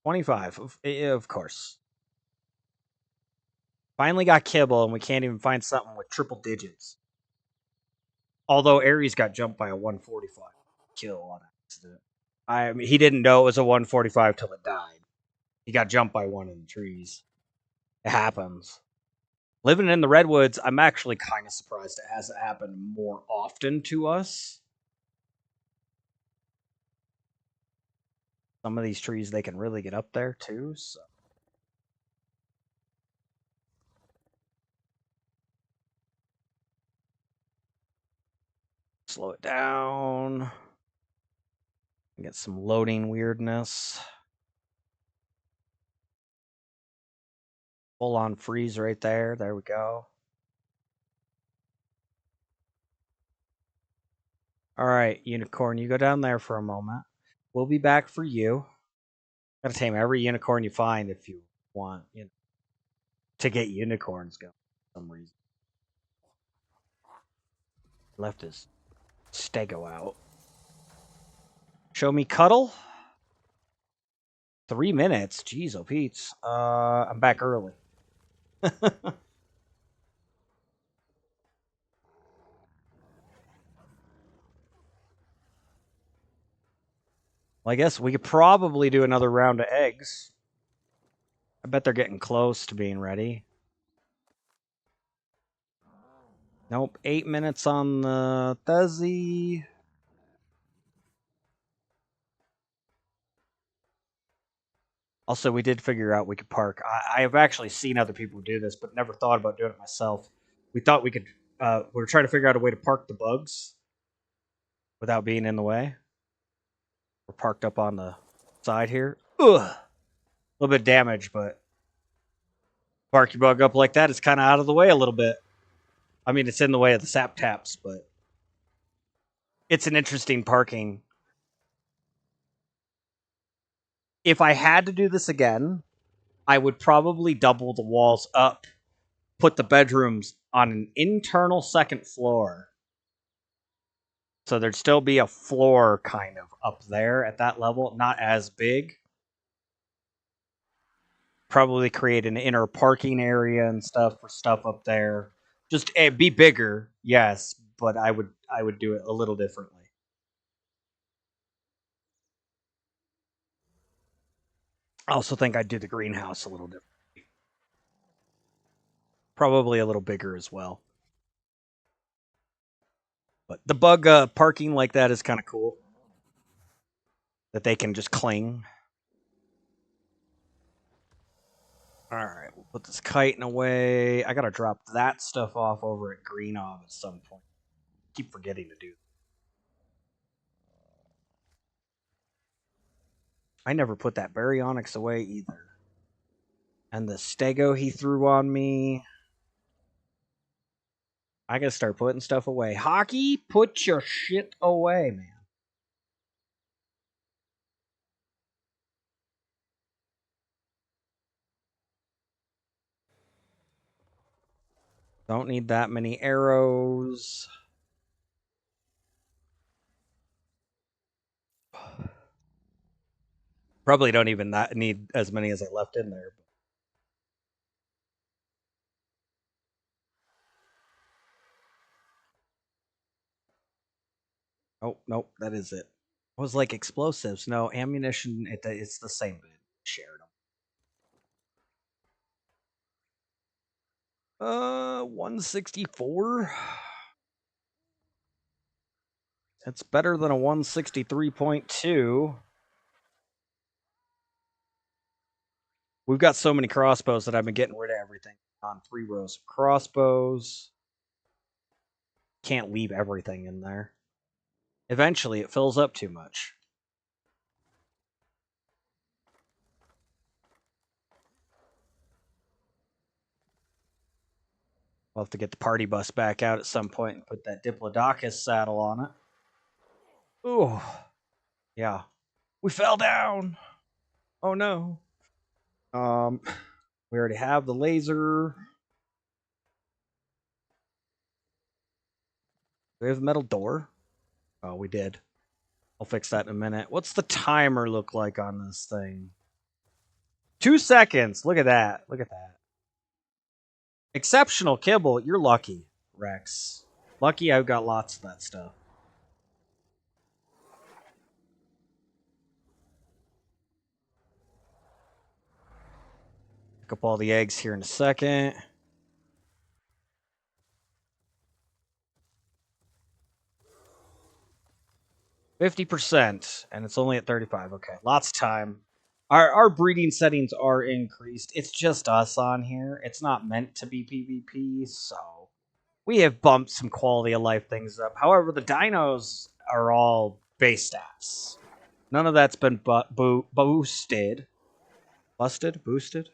$25, of course. Finally got kibble, and we can't even find something with triple digits. Although Ares got jumped by a 145 kill on accident. I mean, he didn't know it was a 145 till it died. He got jumped by one in the trees. It happens. Living in the redwoods, I'm actually kind of surprised it hasn't happened more often to us. Some of these trees, they can really get up there too. So. Slow it down. Get some loading weirdness. Full on freeze right there. There we go. All right, unicorn, you go down there for a moment. We'll be back for you. Gotta tame every unicorn you find if you want, to get unicorns going for some reason. Left his stego out. Show me cuddle. 3 minutes. Jeez, oh Pete's. I'm back early. Well, I guess we could probably do another round of eggs. I bet they're getting close to being ready. Nope, 8 minutes on the Thezzy. Also, we did figure out we could park. I have actually seen other people do this, but never thought about doing it myself. We thought we could. We were trying to figure out a way to park the bugs without being in the way. We're parked up on the side here. Ugh. A little bit of damage, but park your bug up like that, it's kind of out of the way a little bit. I mean, it's in the way of the sap taps, but it's an interesting parking. If I had to do this again, I would probably double the walls up, put the bedrooms on an internal second floor. So there'd still be a floor kind of up there at that level, not as big. Probably create an inner parking area and stuff for stuff up there. Just be bigger, yes, but I would do it a little differently. I also think I'd do the greenhouse a little different. Probably a little bigger as well. But the bug parking like that is kind of cool. That they can just cling. Alright, we'll put this chitin away. I gotta drop that stuff off over at Greenov at some point. Keep forgetting to do that. I never put that baryonyx away either. And the stego he threw on me. I gotta start putting stuff away. Hockey, put your shit away, man. Don't need that many arrows. Probably don't even need as many as I left in there. Oh, nope, that is it. I was like, explosives. No, ammunition, it's the same. Shared them. 164. It's better than a 163.2. We've got so many crossbows that I've been getting rid of everything. On 3 rows of crossbows. Can't leave everything in there. Eventually, it fills up too much. We'll have to get the party bus back out at some point and put that Diplodocus saddle on it. Ooh. Yeah. We fell down. Oh no. We already have the laser. We have the metal door. Oh, we did. I'll fix that in a minute. What's the timer look like on this thing? 2 seconds. Look at that. Look at that. Exceptional kibble. You're lucky, Rex. Lucky I've got lots of that stuff. Pick up all the eggs here in a second. %, and it's only at 35. Okay, lots of time. Our breeding settings are increased. It's just us on here. It's not meant to be PvP, so we have bumped some quality of life things up. However, the dinos are all base stats. None of that's been boosted. Busted? Boosted?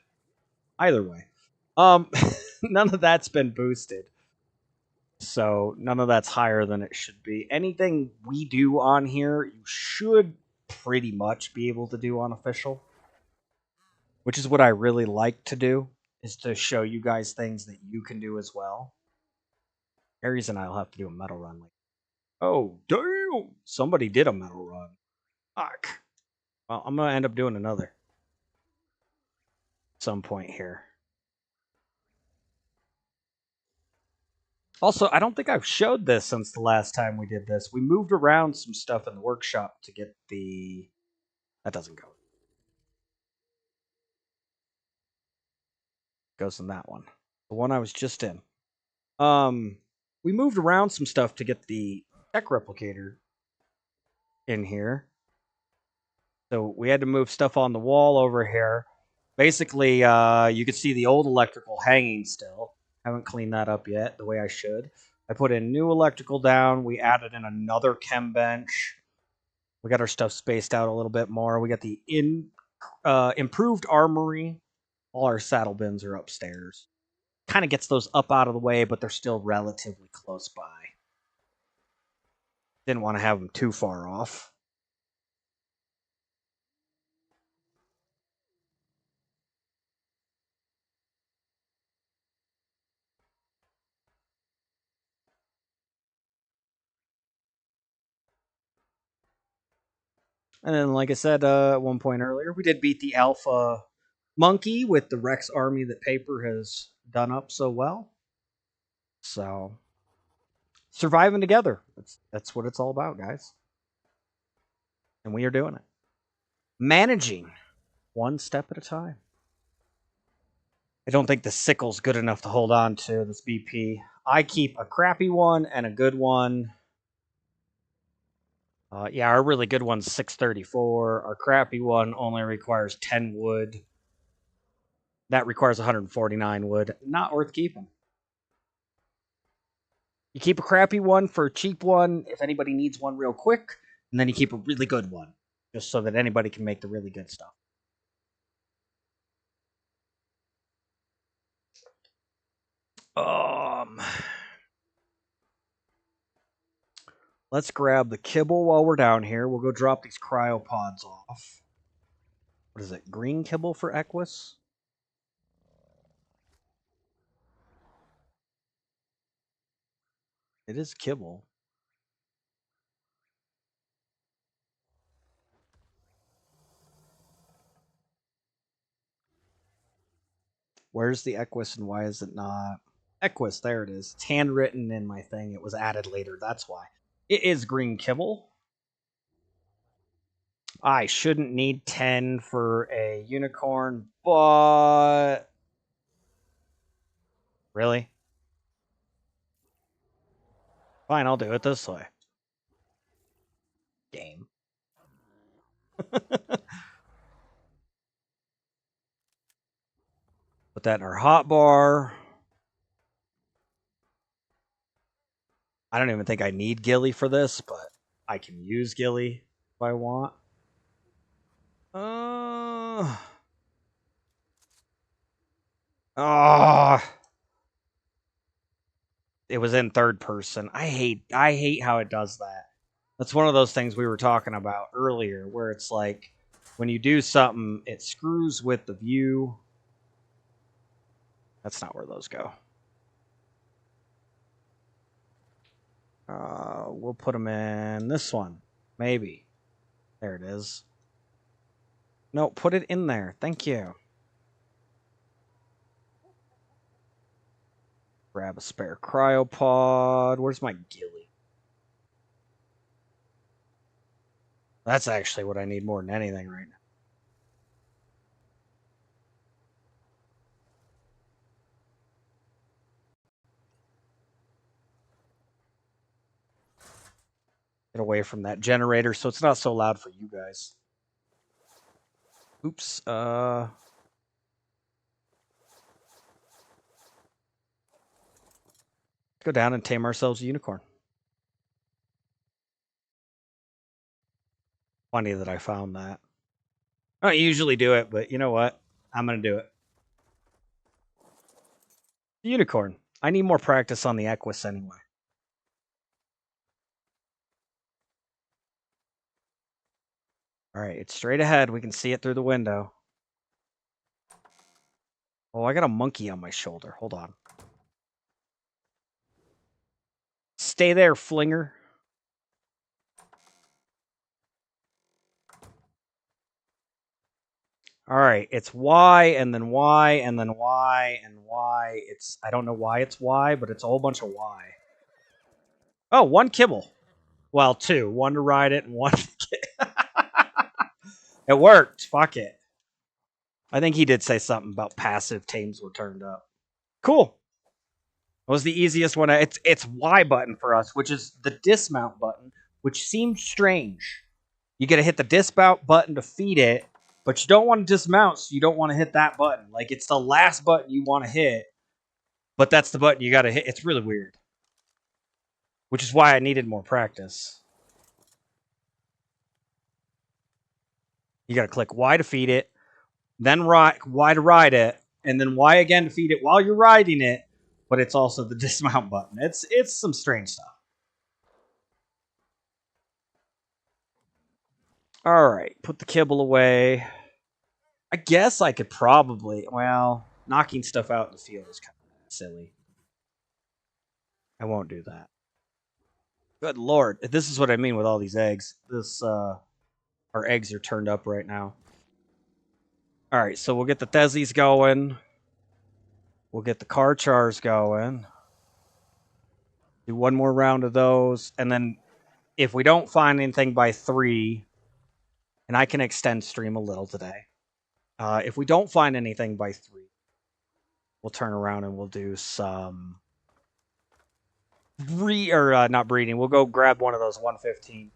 Either way. None of that's been boosted. So none of that's higher than it should be. Anything we do on here, you should pretty much be able to do on official. Which is what I really like to do, is to show you guys things that you can do as well. Aries and I'll have to do a metal run. Oh, damn! Somebody did a metal run. Fuck. Well, I'm gonna end up doing another. At some point here. Also, I don't think I've showed this since the last time we did this. We moved around some stuff in the workshop to get the... That doesn't go. Goes in that one. The one I was just in. We moved around some stuff to get the tech replicator in here. So we had to move stuff on the wall over here. Basically, you could see the old electrical hanging still. Haven't cleaned that up yet the way I should. I put in new electrical down. We added in another chem bench. We got our stuff spaced out a little bit more. We got the improved armory. All our saddle bins are upstairs. Kind of gets those up out of the way, but they're still relatively close by. Didn't want to have them too far off. And then, like I said at one point earlier, we did beat the Alpha Monkey with the Rex army that Paper has done up so well. So, surviving together. That's what it's all about, guys. And we are doing it. Managing one step at a time. I don't think the sickle's good enough to hold on to this BP. I keep a crappy one and a good one. Yeah, our really good one's 634. Our crappy one only requires 10 wood. That requires 149 wood. Not worth keeping. You keep a crappy one for a cheap one if anybody needs one real quick, and then you keep a really good one just so that anybody can make the really good stuff. Let's grab the kibble while we're down here. We'll go drop these cryopods off. What is it? Green kibble for Equus? It is kibble. Where's the Equus and why is it not? Equus, there it is. It's handwritten in my thing. It was added later. That's why. It is green kibble. I shouldn't need 10 for a unicorn, but... Really? Fine, I'll do it this way. Game. Put that in our hotbar. I don't even think I need Gilly for this, but I can use Gilly if I want. It was in third person. I hate how it does that. That's one of those things we were talking about earlier, where it's like when you do something, it screws with the view. That's not where those go. We'll put them in this one, maybe. There it is. No, put it in there. Thank you. Grab a spare cryopod. Where's my Gilly? That's actually what I need more than anything right now. Get away from that generator so it's not so loud for you guys. Oops. Go down and tame ourselves a unicorn. Funny that I found that. I don't usually do it, but you know what? I'm going to do it. Unicorn. I need more practice on the Equus anyway. All right, it's straight ahead. We can see it through the window. Oh, I got a monkey on my shoulder. Hold on. Stay there, flinger. All right, it's Y and then Y and then Y and Y. I don't know why it's Y, but it's a whole bunch of Y. Oh, one kibble. Well, two. One to ride it and one to get. It worked. Fuck it. I think he did say something about passive tames were turned up. Cool. It was the easiest one. It's Y button for us, which is the dismount button, which seems strange. You got to hit the dismount button to feed it, but you don't want to dismount, so you don't want to hit that button. Like, it's the last button you want to hit, but that's the button you got to hit. It's really weird, which is why I needed more practice. You got to click Y to feed it, then Y to ride it, and then Y again to feed it while you're riding it, but it's also the dismount button. It's some strange stuff. All right, put the kibble away. I guess I could probably, well, knocking stuff out in the field is kind of silly. I won't do that. Good lord, this is what I mean with all these eggs. Our eggs are turned up right now. All right, so we'll get the Thesies going. We'll get the Karchars going. Do one more round of those, and then if we don't find anything by 3, and I can extend stream a little today. If we don't find anything by 3, we'll turn around and we'll do some not breeding. We'll go grab one of those 115.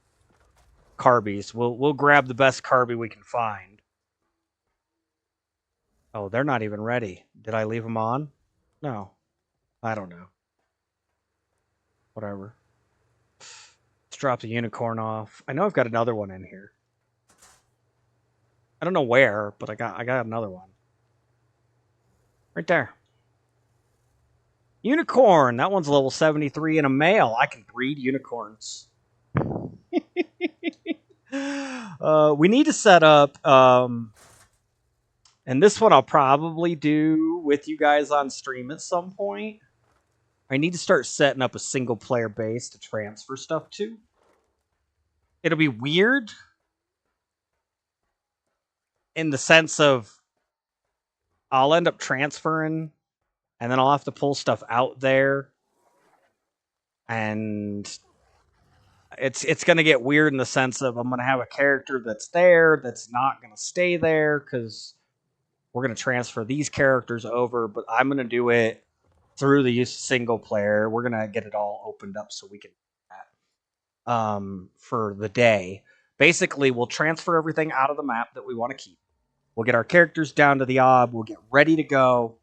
Carbies. We'll grab the best Carby we can find. Oh, they're not even ready. Did I leave them on? No. I don't know. Whatever. Let's drop the unicorn off. I know I've got another one in here. I don't know where, but I got another one. Right there. Unicorn! That one's level 73 and a male. I can breed unicorns. We need to set up, and this one I'll probably do with you guys on stream at some point. I need to start setting up a single player base to transfer stuff to. It'll be weird in the sense of I'll end up transferring and then I'll have to pull stuff out there, and it's going to get weird in the sense of I'm going to have a character that's there that's not going to stay there because we're going to transfer these characters over, but I'm going to do it through the use of single player. We're going to get it all opened up so we can do that for the day. Basically, we'll transfer everything out of the map that we want to keep. We'll get our characters down to the ob. We'll get ready to go.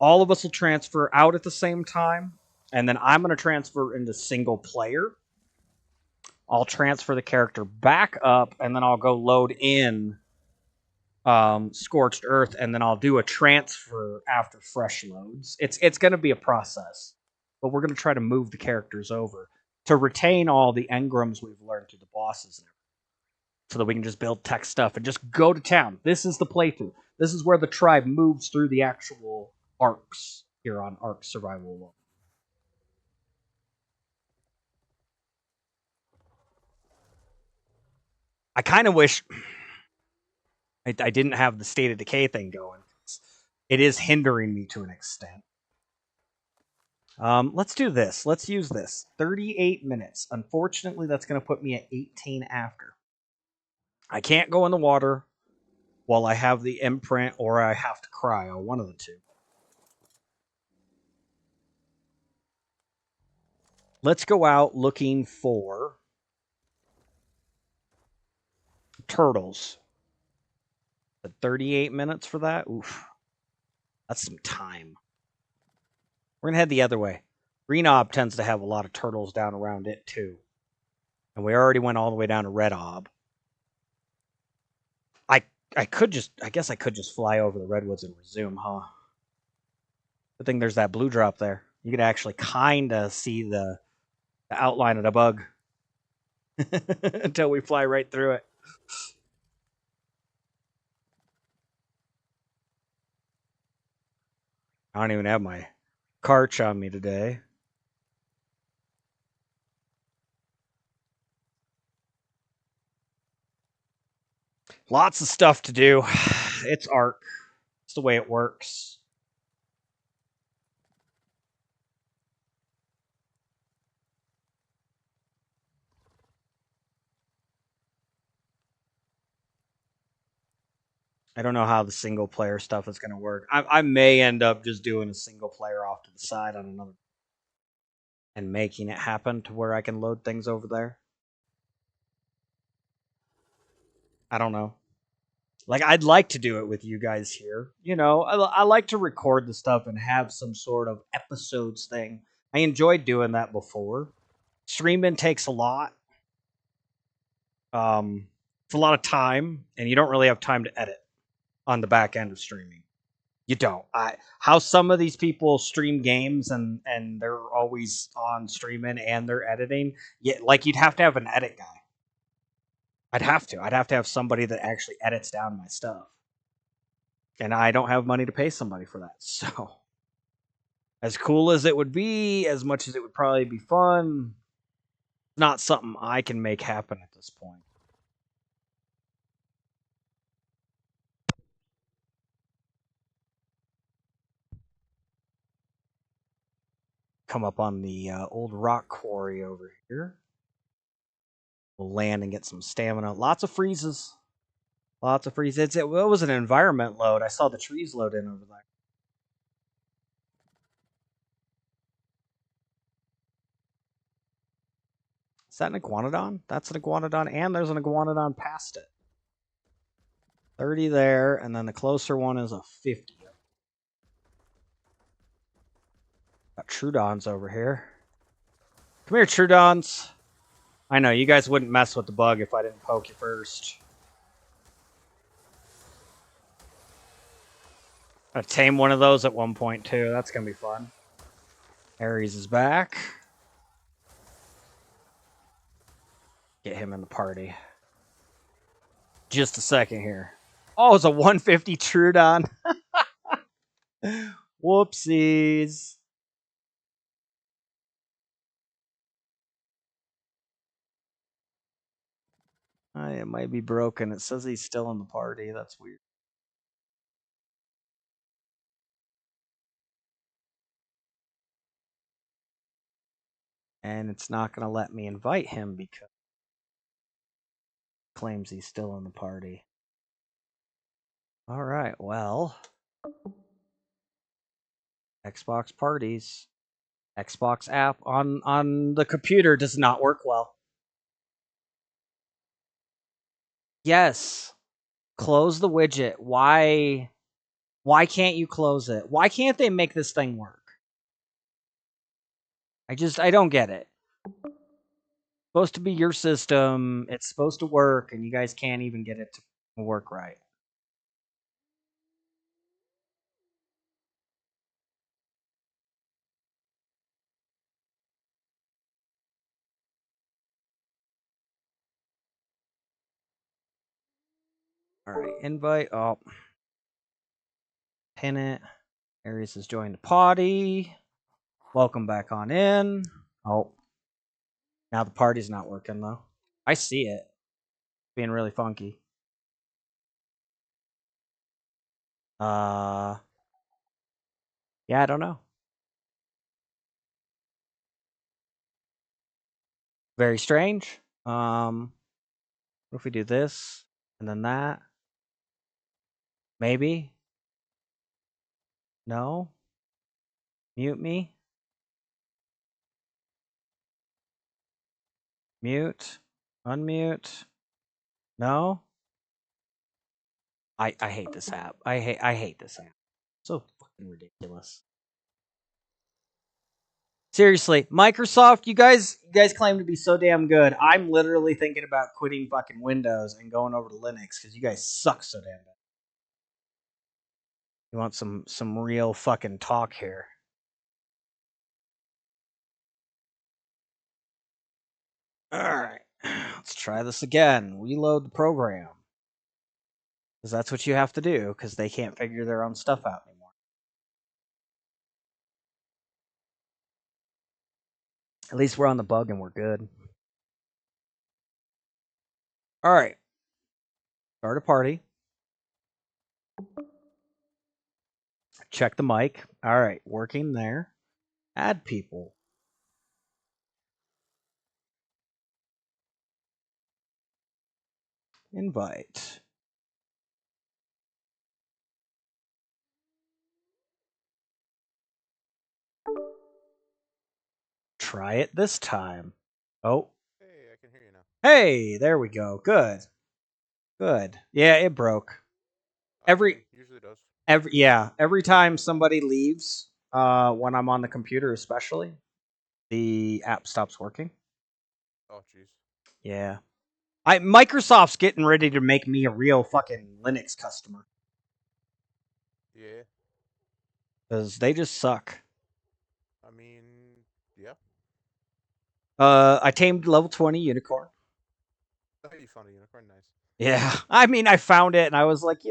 All of us will transfer out at the same time, and then I'm going to transfer into single player. I'll transfer the character back up, and then I'll go load in Scorched Earth, and then I'll do a transfer after fresh loads. It's going to be a process, but we're going to try to move the characters over to retain all the engrams we've learned through the bosses and everything, so that we can just build tech stuff and just go to town. This is the playthrough. This is where the tribe moves through the actual arcs here on Ark Survival Evolved. I kind of wish I didn't have the State of Decay thing going. It is hindering me to an extent. Let's do this. Let's use this. 38 minutes. Unfortunately, that's going to put me at 18 after. I can't go in the water while I have the imprint, or I have to cryo. One of the two. Let's go out looking for turtles. 38 minutes for that? Oof. That's some time. We're going to head the other way. Green Ob tends to have a lot of turtles down around it, too. And we already went all the way down to Red Ob. I guess I could just fly over the redwoods and resume, huh? Good thing there's that blue drop there. You could actually kind of see the outline of the bug until we fly right through it. I don't even have my Karch on me today. Lots of stuff to do. It's Ark. It's the way it works. I don't know how the single player stuff is going to work. I may end up just doing a single player off to the side on another and making it happen to where I can load things over there. I don't know. Like, I'd like to do it with you guys here. You know, I like to record the stuff and have some sort of episodes thing. I enjoyed doing that before. Streaming takes a lot. It's a lot of time, and you don't really have time to edit on the back end of streaming. You don't. How some of these people stream games and they're always on streaming and they're editing. Yeah, like you'd have to have an edit guy. I'd have to have somebody that actually edits down my stuff. And I don't have money to pay somebody for that. So, as cool as it would be, as much as it would probably be fun, not something I can make happen at this point. Come up on the old rock quarry over here. We'll land and get some stamina. Lots of freezes. Lots of freezes. It was an environment load. I saw the trees load in over there. Is that an iguanodon? That's an iguanodon, and there's an iguanodon past it. 30 there, and then the closer one is a 50. Got Trudons over here. Come here, Trudons. I know, you guys wouldn't mess with the bug if I didn't poke you first. I tame one of those at one point, too. That's going to be fun. Ares is back. Get him in the party. Just a second here. Oh, it's a 150 Trudon. Whoopsies. It might be broken. It says he's still in the party. That's weird. And it's not going to let me invite him because it claims he's still in the party. All right, well. Xbox parties. Xbox app on the computer does not work well. Yes. Close the widget. Why can't you close it? Why can't they make this thing work? I don't get it. It's supposed to be your system. It's supposed to work, and you guys can't even get it to work right. All right, invite. Oh, pin it. Aries has joined the party. Welcome back on in. Oh, now the party's not working though. I see it being really funky. Yeah, I don't know. Very strange. What if we do this and then that? Maybe. No. Mute me. Mute. Unmute. No. I hate this app. I hate this app. So fucking ridiculous. Seriously, Microsoft, you guys claim to be so damn good. I'm literally thinking about quitting fucking Windows and going over to Linux because you guys suck so damn bad. You want some real fucking talk here. Alright. Let's try this again. Reload the program. Because that's what you have to do, because they can't figure their own stuff out anymore. At least we're on the bug and we're good. Alright. Start a party. Check the mic. Alright, working there. Add people. Invite. Try it this time. Oh. Hey, I can hear you now. Hey, there we go. Good. Good. Yeah, it broke. Usually does. Every time somebody leaves, when I'm on the computer especially, the app stops working. Oh, jeez. Yeah. Microsoft's getting ready to make me a real fucking Linux customer. Yeah. Because they just suck. I mean, yeah. I tamed level 20 unicorn. Oh, you found a unicorn, nice. Yeah. I mean, I found it and I was like,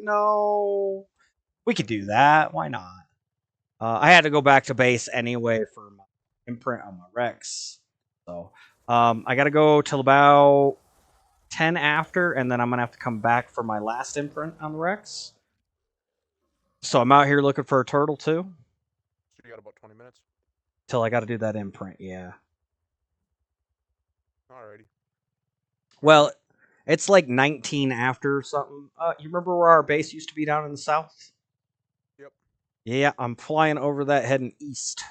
we could do that. Why not? I had to go back to base anyway for my imprint on my Rex. So, I got to go till about 10 after, and then I'm going to have to come back for my last imprint on the Rex. So I'm out here looking for a turtle too. So you got about 20 minutes? Till I got to do that imprint, yeah. Alrighty. Well, it's like 19 after or something. You remember where our base used to be down in the south? Yep. Yeah, I'm flying over that heading east.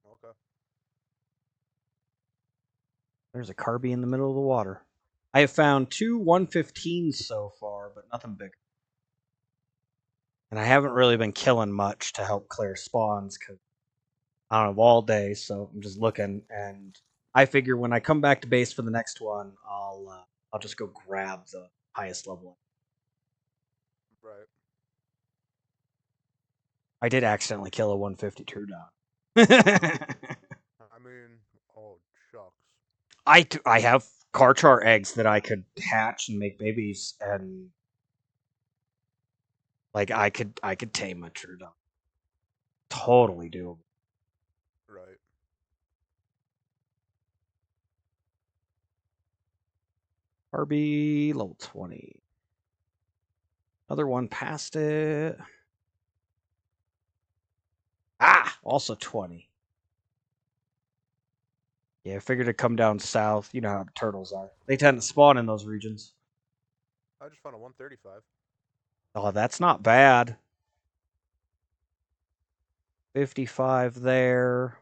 Okay. There's a Carby in the middle of the water. I have found 2 115s so far, but nothing big. And I haven't really been killing much to help clear spawns because I don't have all day, so I'm just looking. And I figure when I come back to base for the next one, I'll just go grab the highest level. Right. I did accidentally kill a 150 true dog. I mean, oh shucks. I have Karchar eggs that I could hatch and make babies, and like I could tame a true dog. Totally doable. Right. RB level 20. Another one past it. Ah, also 20. Yeah, I figured to come down south. You know how the turtles are. They tend to spawn in those regions. I just found a 135. Oh, that's not bad. 55 there.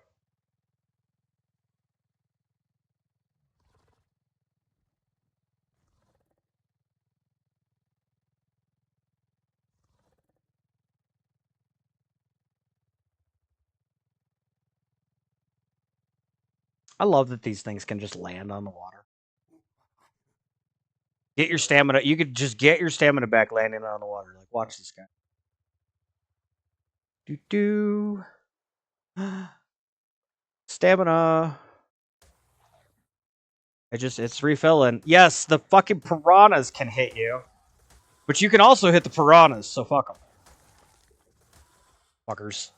I love that these things can just land on the water. Get your stamina. You could just get your stamina back landing on the water. Like, watch this guy. Do do. Stamina. It's refilling. Yes, the fucking piranhas can hit you. But you can also hit the piranhas, so fuck them. Fuckers.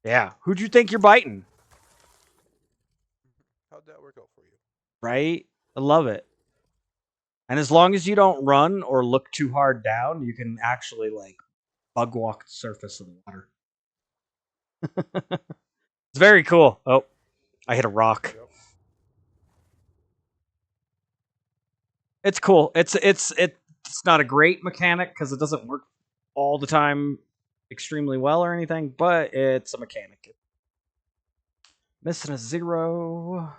Yeah. Who'd you think you're biting? How'd that work out for you? Right? I love it. And as long as you don't run or look too hard down, you can actually, like, bug walk the surface of the water. It's very cool. Oh, I hit a rock. Yep. It's cool. It's not a great mechanic because it doesn't work all the time extremely well or anything, but it's a mechanic. Missing a 0.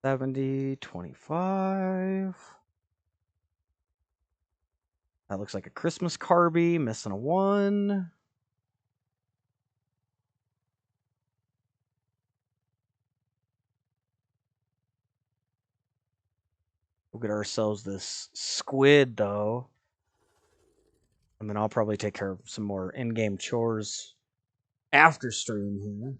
70, 25. That looks like a Christmas Carby. Missing a 1. We'll get ourselves this squid, though. And then I'll probably take care of some more in-game chores after stream here.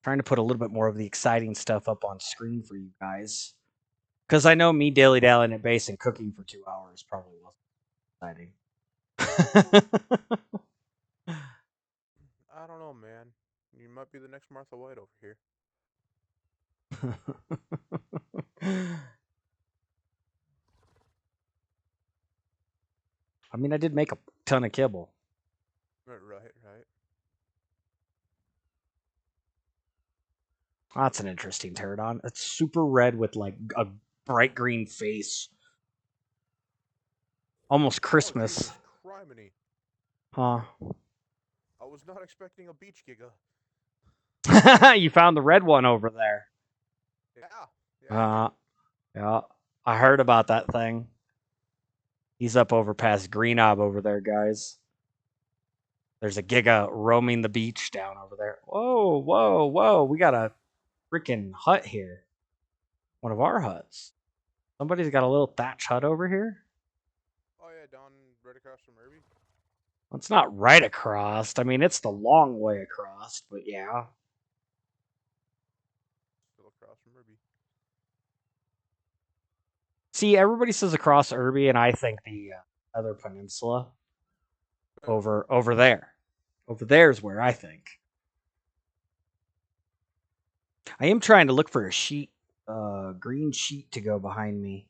Trying to put a little bit more of the exciting stuff up on screen for you guys. Because I know me dilly-dallying at base and cooking for 2 hours probably wasn't exciting. I don't know, man. You might be the next Martha White over here. I mean, I did make a ton of kibble. Right. That's an interesting pterodon. It's super red with like a bright green face. Almost Christmas. Oh, Jesus criminy. Huh. I was not expecting a beach giga. You found the red one over there. Yeah. Yeah. I heard about that thing. He's up over past Green Knob over there, guys. There's a giga roaming the beach down over there. Whoa. We got a freaking hut here. One of our huts. Somebody's got a little thatch hut over here. Oh, yeah, down right across from Irby. Well, it's not right across. I mean, it's the long way across, but yeah. Still across from Irby. See, everybody says across Irby, and I think the other peninsula over there. Over there's where I think. I am trying to look for a sheet, green sheet to go behind me,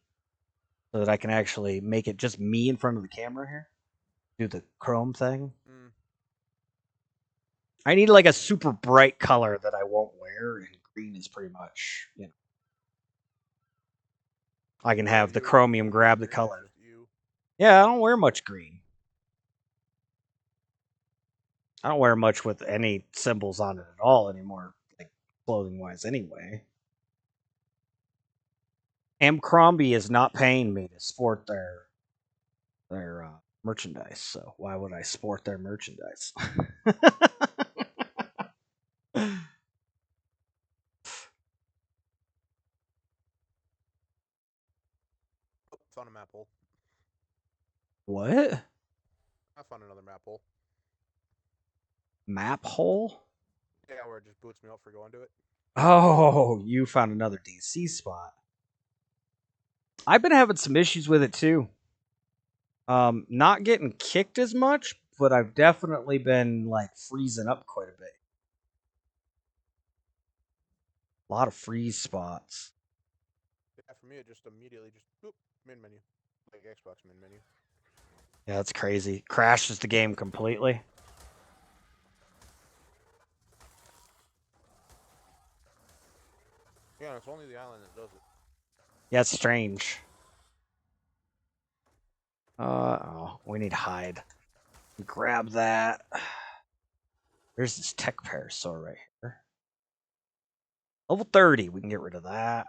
so that I can actually make it just me in front of the camera here. Do the chrome thing. I need like a super bright color that I won't wear, and green is pretty much, I can have the chromium grab the color. Yeah, I don't wear much green. I don't wear much with any symbols on it at all anymore, like clothing wise. Anyway, Abercrombie is not paying me to sport their merchandise, so why would I sport their merchandise? Oh, found a map hole. What? I found another map hole. Map hole? Yeah, where it just boots me up for going to it. Oh, you found another DC spot. I've been having some issues with it too. Not getting kicked as much, but I've definitely been like freezing up quite a bit. A lot of freeze spots. Yeah, for me it just immediately just boop, main menu. Like Xbox main menu. Yeah, that's crazy. Crashes the game completely. Yeah, it's only the island that does it. Yeah, it's strange. Oh, we need hide. Grab that. There's this tech parasaur right here. Level 30, we can get rid of that.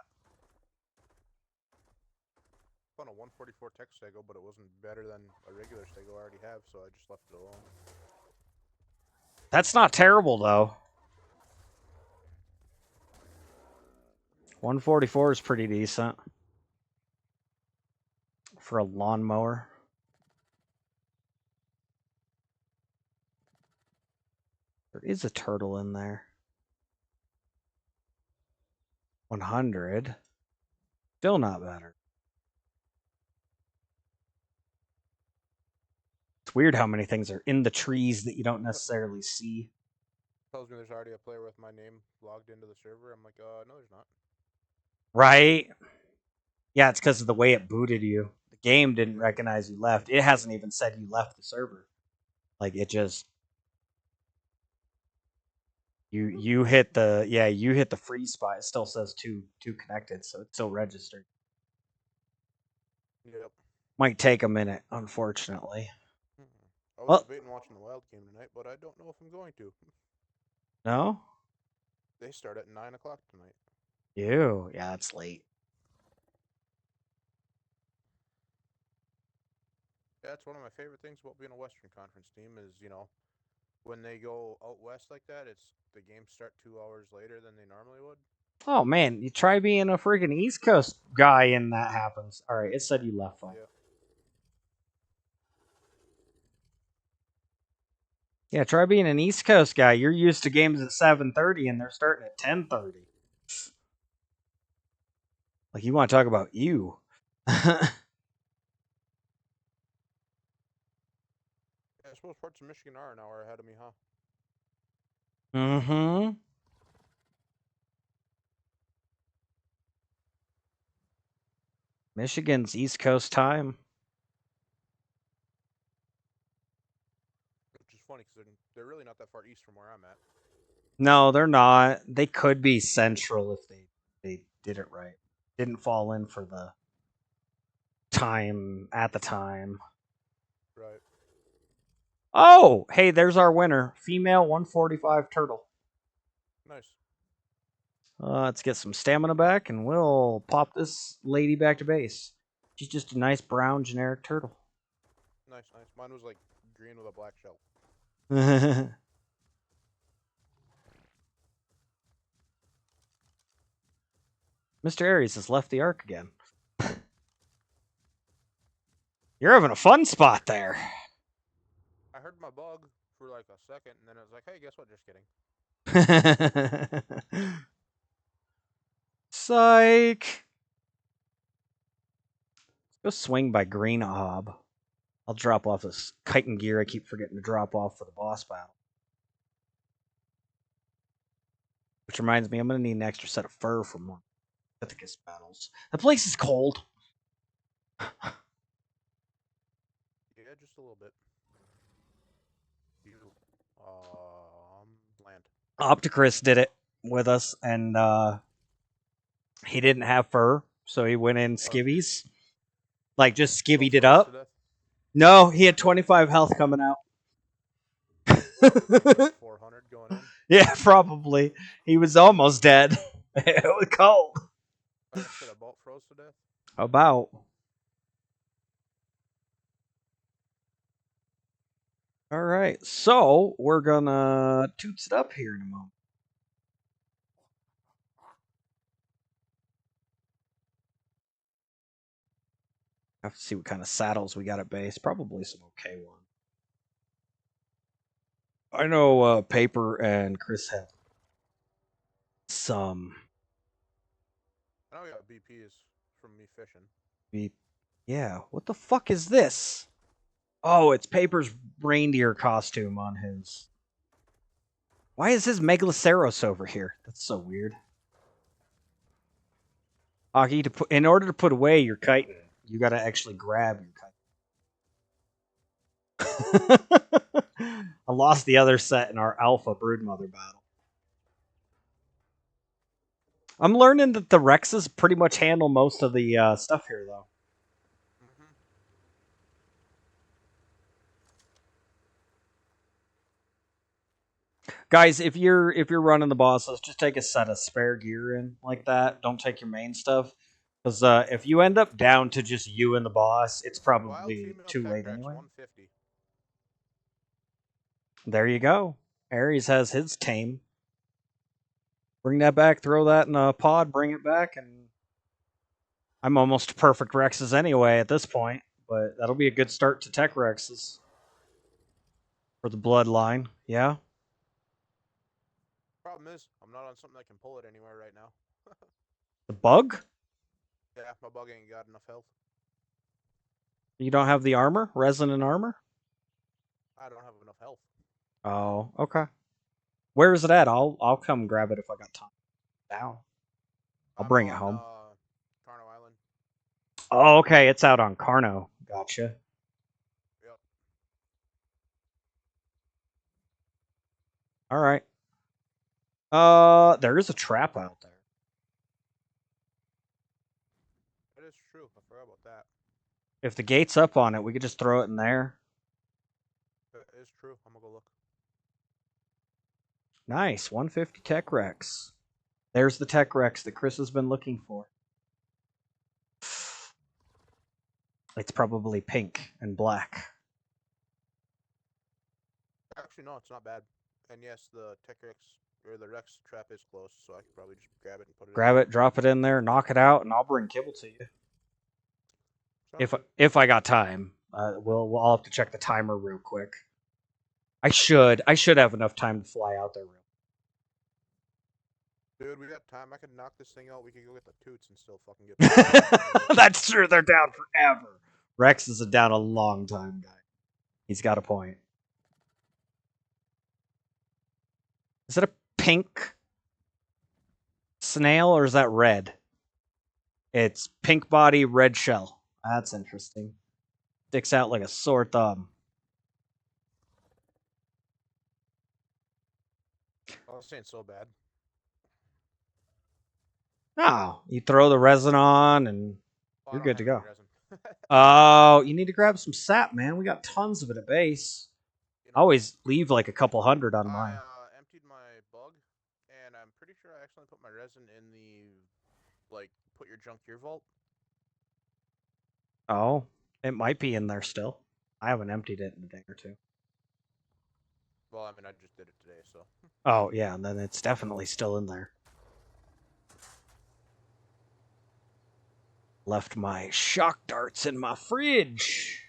Found a 144 tech stego, but it wasn't better than a regular stego I already have, so I just left it alone. That's not terrible though. 144 is pretty decent for a lawnmower. There is a turtle in there. 100. Still not better. It's weird how many things are in the trees that you don't necessarily see. Tells me there's already a player with my name logged into the server. I'm like, no, there's not. Right? Yeah, it's because of the way it booted you. The game didn't recognize you left. It hasn't even said you left the server. Like it just you hit the freeze spot. It still says two connected, so it's still registered. Yep. Might take a minute, unfortunately. I was Well, debating watching the Wild game tonight, but I don't know if I'm going to. no? They start at 9 o'clock tonight. Yeah, it's late. That's one of my favorite things about being a Western Conference team is, when they go out west like that, it's the games start 2 hours later than they normally would. Oh man, you try being a freaking East Coast guy and that happens. Alright, it said you left fine. Yeah. Yeah, try being an East Coast guy. You're used to games at 7:30 and they're starting at 10:30. Like you want to talk about you. Yeah, I suppose parts of Michigan are an hour ahead of me, huh? Mm-hmm. Michigan's East Coast time. Which is funny because they're really not that far east from where I'm at. No, they're not. They could be central if they did it right. Didn't fall in for the time at the time. Right. Oh, hey, there's our winner. Female 145 turtle. Nice. Let's get some stamina back and we'll pop this lady back to base. She's just a nice brown generic turtle. Nice. Mine was like green with a black shell. Mr. Aries has left the Ark again. You're having a fun spot there. I heard my bug for like a second, and then I was like, hey, guess what? Just kidding. Psych. Go swing by Green Ob. I'll drop off this chitin gear I keep forgetting to drop off for the boss battle. Which reminds me, I'm going to need an extra set of fur for more Tusoteuthis battles. The place is cold. Yeah, just a little bit. Land. Opticris did it with us, and he didn't have fur, so he went in skivvies. Like, just skivvied it up. No, he had 25 health coming out. 400 going in. Yeah, probably. He was almost dead. It was cold. That shit about froze to death. About. All right, so we're gonna toots it up here in a moment. I have to see what kind of saddles we got at base. Probably some okay ones. I know Paper and Chris have some. I know we got BPs from me fishing. Yeah, what the fuck is this? Oh, it's Paper's reindeer costume on his. Why is his Megaloceros over here? That's so weird. Aki, in order to put away your chitin, you gotta actually grab your chitin. I lost the other set in our Alpha Broodmother battle. I'm learning that the Rexes pretty much handle most of the stuff here, though. Guys, if you're running the bosses, just take a set of spare gear in like that. Don't take your main stuff, because if you end up down to just you and the boss, it's probably too late anyway. 150. There you go. Ares has his tame. Bring that back, throw that in a pod, bring it back, and I'm almost perfect Rexes anyway at this point. But that'll be a good start to tech Rexes for the bloodline. Yeah. Problem is, I'm not on something that can pull it anywhere right now. The bug? Yeah, my bug ain't got enough health. You don't have the armor? Resonant armor? I don't have enough health. Oh, okay. Where is it at? I'll come grab it if I got time. Down. I'll bring it home. Carno Island. Oh, okay. It's out on Carno. Gotcha. Yep. All right. There is a trap out there. That is true. I forgot about that. If the gate's up on it, we could just throw it in there. That is true. I'm gonna go look. Nice. 150 Tech Rex. There's the Tech Rex that Chris has been looking for. It's probably pink and black. Actually, no, it's not bad. And yes, the Tech Rex or the Rex trap is close, so I could probably just grab it and put it. Grab it, drop it in there, knock it out, and I'll bring kibble to you. If I got time, I'll have to check the timer real quick. I should have enough time to fly out there. Dude, we got time. I could knock this thing out. We could go get the toots and still fucking get. That's true. They're down forever. Rex is down a long time, guy. He's got a point. Is it a pink snail or is that red? It's pink body, red shell. That's interesting. Sticks out like a sore thumb. Oh, this ain't so bad. Oh, you throw the resin on and you're good to go. Oh, you need to grab some sap, man. We got tons of it at base. I always leave like a couple hundred on mine. I emptied my bug, and I'm pretty sure I accidentally put my resin in the, like, put your junk gear vault. Oh, it might be in there still. I haven't emptied it in a day or two. Well, I mean, I just did it today, so. Oh, yeah, and then it's definitely still in there. Left my shock darts in my fridge.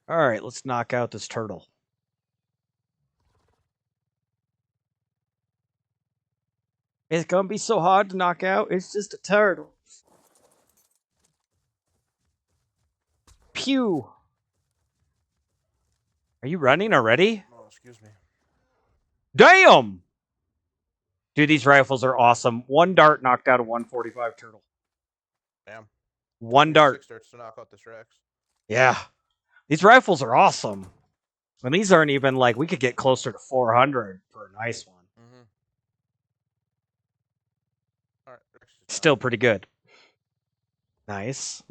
All right, let's knock out this turtle. It's gonna be so hard to knock out. It's just a turtle. Pew. Are you running already? Oh, excuse me. Damn! Dude, these rifles are awesome. One dart knocked out a 145 turtle. Damn. One dart. 6 darts to knock out this Rex. Yeah. These rifles are awesome. And these aren't even like, we could get closer to 400 for a nice one. Mm-hmm. All right, still pretty good. Nice.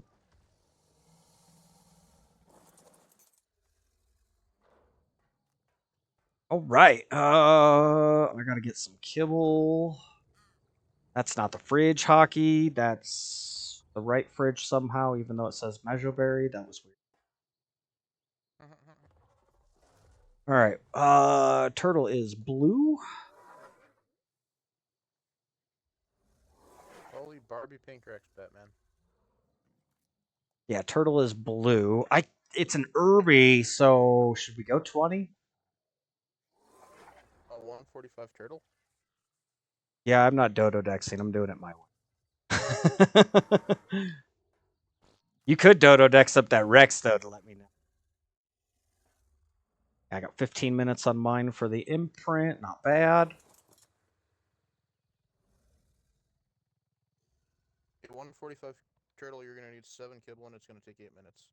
All right. I gotta get some kibble. That's not the fridge hockey. That's the right fridge somehow, even though it says mejoberry. That was weird. All right. Turtle is blue. Holy Barbie pink Rex, Batman. Yeah, turtle is blue. It's an Irby, so should we go 20? A 145 turtle? Yeah, I'm not dodo dexing. I'm doing it my way. You could dodo dex up that Rex though to let me know. I got 15 minutes on mine for the imprint. Not bad. A 145 turtle, you're going to need 7 kibble, and it's going to take 8 minutes.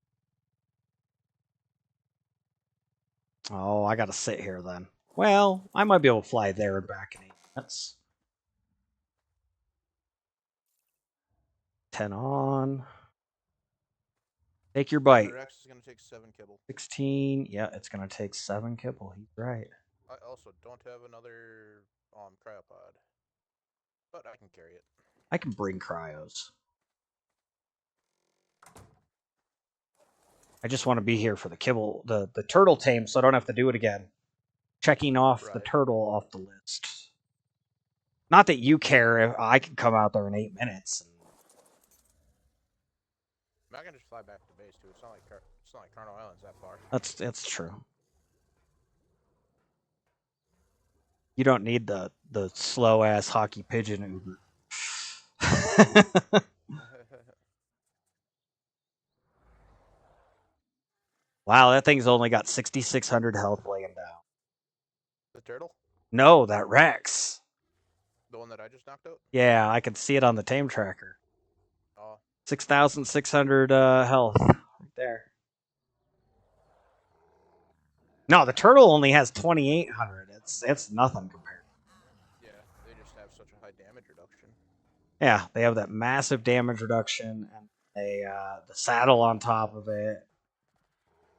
Oh, I gotta sit here then. Well, I might be able to fly there and back in 8 minutes. 10 on. Take your And bite. the Rex is going to take 7 kibble. 16. Yeah, it's gonna take 7 kibble. He's right. I also don't have another cryopod, but I can carry it. I can bring cryos. I just want to be here for the kibble, the turtle tame, so I don't have to do it again. Checking off the Right. turtle off the list. Not that you care if I can come out there in 8 minutes. I can just fly back to base too. It's not like Carno Island's that far. That's true. You don't need the slow ass hockey pigeon Uber. Wow, that thing's only got 6,600 health laying down. The turtle? No, that Rex. The one that I just knocked out? Yeah, I can see it on the tame tracker. Oh. 6,600 health right there. No, the turtle only has 2,800. It's nothing compared. Yeah, they just have such a high damage reduction. Yeah, they have that massive damage reduction and the saddle on top of it.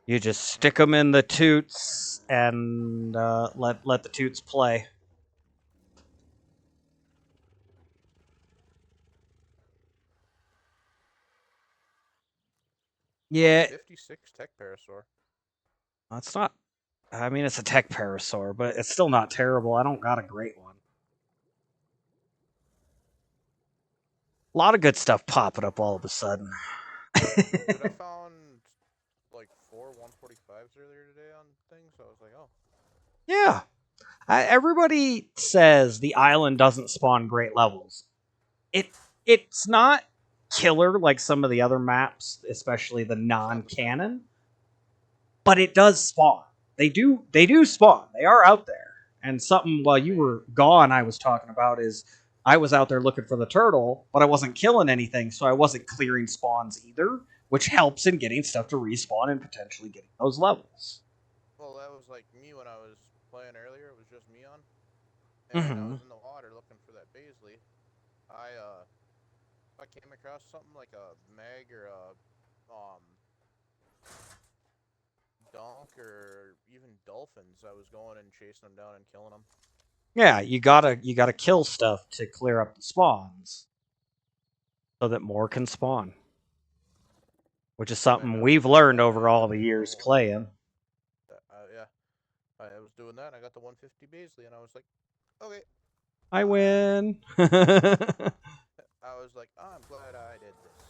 You just stick them in the toots and let the toots play. Yeah, 56 tech parasaur. it's not. I mean, it's a tech parasaur, but it's still not terrible. I don't got a great one. A lot of good stuff popping up all of a sudden. But I found like 4 145s earlier today on things, so I was like, oh. Yeah. Everybody says the island doesn't spawn great levels. It's not killer like some of the other maps, especially the non-canon, but it does spawn. They do spawn. They are out there. And something while you were gone I was talking about is I was out there looking for the turtle, but I wasn't killing anything, so I wasn't clearing spawns either, which helps in getting stuff to respawn and potentially getting those levels. Well, that was like me when I was playing earlier. It was just me on. And I was in the water looking for that Baisley. I came across something like a mag or a donk or even dolphins, I was going and chasing them down and killing them. Yeah, you gotta kill stuff to clear up the spawns, so that more can spawn. Which is something we've learned over all the years playing. Yeah, I was doing that. And I got the 150 Baisley, and I was like, okay. I win. I was like, oh, I'm glad I did this.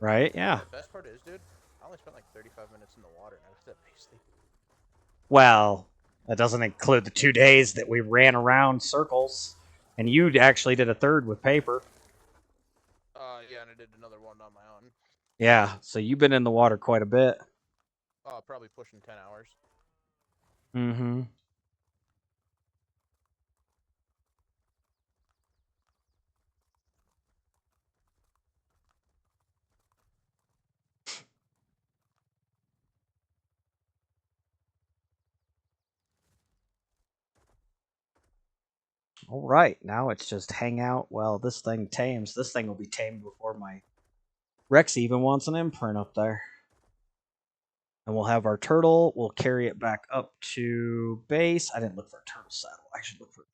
Right? Yeah. The best part is, dude, I only spent like 35 minutes in the water, and I got that Baisley. Well, that doesn't include the 2 days that we ran around circles, and you actually did a third with paper. Yeah, and I did another one on my own. Yeah, so you've been in the water quite a bit. Probably pushing 10 hours. Mm-hmm. All right, now it's just hang out. Well, this thing tames. This thing will be tamed before my Rex even wants an imprint up there. And we'll have our turtle. We'll carry it back up to base. I didn't look for a turtle saddle. I should look for.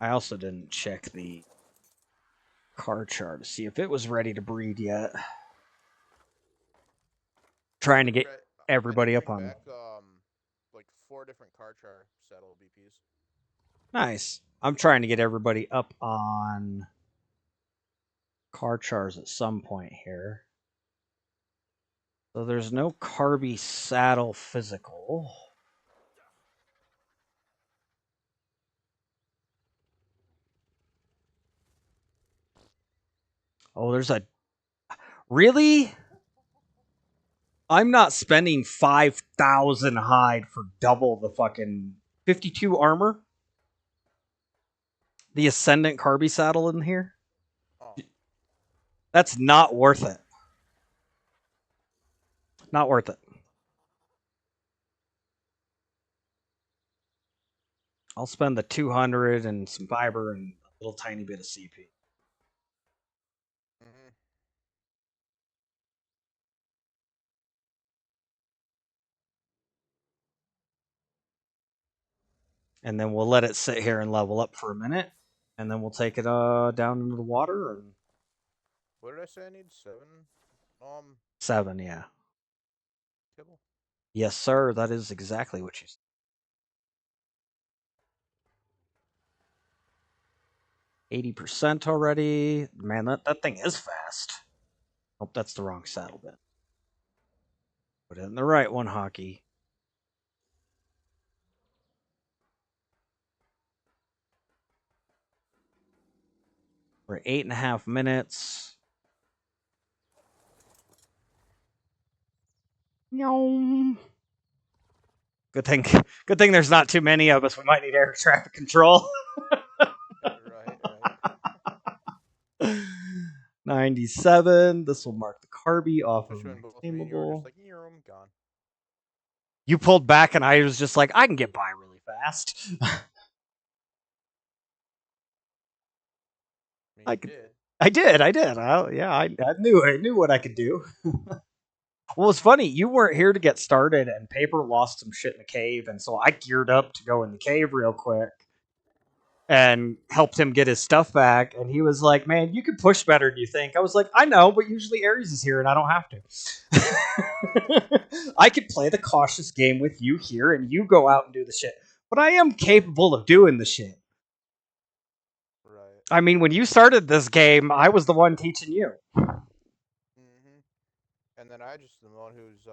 I also didn't check the car chart to see if it was ready to breed yet. Trying to get everybody up on. Back, like 4 different car char saddle BPs. Nice. I'm trying to get everybody up on car chars at some point here. So there's no Carby saddle physical. Oh, there's a... Really? I'm not spending 5,000 hide for double the fucking 52 armor? The Ascendant Carby saddle in here? Oh. That's not worth it. Not worth it. I'll spend the 200 and some fiber and a little tiny bit of CP. Mm-hmm. And then we'll let it sit here and level up for a minute. And then we'll take it down into the water. And... What did I say I need? 7? 7, yeah. Kibble? Yes, sir. That is exactly what you said. 80% already. Man, that thing is fast. Oh, that's the wrong saddle bit. Put it in the right one, Hockey. We're at 8.5 minutes. No. Good thing there's not too many of us. We might need air traffic control. Right. 97. This will mark the Carby off of Both tameable. me and you were just like, you're gone. You pulled back, and I was just like, I can get by really fast. I did. I did. I knew what I could do. Well, it's funny. You weren't here to get started, and Paper lost some shit in the cave, and so I geared up to go in the cave real quick and helped him get his stuff back. And he was like, "Man, you could push better than you think." I was like, "I know, but usually Ares is here, and I don't have to. I could play the cautious game with you here, and you go out and do the shit. But I am capable of doing the shit." Right. I mean, when you started this game, I was the one teaching you. Mm-hmm. And then I just the one who's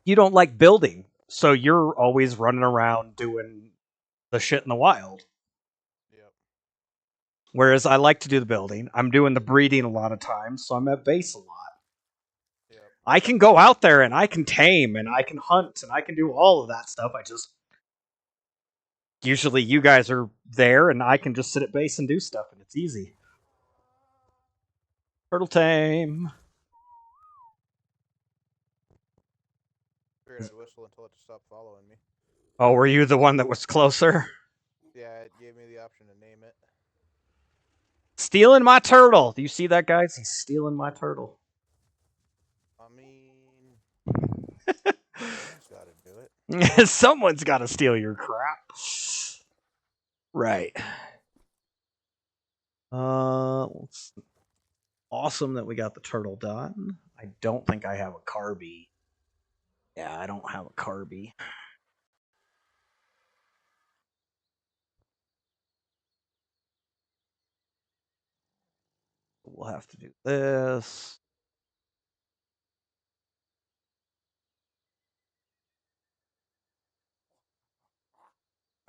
You don't like building, so you're always running around doing the shit in the wild. Yep. Whereas I like to do the building. I'm doing the breeding a lot of times, so I'm at base a lot. Yep. I can go out there and I can tame and I can hunt and I can do all of that stuff. I just usually you guys are there and I can just sit at base and do stuff and it's easy. Turtle tame. Figured I'd whistle until it stopped following me. Oh, were you the one that was closer? Yeah, it gave me the option to name it. Stealing my turtle. Do you see that, guys? He's stealing my turtle. I mean, someone's got to do it. Someone's got to steal your crap. Right. It's awesome that we got the turtle done. I don't think I have a Carby. Yeah, I don't have a Carby. We'll have to do this.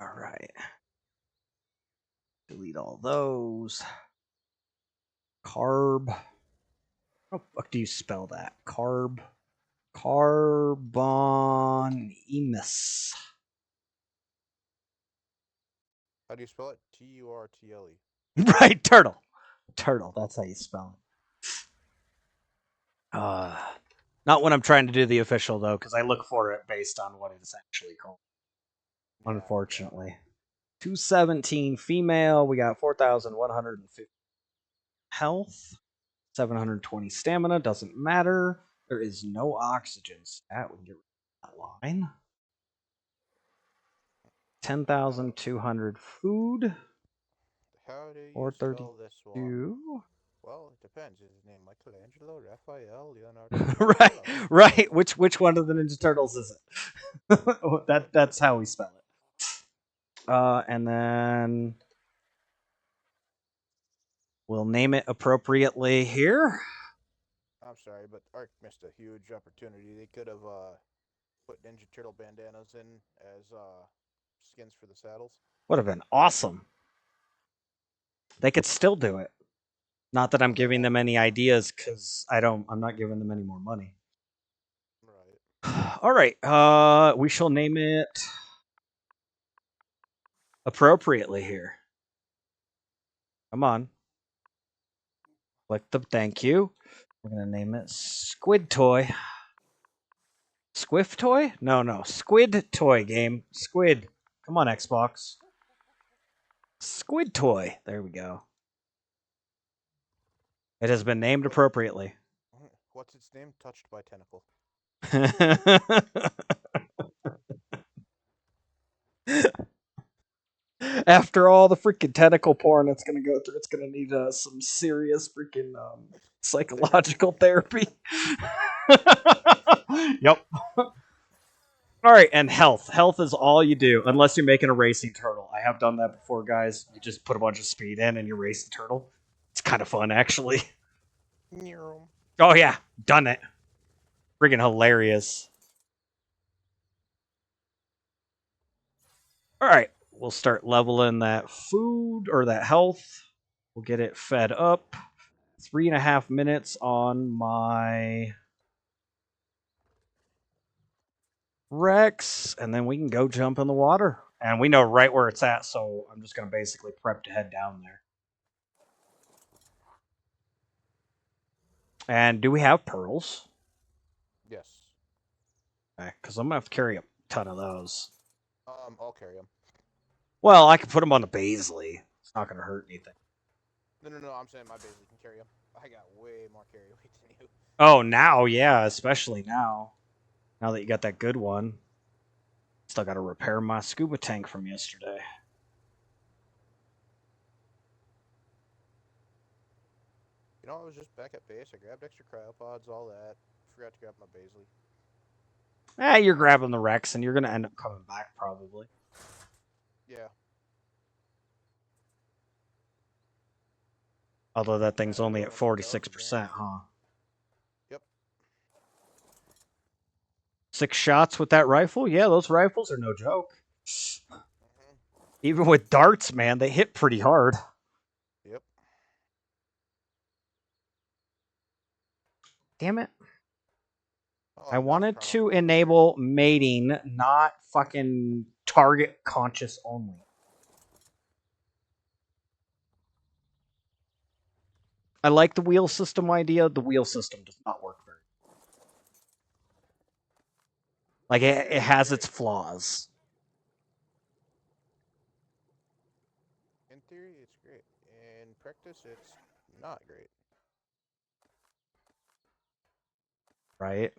All right. Delete all those. Carb. How the fuck do you spell that? Carb. Carbonemys. How do you spell it? Turtle. Right, turtle. Turtle. That's how you spell it. Not when I'm trying to do the official though, because I look for it based on what it's actually called. Yeah, Unfortunately. 217 female. We got 4,150 health. 720 stamina. Doesn't matter. There is no oxygen stat. We can get rid of that line. 10,200 food. How do you 432. spell this one? Well, it depends. Is his name Michelangelo, Raphael, Leonardo? right, right. Which one of the Ninja Turtles is it? That's how we spell it. And then we'll name it appropriately here. I'm sorry, but Ark missed a huge opportunity. They could have put Ninja Turtle bandanas in as skins for the saddles. Would have been awesome. They could still do it. Not that I'm giving them any ideas, because I'm not giving them any more money. Right. All right. We shall name it appropriately here. Come on. Click the thank you. We're gonna name it Squid Toy. Squiff Toy? No. Squid Toy game. Squid. Come on, Xbox. Squid Toy. There we go. It has been named appropriately. What's its name? Touched by Tentacle. After all the freaking tentacle porn it's gonna go through, it's gonna need some serious freaking psychological therapy. Yep. All right, and health. Health is all you do, unless you're making a racing turtle. I have done that before, guys. You just put a bunch of speed in and you race the turtle. It's kind of fun, actually. Oh yeah, done it. Friggin' hilarious. All right, we'll start leveling that food or that health. We'll get it fed up. 3.5 minutes on my Rex, and then we can go jump in the water. And we know right where it's at, so I'm just going to basically prep to head down there. And do we have pearls? Yes. Okay, because I'm going to have to carry a ton of those. I'll carry them. Well, I can put them on the Baisley. It's not going to hurt anything. No. I'm saying my Baisley can carry them. I got way more carry weight than you. Oh, now, yeah, especially now. Now that you got that good one. Still got to repair my scuba tank from yesterday. You know, I was just back at base. I grabbed extra cryopods, all that. Forgot to grab my Baisley. You're grabbing the Rex, and you're going to end up coming back, probably. Yeah. Although that thing's only at 46%, huh? Yep. 6 shots with that rifle? Yeah, those rifles are no joke. Even with darts, man, they hit pretty hard. Yep. Damn it. Oh, I wanted to enable mating, not fucking target conscious only. I like the wheel system idea. The wheel system does not work very well. Like, it has its flaws. In theory, it's great. In practice, it's not great. Right?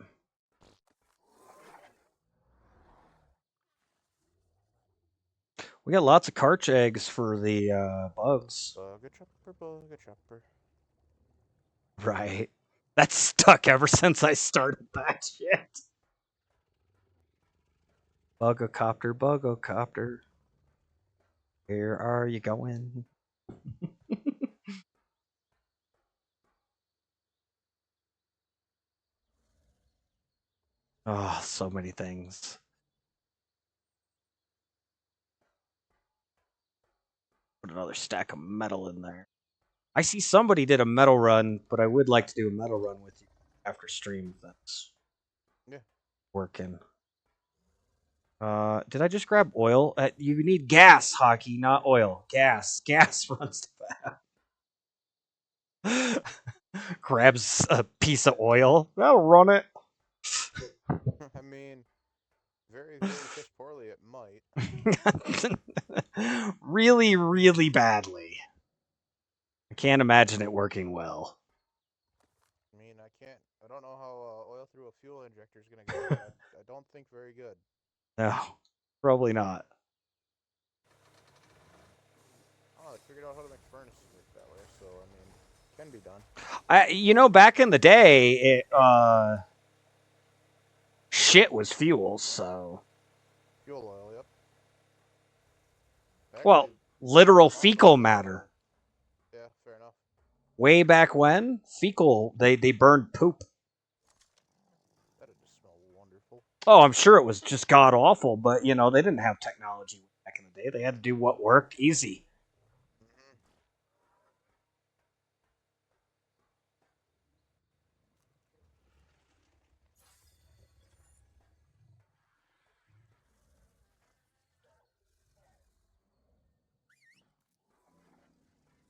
We got lots of carch eggs for the bugs. Bugga chopper. Right. That's stuck ever since I started that shit. Bugocopter, bugocopter. Where are you going? Oh, so many things. Put another stack of metal in there. I see somebody did a metal run, but I would like to do a metal run with you after stream if that's working. Did I just grab oil? You need gas, Hockey, not oil. Gas. Gas runs fast. Grabs a piece of oil. That'll run it. I mean, very, very piss poorly. It might. Really, really badly. I can't imagine it working well. I mean, I can't. I don't know how oil through a fuel injector is gonna go, but I don't think very good. No, probably not. Oh, I figured out how to make furnaces work that way, so I mean, can be done. Back in the day, shit was fuel, so. Fuel oil, yep. Well, Actually, literal most fecal fuel matter. oil. Yeah, fair enough. Way back when, fecal, they burned poop. That'd just smell wonderful. Oh, I'm sure it was just god awful, but they didn't have technology back in the day. They had to do what worked easy. Mm-hmm.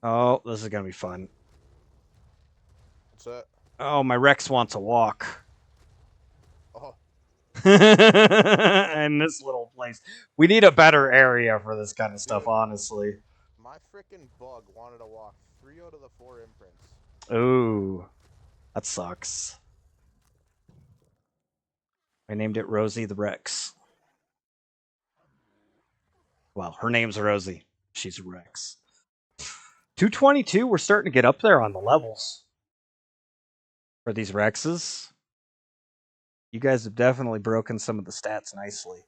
Oh, this is gonna be fun. What's that? Oh, my Rex wants a walk. Oh, In this little place. We need a better area for this kind of stuff, dude, honestly. my freaking bug wanted to walk 3 out of the 4 imprints. Ooh, that sucks. I named it Rosie the Rex. Well, her name's Rosie. She's a Rex. 222, we're starting to get up there on the levels for these Rexes. You guys have definitely broken some of the stats nicely.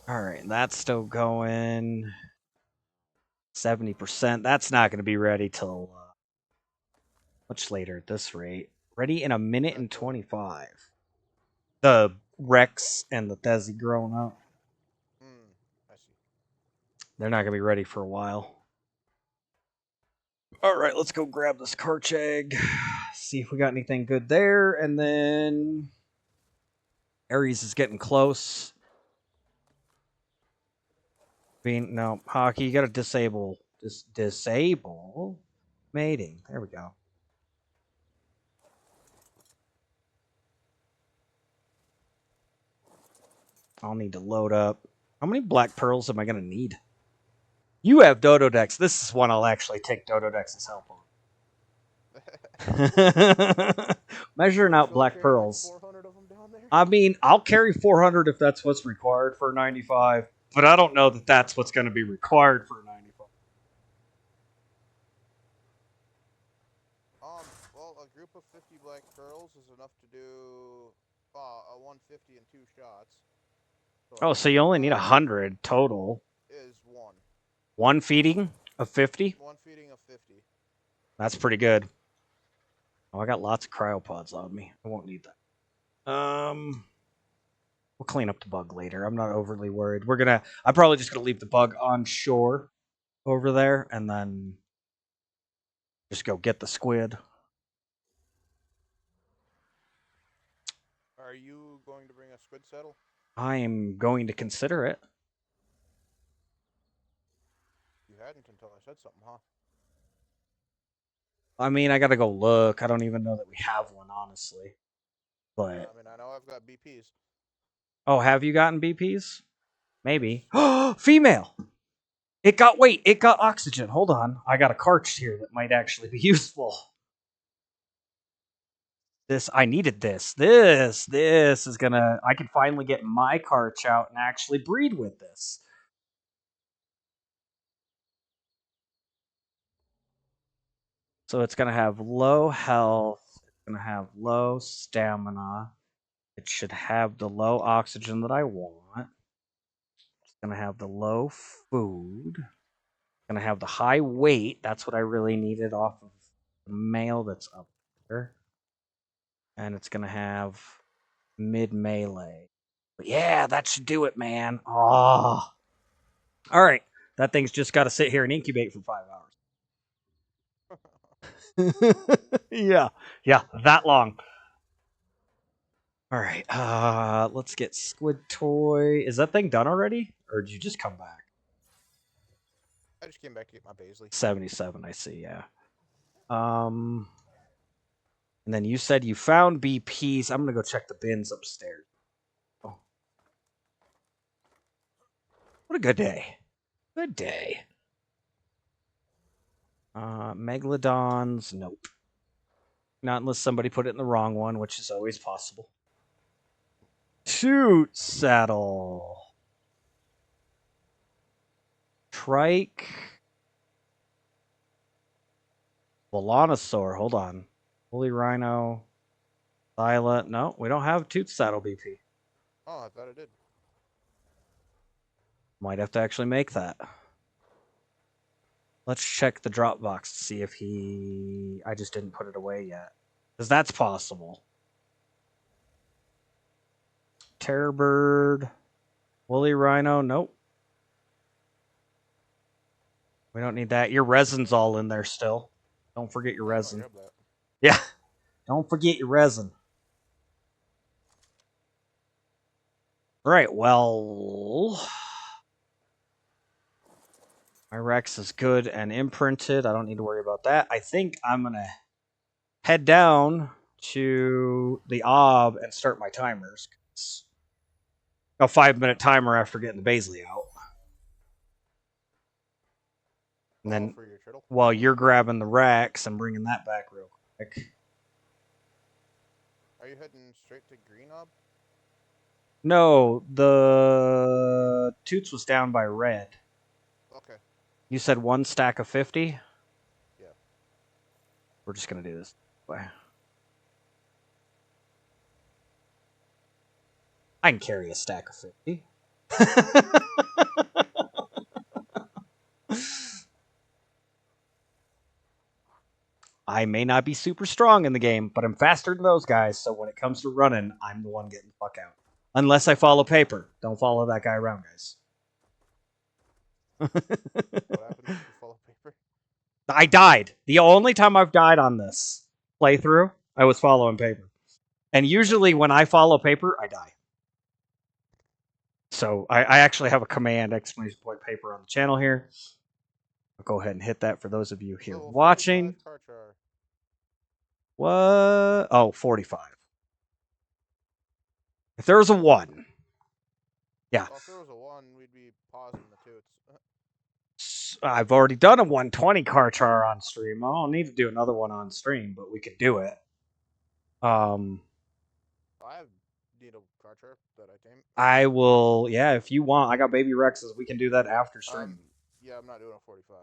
All right, that's still going. 70%. That's not going to be ready till much later at this rate. Ready in a minute and 25. The Rex and the Thezi growing up. I see. They're not going to be ready for a while. All right, let's go grab this Karch egg. See if we got anything good there. And then Aries is getting close. No, Hockey, you got to disable. Disable mating. There we go. I'll need to load up. How many black pearls am I going to need? You have Dododex. This is one I'll actually take Dododex's help on. Measuring out So black carry like pearls. 400 of them down there. I mean, I'll carry 400 if that's what's required for 95, but I don't know that that's what's going to be required for 95. Well, a group of 50 black pearls is enough to do a 150 in 2 shots. Oh, so you only need 95 100 total. is one. One feeding of 50? One feeding of 50. That's pretty good. Oh, I got lots of cryopods on me. I won't need that. We'll clean up the bug later. I'm not overly worried. I'm probably just gonna leave the bug on shore over there and then just go get the squid. Are you going to bring a squid saddle? I am going to consider it. You hadn't until I said something, huh? I mean, I gotta go look. I don't even know that we have one, honestly. But I mean, I know I've got BPs. oh, have you gotten BPs? Maybe. Female. It got oxygen. Hold on. I got a Karch here that might actually be useful. I needed this. This is gonna. I can finally get my Karch out and actually breed with this. So it's gonna have low health. It's gonna have low stamina. It should have the low oxygen that I want. It's gonna have the low food. It's gonna have the high weight. That's what I really needed off of the male that's up there. And it's gonna have mid melee. But yeah, that should do it, man. Oh. All right. That thing's just got to sit here and incubate for 5 hours. Yeah. Yeah, that long. All right. Let's get Squid Toy. Is that thing done already? Or did you just come back? I just came back to get my Paisley. 77, I see, yeah. And then you said you found BPs. I'm gonna go check the bins upstairs. Oh, what a good day! Good day. Megalodons, nope. Not unless somebody put it in the wrong one, which is always possible. Toot saddle. Trike. Volanosaur, hold on. Woolly Rhino. Thyla. No, we don't have Toot saddle BP. Oh, I thought it did. Might have to actually make that. Let's check the Dropbox to see if he... I just didn't put it away yet. Because that's possible. Terrorbird. Woolly Rhino. Nope. We don't need that. Your resin's all in there still. Don't forget your Yeah, I'm gonna resin. grab that. Yeah. Don't forget your resin. Right, well... My Rex is good and imprinted. I don't need to worry about that. I think I'm going to head down to the OB and start my timers. It's a 5-minute timer after getting the Baisley out. And then For your turtle. while you're grabbing the Rex and bringing that back real quick. Are you heading straight to Green Ob? No, the Toots was down by red. Okay. You said 1 stack of 50? Yeah. We're just going to do this way. I can carry a stack of 50. I may not be super strong in the game, but I'm faster than those guys, so when it comes to running, I'm the one getting the fuck out. Unless I follow paper. Don't follow that guy around, guys. What happened if you follow paper? I died. The only time I've died on this playthrough, I was following paper. And usually when I follow paper, I die. So I actually have a command, exclamation point paper on the channel here. I'll go ahead and hit that for those of you here Level watching. 45 Karchar. What? Oh, 45. If there was a 1. Yeah. Well, if there was a 1, we'd be pausing the toots. I've already done a 120 Karchar on stream. I don't need to do another one on stream, but we could do it. I have Needle Karchar that I tamed. I will, yeah, if you want. I got baby Rexes. We can do that after stream. Yeah, I'm not doing a 45.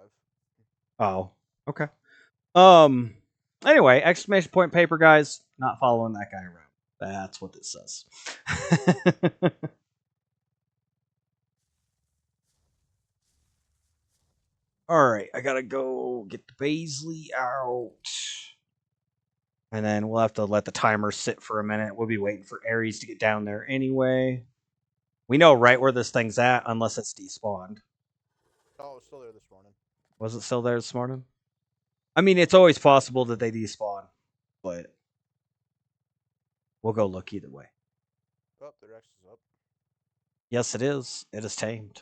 Oh, okay. Anyway, exclamation point paper, guys. Not following that guy around. That's what this says. All right, I gotta go get the Baisley out. And then we'll have to let the timer sit for a minute. We'll be waiting for Ares to get down there anyway. We know right where this thing's at, unless it's despawned. Oh, it's still there this morning. Was it still there this morning? I mean, it's always possible that they despawn, but we'll go look either way. Oh, the Rex is up. Yes, it is. It is tamed.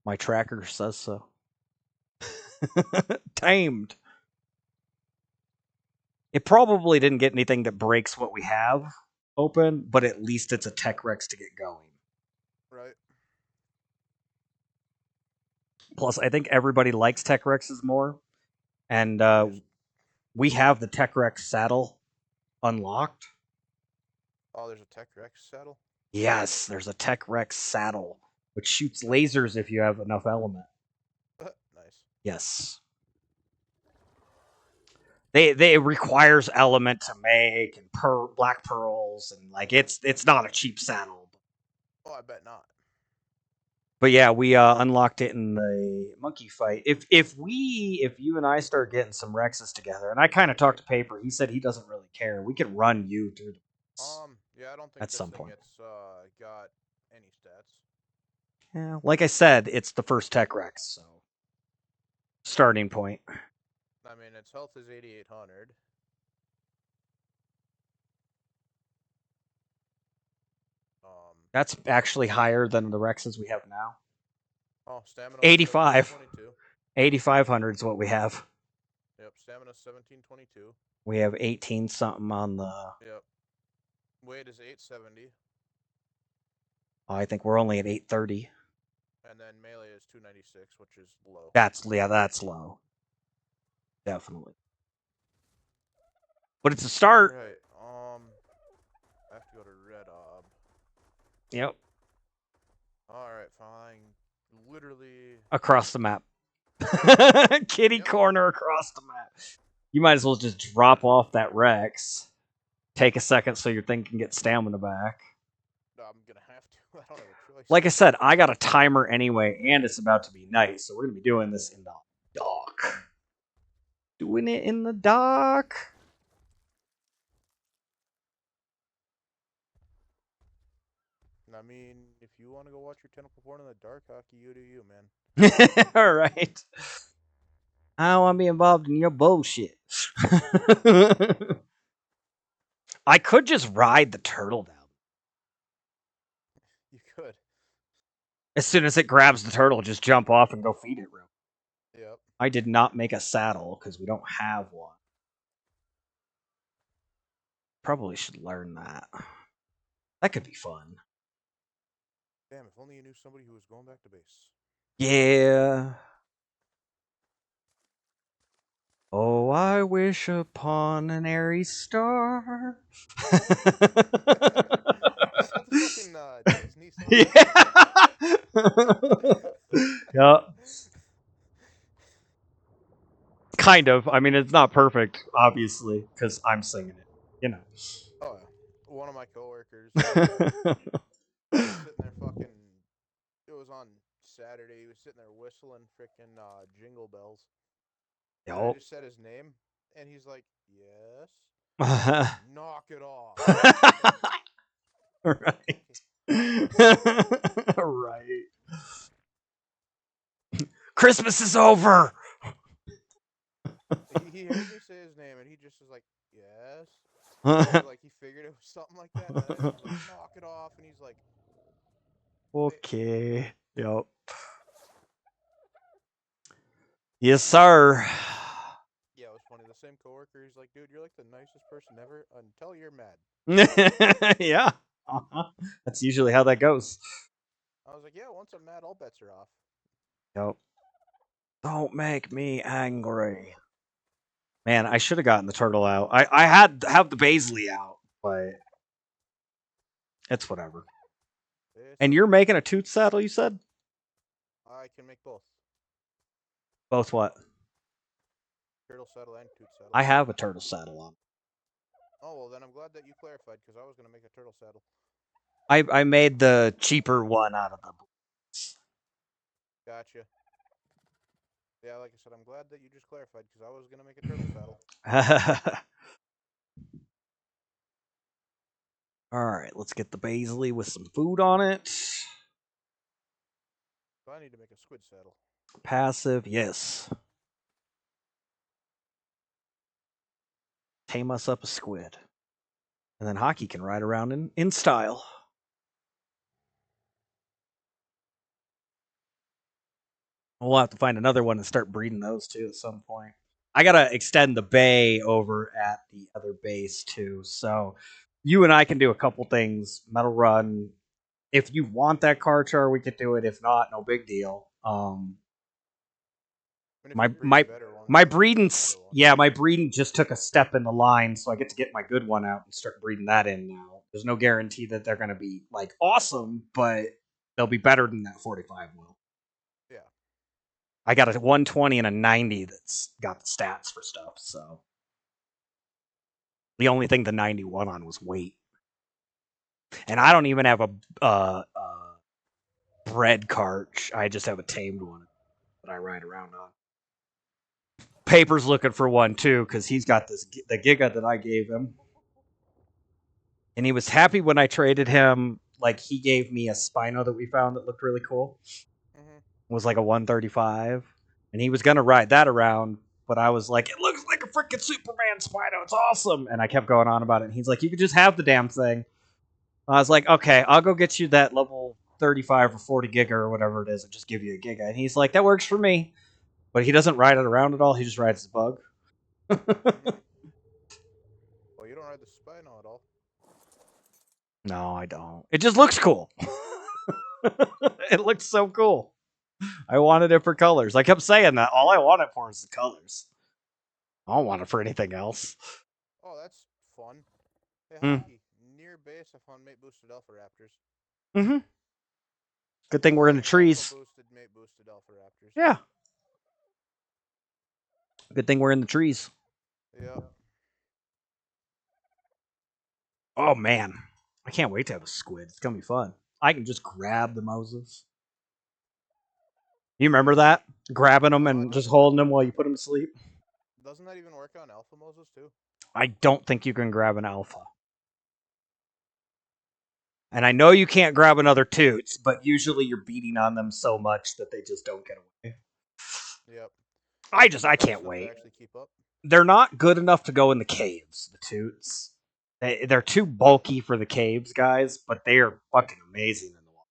My tracker says so. Tamed. It probably didn't get anything that breaks what we have open, but at least it's a Tech Rex to get going. Right. Plus, I think everybody likes Tech Rexes more. And we have the Tech Rex saddle unlocked. Oh, there's a Tech Rex saddle? Yes, there's a Tech Rex saddle, which shoots lasers if you have enough element. Nice. Yes. It requires element to make and black pearls and like it's not a cheap saddle. Oh, I bet not. But yeah, we unlocked it in the monkey fight. If you and I start getting some Rexes together, and I kind of talked to Paper, he said he doesn't really care. We could run you through. Yeah, I don't think At this some thing point. gets got any stats. Yeah, like I said, it's the first Tech Rex, so starting point. I mean, its health is 8,800. That's actually higher than the Rexes we have now. Oh, stamina 85. 22. 8,500 is what we have. Yep, stamina 1722. We have 18 something on the. Yep. Weight is 870. Oh, I think we're only at 830. And then melee is 296, which is low. That's low. Definitely. But it's a start. Right. I have to go to Red Ob. Yep. Alright, fine. Literally Across the map. Kitty corner across the map. You might as well just drop off that Rex. Take a second so your thing can get stamina back. I'm gonna have to. I don't have a choice. Like I said, I got a timer anyway, and it's about to be night, so we're gonna be doing this in the dark. Doing it in the dark. I mean, if you want to go watch your tentacle porn in the dark, hockey, you do you, man. All right. I don't want to be involved in your bullshit. I could just ride the turtle down. You could. As soon as it grabs the turtle, just jump off and go feed it real. Yep. I did not make a saddle because we don't have one. Probably should learn that. That could be fun. Damn, if only you knew somebody who was going back to base. Yeah. Oh, I wish upon an airy star. Is that the fucking Disney song? Yeah. Yep. Kind of. I mean, it's not perfect, obviously, because I'm singing it. You know. Oh, yeah. One of my coworkers was sitting there fucking. It was on Saturday. He was sitting there whistling freaking Jingle Bells. And I just said his name, and he's like, "Yes." Knock it off. Right. Right. Christmas is over. He heard me say his name, and he just was like, "Yes." Like he figured it was something like that. And then I was like, "Knock it off," and he's like, Okay. Yep. Yes, sir. Yeah, it was funny. The same coworker, he's like, "Dude, you're like the nicest person ever until you're mad." Yeah. That's usually how that goes. I was like, "Yeah, once I'm mad, all bets are off." Yep. Don't make me angry. Man, I should have gotten the turtle out. I had to have the Baisley out, but it's whatever. And you're making a tooth saddle, you said? I can make both. Both what? Turtle saddle and tooth saddle. I have a turtle saddle on. Oh, well, then I'm glad that you clarified, because I was going to make a turtle saddle. I made the cheaper one out of the boots. Gotcha. Yeah, like I said, I'm glad that you just clarified, because I was going to make a turtle saddle. Alright, let's get the Baisley with some food on it. So I need to make a squid saddle. Passive, yes. Tame us up a squid. And then Hockey can ride around in style. We'll have to find another one and start breeding those too at some point. I gotta extend the bay over at the other base too. So you and I can do a couple things. Metal Run. If you want that car char, we could do it. If not, no big deal. My breeding my breeding just took a step in the line, so I get to get my good one out and start breeding that in now. There's no guarantee that they're gonna be like awesome, but they'll be better than that 45 will. Yeah. I got a 120 and a 90 that's got the stats for stuff, so the only thing the 91 on was weight. And I don't even have a bred cart. I just have a tamed one that I ride around on. Paper's looking for one too, because he's got the Giga that I gave him. And he was happy when I traded him. Like, he gave me a Spino that we found that looked really cool. Mm-hmm. It was like a 135. And he was going to ride that around, but I was like, it looks like a freaking Superman Spino. It's awesome. And I kept going on about it. And he's like, you could just have the damn thing. I was like, okay, I'll go get you that level 35 or 40 Giga or whatever it is and just give you a Giga. And he's like, that works for me. But he doesn't ride it around at all. He just rides the bug. Mm-hmm. Well, you don't ride the Spino at all. No, I don't. It just looks cool. It looks so cool. I wanted it for colors. I kept saying that. All I want it for is the colors. I don't want it for anything else. Oh, that's fun. Hey, Hmm. Hockey. Near base, I found mate boosted alpha raptors. Mm-hmm. Good thing we're in the Alpha trees. boosted, mate boosted alpha raptors. Yeah. Good thing we're in the trees. Yep. Oh man, I can't wait to have a squid. It's gonna be fun. I can just grab the Moses. You remember that? Grabbing them No, and just holding them while you put them to sleep? doesn't that even work on alpha Moses too? I don't think you can grab an alpha. And I know you can't grab another toots, but usually you're beating on them so much that they just don't get away. Yep. I Are they I fast can't enough to wait. actually keep up? They're not good enough to go in the caves, the toots. They're too bulky for the caves, guys, but they are fucking amazing in the water.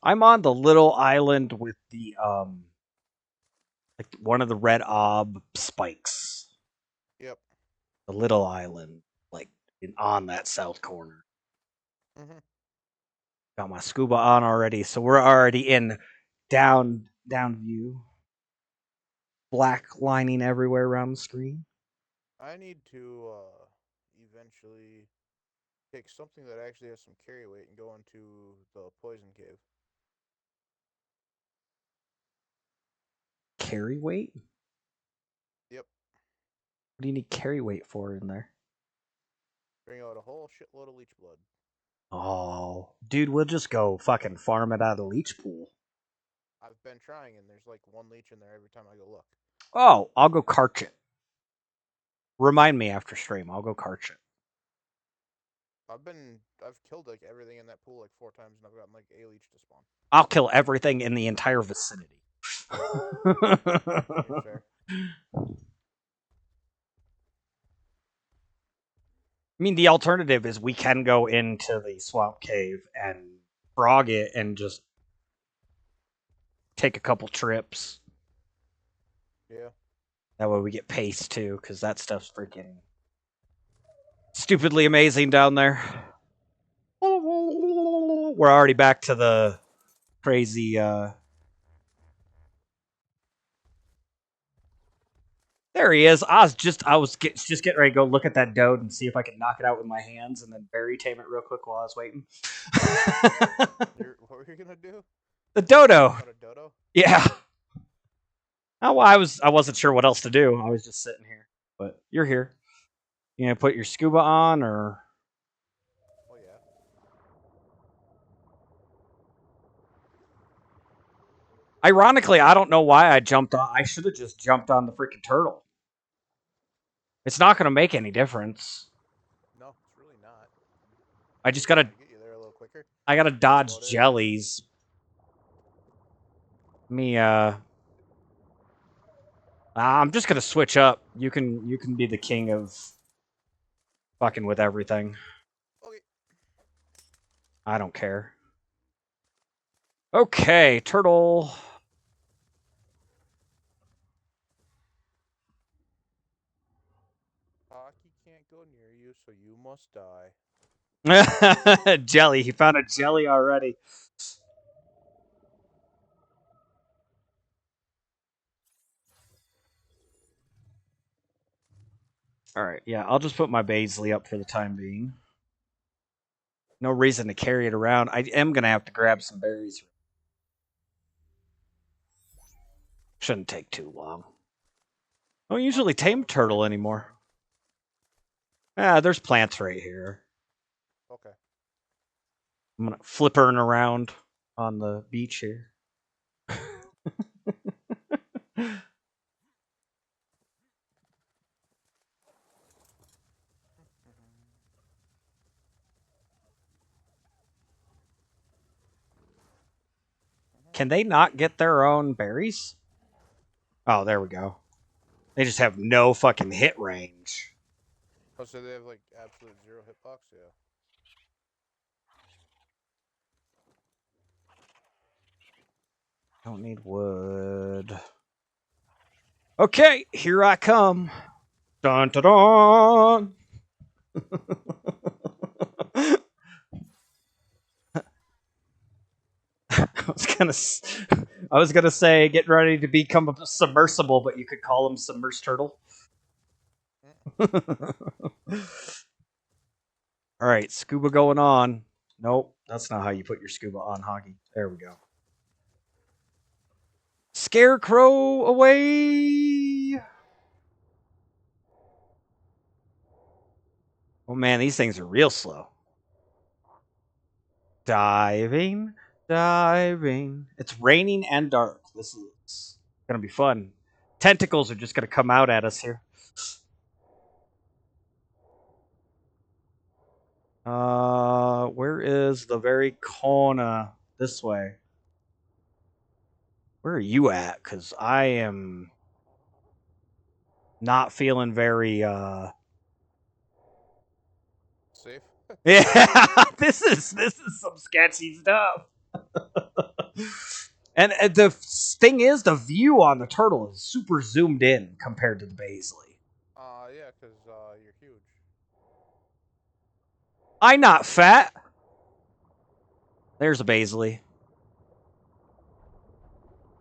I'm on the little island with the like one of the red ob spikes. Yep. The little island, like on that south corner. Mm-hmm. Got my scuba on already, so we're already in down view. Black lining everywhere around the screen. I need to eventually take something that actually has some carry weight and go into the poison cave. Carry weight? Yep. What do you need carry weight for in there? Bring out a whole shitload of leech blood. Oh, dude, we'll just go fucking farm it out of the leech pool. I've been trying, and there's like one leech in there every time I go look. Oh, I'll go carch it. Remind me after stream. I'll go carch it. I've killed like everything in that pool like 4 times, and I've gotten like a leech to spawn. I'll kill everything in the entire vicinity. You're fair. I mean, the alternative is we can go into the swamp cave and frog it and just take a couple trips. Yeah. That way we get pace too, because that stuff's freaking stupidly amazing down there. We're already back to the crazy. There he is. I was just getting ready to go look at that dode and see if I could knock it out with my hands and then berry tame it real quick while I was waiting. What were you gonna do? The dodo. Got a dodo? Yeah. Oh, well, I wasn't sure what else to do. I was just sitting here, but you're here. You gonna put your scuba on, or Oh yeah. ironically, I don't know why I jumped on. I should have just jumped on the freaking turtle. It's not gonna make any difference. No, it's really not. I just gotta Get you there a little quicker. I gotta That's dodge about it. jellies. Me I'm just gonna switch up. You can be the king of fucking with everything. Okay. I don't care. Okay, turtle. Hockey can't go near you, so you must die. Jelly. He found a jelly already. All right, yeah, I'll just put my Baisley up for the time being. No reason to carry it around. I am gonna have to grab some berries. Shouldn't take too long. I don't usually tame turtle anymore. Ah, there's plants right here. Okay. I'm gonna flippering around on the beach here. Can they not get their own berries? Oh, there we go. They just have no fucking hit range. Oh, so they have like absolute zero hitbox? Yeah. Don't need wood. Okay, here I come. Dun dun dun. I was gonna say get ready to become a submersible, but you could call him submersed turtle. All right, scuba going on. Nope, that's not how you put your scuba on, Hoggy. There we go. Scarecrow away. Oh man, these things are real slow. Diving, diving. It's raining and dark. This is gonna be fun. Tentacles are just gonna come out at us here. Where is the very corner? This way. Where are you at? Because I am not feeling very, Safe. Yeah, this is some sketchy stuff. And the thing is, the view on the turtle is super zoomed in compared to the Baisley. Yeah, because you're huge. I not fat. There's a Baisley.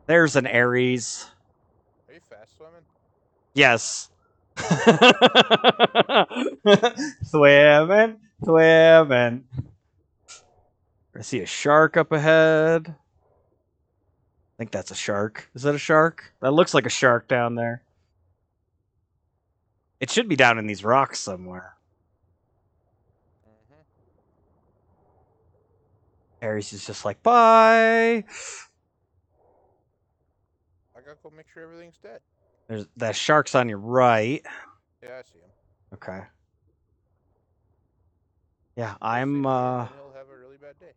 There's an Aries. Are you fast swimming? Yes. Swimming, swimming. I see a shark up ahead. I think that's a shark. Is that a shark? That looks like a shark down there. It should be down in these rocks somewhere. Mm-hmm. Aries is just like, bye. I gotta go make sure everything's dead. There's that shark's on your right. Yeah, I see him. Okay. Yeah, He'll save I'm the game, and he'll have a really bad day.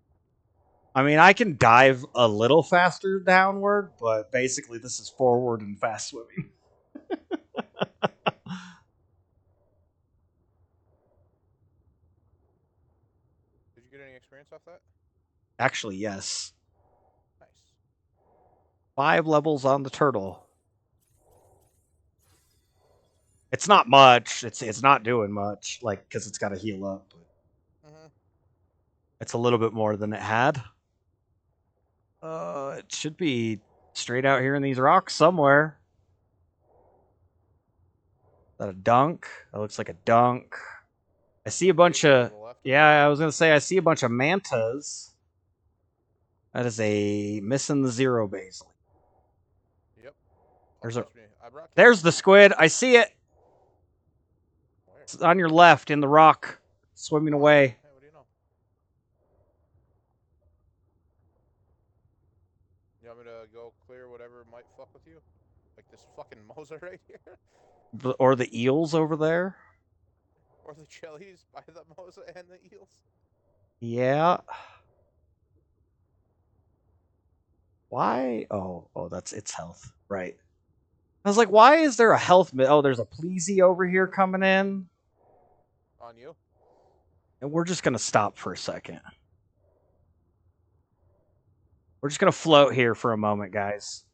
I mean, I can dive a little faster downward, but basically this is forward and fast swimming. Did you get any experience off that? Actually, yes. Nice. 5 levels on the turtle. It's not much. It's not doing much, like because it's got to heal up. But Mm-hmm. it's a little bit more than it had. It should be straight out here in these rocks somewhere. Is that a dunk? That looks like a dunk. I see a bunch of yeah. I was gonna say I see a bunch of mantas. That is a missing the zero Baisley. Yep. There's the squid. I see it. Where? It's on your left in the rock, swimming away. Hey, what do you know? You want me to go clear whatever might fuck with you? Like this fucking Mosa right here? Or the eels over there. Or the jellies by the Mosa and the eels? Yeah. Why? Oh, that's its health. Right. I was like, why is there a health? Oh, there's a pleasy over here coming in. On you? And we're just gonna stop for a second. We're just gonna float here for a moment, guys.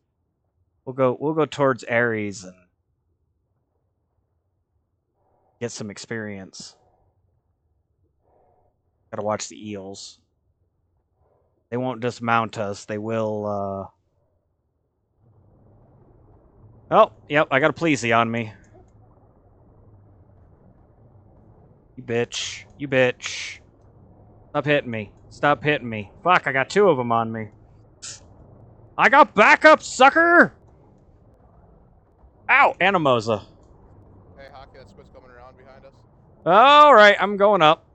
We'll go towards Aries and get some experience. Gotta watch the eels. They won't dismount us. They will. Oh, yep. I got a pleasy on me. You bitch. You bitch. Stop hitting me. Stop hitting me. Fuck, I got 2 of them on me. I got backup, sucker! Ow! Animosa. Hey, Hockey, that squid's coming around behind us. Alright, I'm going up.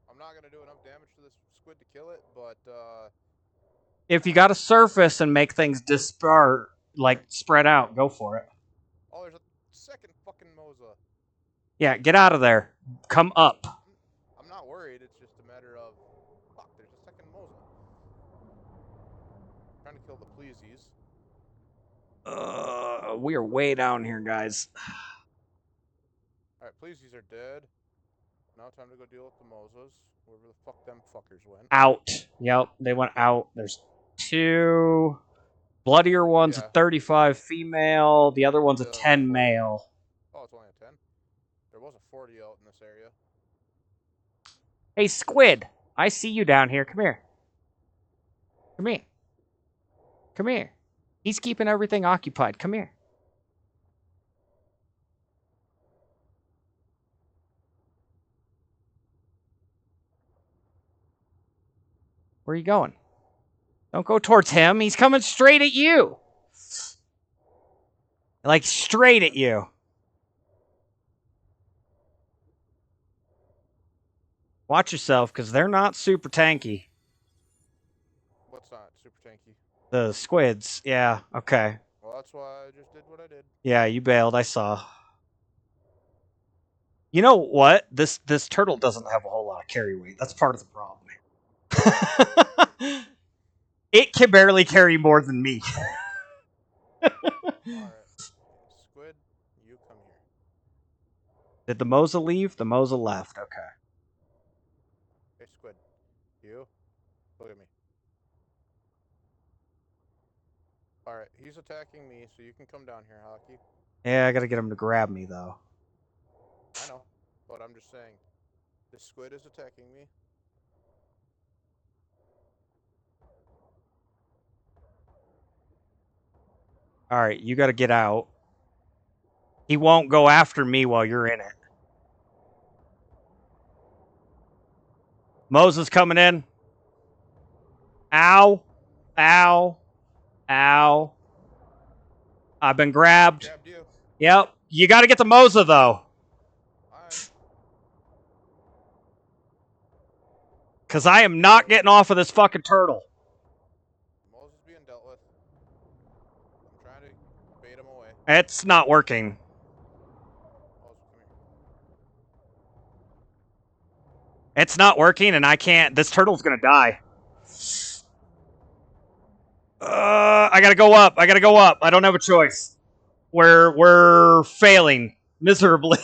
I'm not gonna do enough damage to this squid to kill it, but If you got to surface and make things disparate, like spread out, go for it. oh, there's a second fucking Mosa. Yeah, get out of there. Come up. I'm not worried. It's just a matter of fuck. There's a second Mosa. Trying to kill the pleasies. We are way down here, guys. All right, pleasies are dead. Now time to go deal with the Mozas. Wherever the fuck them fuckers went. Out. Yep, they went out. There's 2. Bloodier one's a Yeah. 35 female. The other one's a The other one's 10 40. male. Oh, it's only a 10? There was a 40 out in this area. Hey, Squid. I see you down here. Come here. Come here. Come here. He's keeping everything occupied. Come here. Where are you going? Don't go towards him. He's coming straight at you. Like, straight at you. Watch yourself, because they're not super tanky. What's not super tanky? The squids. Yeah, okay. Well, that's why I just did what I did. Yeah, you bailed. I saw. You know what? This turtle doesn't have a whole lot of carry weight. That's part of the problem. It can barely carry more than me. Alright. Squid, you come here. Did the Moza leave? The Moza left. Okay. Hey, Squid. You? Look at me. Alright, he's attacking me, so you can come down here, Hockey. Yeah, I gotta get him to grab me, though. I know, but I'm just saying. This squid is attacking me. Alright, you gotta get out. He won't go after me while you're in it. Moses coming in. Ow. Ow. Ow. I've been grabbed. Grabbed you. Yep. You gotta get the Moza, though. Alright. Because I am not getting off of this fucking turtle. Moses being dealt with. I'm trying to bait him away. It's not working. Moses, come here. It's not working, and I can't. This turtle's gonna die. I gotta go up. I gotta go up. I don't have a choice. We're failing miserably.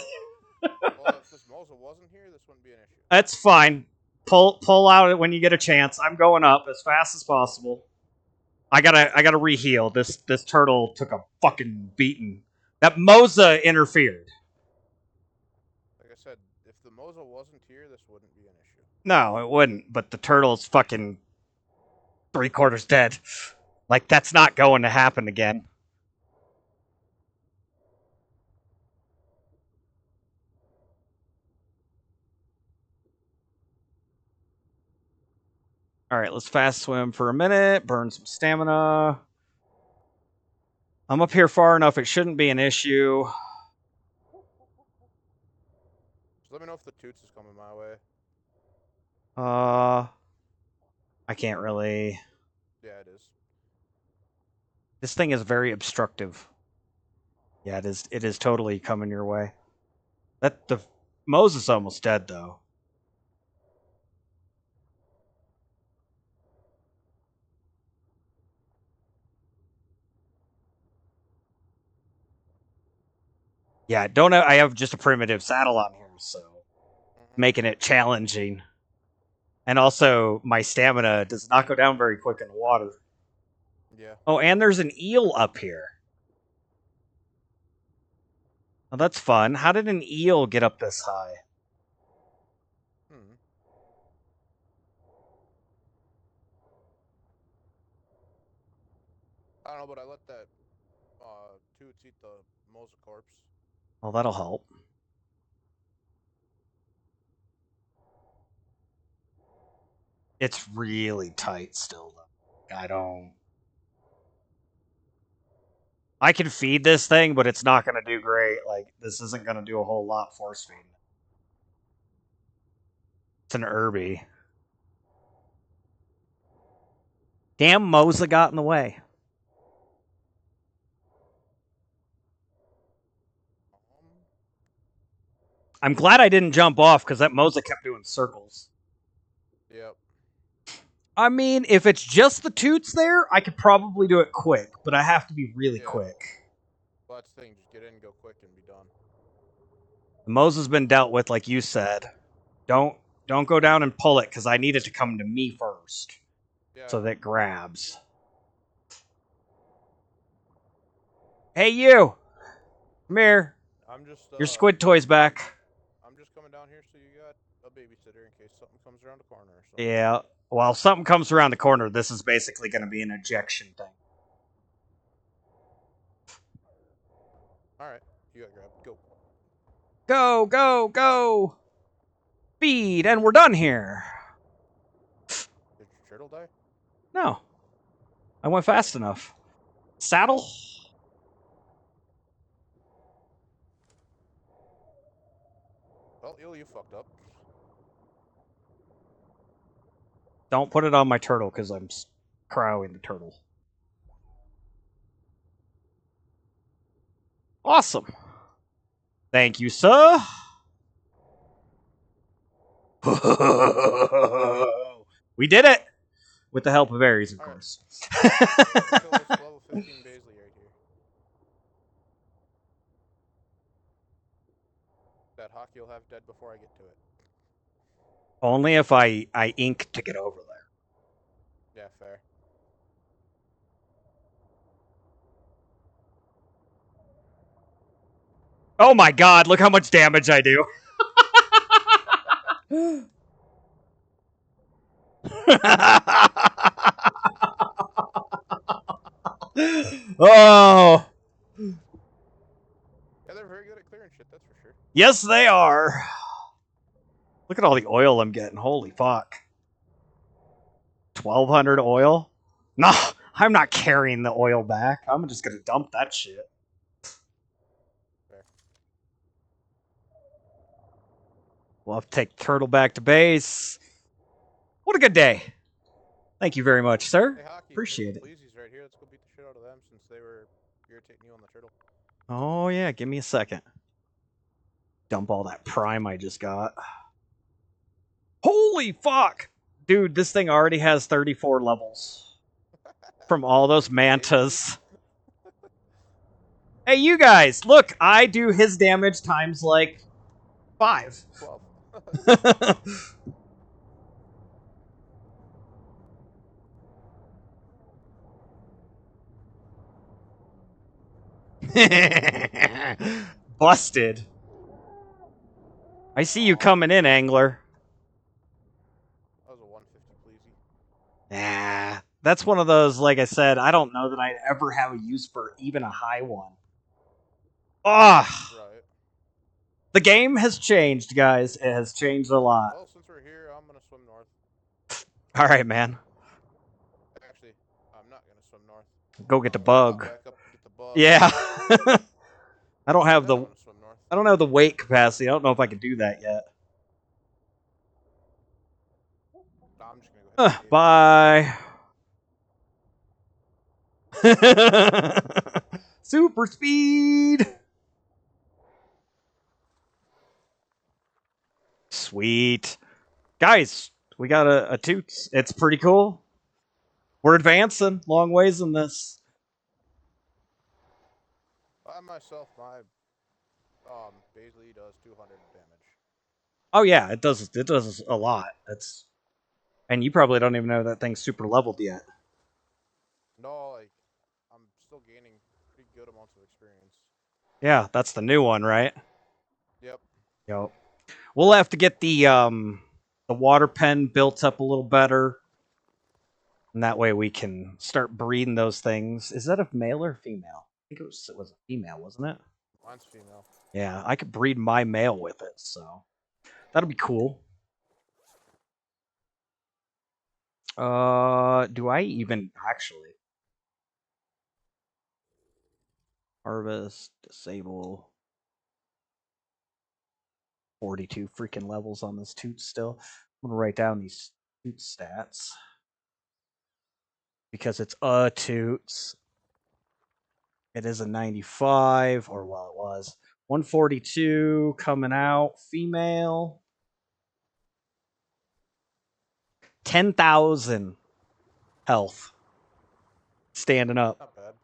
Well, if this Mosa wasn't here, this wouldn't be an issue. That's fine. Pull out when you get a chance. I'm going up as fast as possible. I gotta re-heal. This turtle took a fucking beating. That Moza interfered. Like I said, if the Mosa wasn't here, this wouldn't be an issue. No, it wouldn't. But the turtle's fucking 3/4 dead. Like, that's not going to happen again. Alright, let's fast swim for a minute. Burn some stamina. I'm up here far enough, it shouldn't be an issue. Just let me know if the Toots is coming my way. I can't really. Yeah, it is. This thing is very obstructive. Yeah, it is. It is totally coming your way. That the Moses almost dead though. Yeah, don't I have just a primitive saddle on here, so making it challenging. And also, my stamina does not go down very quick in water. Yeah. Oh, and there's an eel up here. Oh, that's fun. How did an eel get up this high? I don't know, but I let that Toots eat the Mosa corpse. Well, that'll help. It's really tight still, though. I can feed this thing, but it's not going to do great. Like, this isn't going to do a whole lot force feeding. It's an Irby. Damn, Mosa got in the way. I'm glad I didn't jump off, because that Mosa kept doing circles. Yep. I mean, if it's just the Toots there, I could probably do it quick, but I have to be really quick. Well, that's the thing. Just get in, go quick, and be done. The Mosa's been dealt with, like you said. Don't go down and pull it because I need it to come to me first. Yeah. So that grabs. Hey you! Come here. I'm just. Your squid toy's back. I'm just coming down here so you got a babysitter in case something comes around the corner or something. Yeah. Well, if something comes around the corner, this is basically going to be an ejection thing. Alright, you got grabbed. Go. Go, go, go! Feed, and we're done here. Did your turtle die? No. I went fast enough. Saddle? Well, you fucked up. Don't put it on my turtle because I'm crowing the turtle. Awesome. Thank you, sir. We did it! With the help of Ares, of course. Kill this level 15 Baisley right here. That hawk you'll have dead before I get to it. Only if I ink to get over there. Yeah, fair. Oh my god, look how much damage I do. Oh. Yeah, they're very good at clearing shit, that's for sure. Yes, they are. Look at all the oil I'm getting. Holy fuck. 1,200 oil? No, I'm not carrying the oil back. I'm just gonna dump that shit. Fair. We'll have to take the turtle back to base. What a good day. Thank you very much, sir. Hey, Hockey, Appreciate it. Pleasy's right here. Let's go beat the shit out of them since they were irritating you on the turtle. Oh, yeah. Give me a second. Dump all that prime I just got. Holy fuck! Dude, this thing already has 34 levels. From all those mantas. Hey, you guys! Look, I do his damage times, like, 5. 12. Busted. I see you coming in, angler. That was a 150 Pleasy. Nah. That's one of those, like I said, I don't know that I'd ever have a use for even a high one. Ah! Right. The game has changed, guys. It has changed a lot. Well, since we're here, I'm gonna swim north. Alright, man. Actually, I'm not gonna swim north. Go get the Hop bug. back up and get the bug. Yeah. I don't have Then the I'm gonna swim north. I don't have the weight capacity. I don't know if I can do that yet. No, I'm just gonna go ahead and Bye. Super speed. Sweet. Guys, we got a toots. It's pretty cool. We're advancing long ways in this. By myself, my Baisley does 200 damage. Oh yeah, it does a lot. That's and you probably don't even know that thing's super leveled yet. No, like I'm still gaining pretty good amounts of experience. Yeah, that's the new one, right? Yep. Yep. We'll have to get the water pen built up a little better. And that way we can start breeding those things. Is that a male or female? I think it was a female, wasn't it? Mine's female. Yeah, I could breed my male with it, so that'll be cool. Do I even actually harvest, disable 42 freaking levels on this toot still? I'm gonna write down these toot stats because it's a toots. It is a 95, or well, it was 142 coming out, female. 10,000 health. Standing up. Not bad.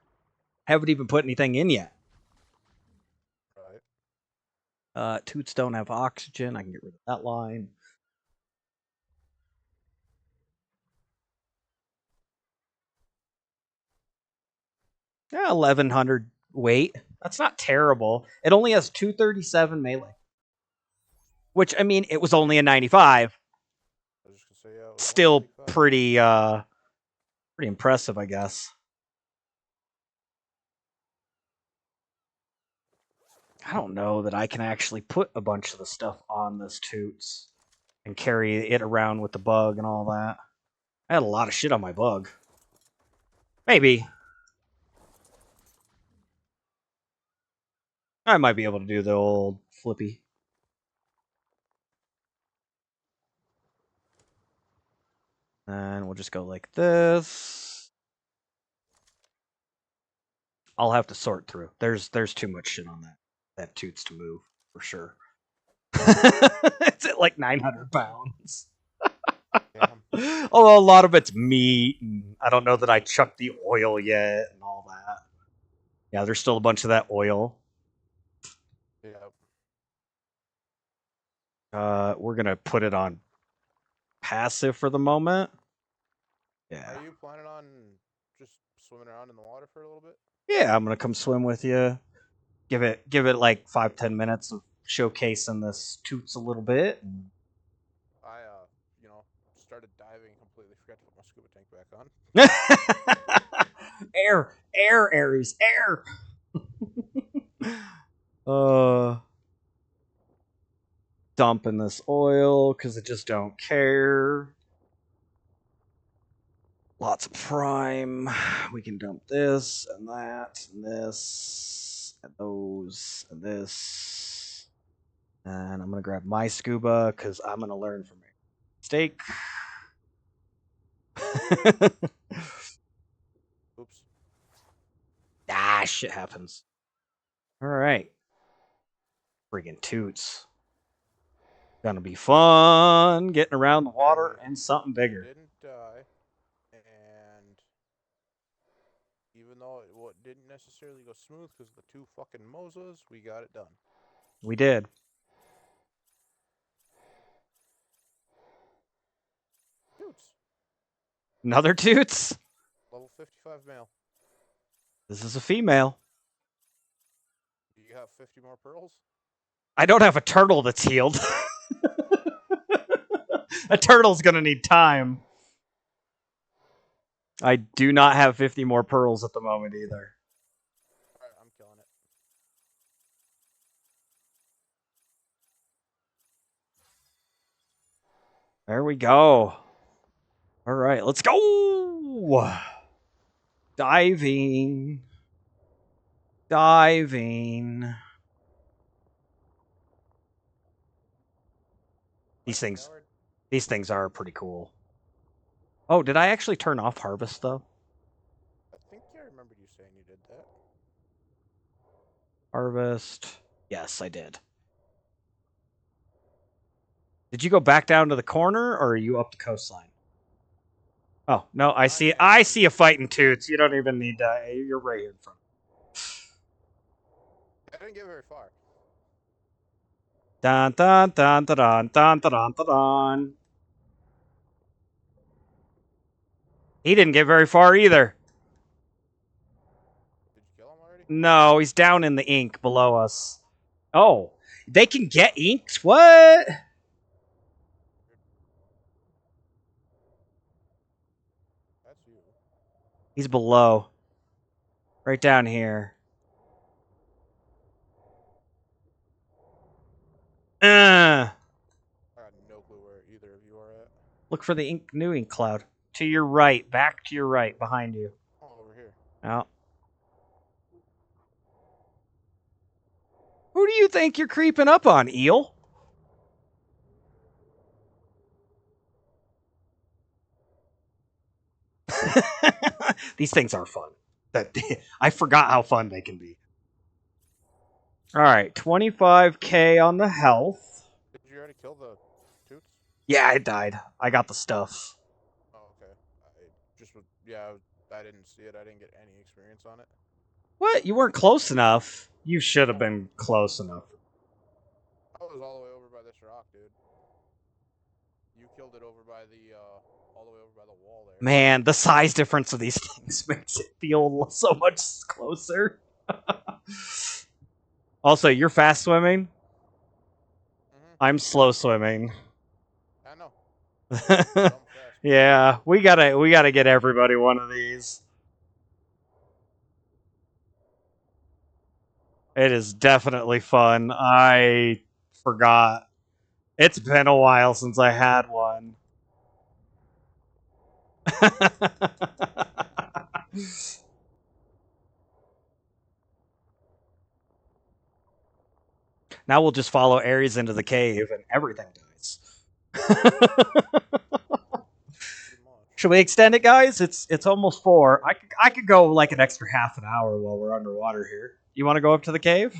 Haven't even put anything in yet. Right. Toots don't have oxygen. I can get rid of that line. Yeah, 1100 weight. That's not terrible. It only has 237 melee. Which, I mean, it was only a 95. I was just gonna say, yeah, it was Still 195. pretty impressive, I guess. I don't know that I can actually put a bunch of the stuff on this Toots and carry it around with the bug and all that. I had a lot of shit on my bug. Maybe. I might be able to do the old flippy. And we'll just go like this. I'll have to sort through. There's too much shit on that Toots to move, for sure. It's at like 900 pounds. Damn. Although a lot of it's meat, and I don't know that I chucked the oil yet and all that. Yeah, there's still a bunch of that oil. Yeah. We're gonna put it on passive for the moment. Yeah. Are you planning on just swimming around in the water for a little bit? Yeah, I'm gonna come swim with you. Give it like 5-10 minutes of showcasing this Toots a little bit. I, you know, started diving, completely forgot to put my scuba tank back on. Air, Aries, air. Dumping this oil because I just don't care. Lots of prime. We can dump this and that and this and those and this. And I'm gonna grab my scuba because I'm gonna learn from my mistake. Oops. Shit happens. All right. Friggin' Toots. Gonna be fun getting around the water and something bigger. Didn't die, and even though it didn't necessarily go smooth because of the two fucking Mosas, we got it done. We did. Toots. Another Toots? Level 55 male. This is a female. Do you have 50 more pearls? I don't have a turtle that's healed. A turtle's gonna need time. I do not have 50 more pearls at the moment either. Alright, I'm killing it. There we go. All right, let's go. Diving. Diving. These things are pretty cool. Oh, did I actually turn off harvest though? I think I remembered you saying you did that. Harvest. Yes, I did. Did you go back down to the corner or are you up the coastline? Oh, no, I see a fighting Toots. You don't even need you're right here in front. I didn't get very far. Dun dun dun dun dun dun dun dun dun. He didn't get very far either. Did you kill him already? No, he's down in the ink below us. Oh, they can get inked? What? That's you. He's below. Right down here. I got no clue where either of you are at. Look for the new ink cloud. To your right. Back to your right. Behind you. Oh, over here. Oh. Who do you think you're creeping up on, Eel? These things are fun. I forgot how fun they can be. All right, 25k on the health. Did you already kill the Toots? Yeah, it died. I got the stuff. Oh, okay. I didn't see it. I didn't get any experience on it. What? You weren't close enough. You should have been close enough. I was all the way over by this rock, dude. You killed it over by the all the way over by the wall there. Man, the size difference of these things makes it feel so much closer. Also, you're fast swimming. I'm slow swimming. I know. Fast. Yeah, we gotta get everybody one of these. It is definitely fun. I forgot. It's been a while since I had one. Now we'll just follow Ares into the cave and everything dies. Should we extend it, guys? It's almost 4. I could go like an extra half an hour while we're underwater here. You want to go up to the cave?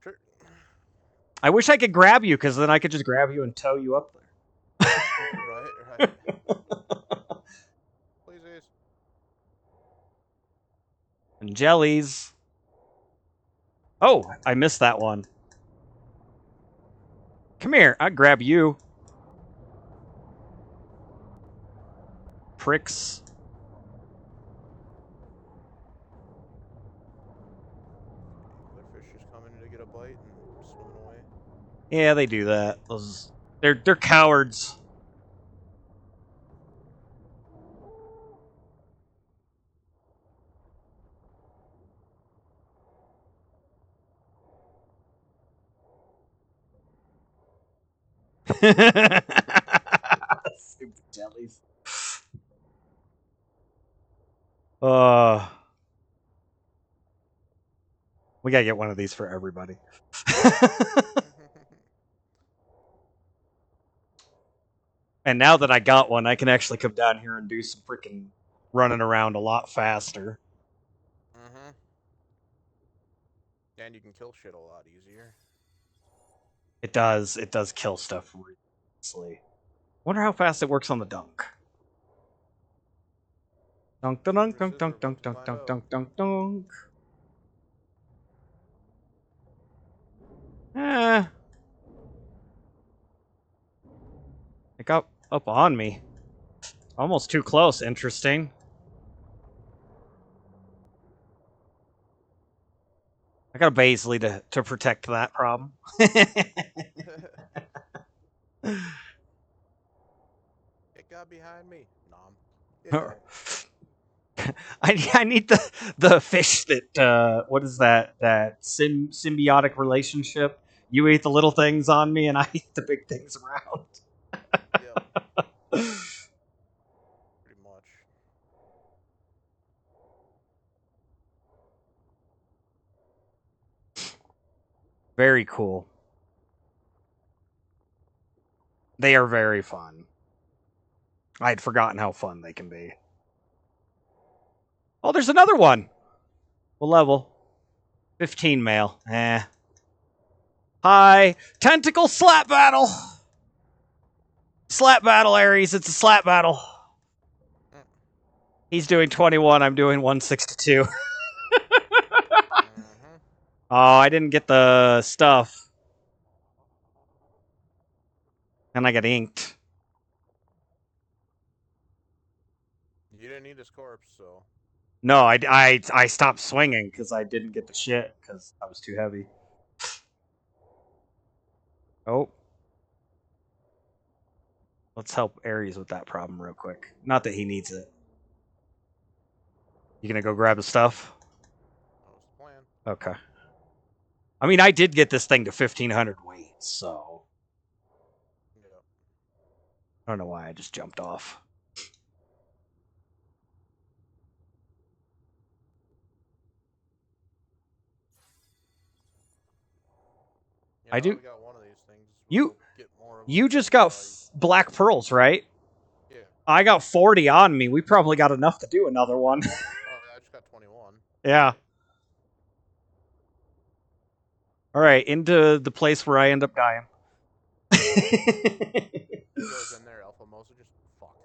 Sure. I wish I could grab you, because then I could just grab you and tow you up there. Right. Please. And jellies. Oh, I missed that one. Come here, I'll grab you. Pricks. Other fish just coming to get a bite and swimming away. Yeah, they do that. They're cowards. Stupid jellies. We gotta get one of these for everybody. And now that I got one, I can actually come down here and do some freaking running around a lot faster. And you can kill shit a lot easier. It does kill stuff really easily. Wonder how fast it works on the dunk. Dunk, dunk, dunk, dunk, dunk, dunk, dunk, dunk, dunk, dunk. It got up on me. Almost too close. Interesting. I got a Baisley to protect that problem. It got behind me. Nom. I need the fish that what is that symbiotic relationship? You eat the little things on me, and I eat the big things around. Yep. Pretty much. Very cool. They are very fun. I had forgotten how fun they can be. Oh, there's another one. What level? 15 male. Hi. Tentacle slap battle. Slap battle, Ares. It's a slap battle. He's doing 21. I'm doing 162. Oh, I didn't get the stuff. And I got inked. You didn't need his corpse, so... No, I stopped swinging because I didn't get the shit because I was too heavy. Oh. Let's help Ares with that problem real quick. Not that he needs it. You gonna go grab the stuff? That was the plan. Okay. I mean, I did get this thing to 1,500 weight, so... Yeah. I don't know why I just jumped off. Yeah, I do. We got one of these things. You just got black pearls, right? Yeah. I got 40 on me. We probably got enough to do another one. Oh, I just got 21. Yeah. All right, into the place where I end up dying. Goes in there, Alpha Mosa, just fuck.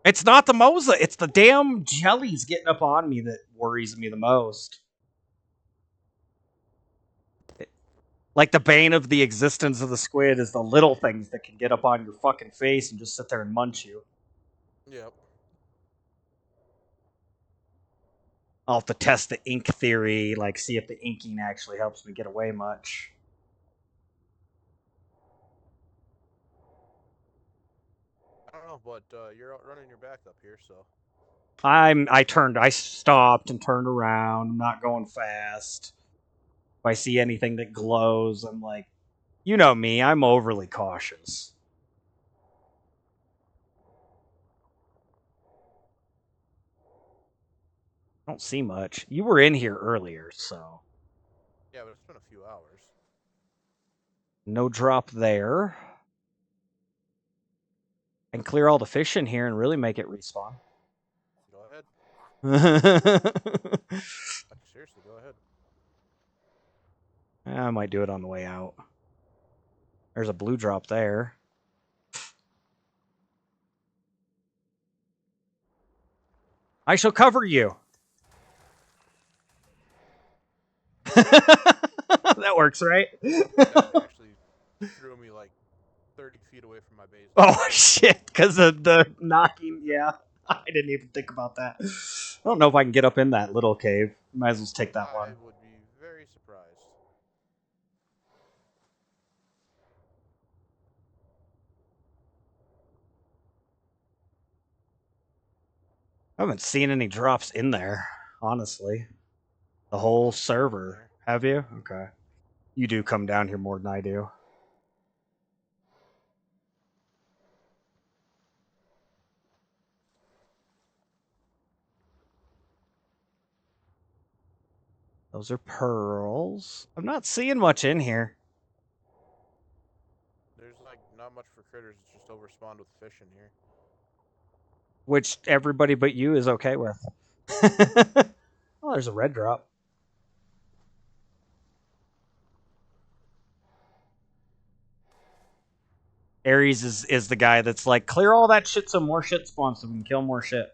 It's not the Mosa. It's the damn jellies getting up on me that worries me the most. Like the bane of the existence of the squid is the little things that can get up on your fucking face and just sit there and munch you. Yep. I'll have to test the ink theory, like see if the inking actually helps me get away much. I don't know, but you're out running your back up here, so. I stopped and turned around. I'm not going fast. If I see anything that glows, I'm like, you know me, I'm overly cautious. I don't see much. You were in here earlier, so. Yeah, but it's been a few hours. No drop there. And clear all the fish in here and really make it respawn. Go ahead. Seriously, go ahead. I might do it on the way out. There's a blue drop there. I shall cover you. That works, right? That actually threw me like 30 feet away from my base. Oh, shit. Because of the knocking. Yeah. I didn't even think about that. I don't know if I can get up in that little cave. Might as well take that one. I would be very surprised. I haven't seen any drops in there, honestly. The whole server. Have you? Okay. You do come down here more than I do. Those are pearls. I'm not seeing much in here. There's like not much for critters. It's just overspawned with fish in here. Which everybody but you is okay with. Oh, there's a red drop. Ares is the guy that's like, clear all that shit so more shit spawns so we can kill more shit.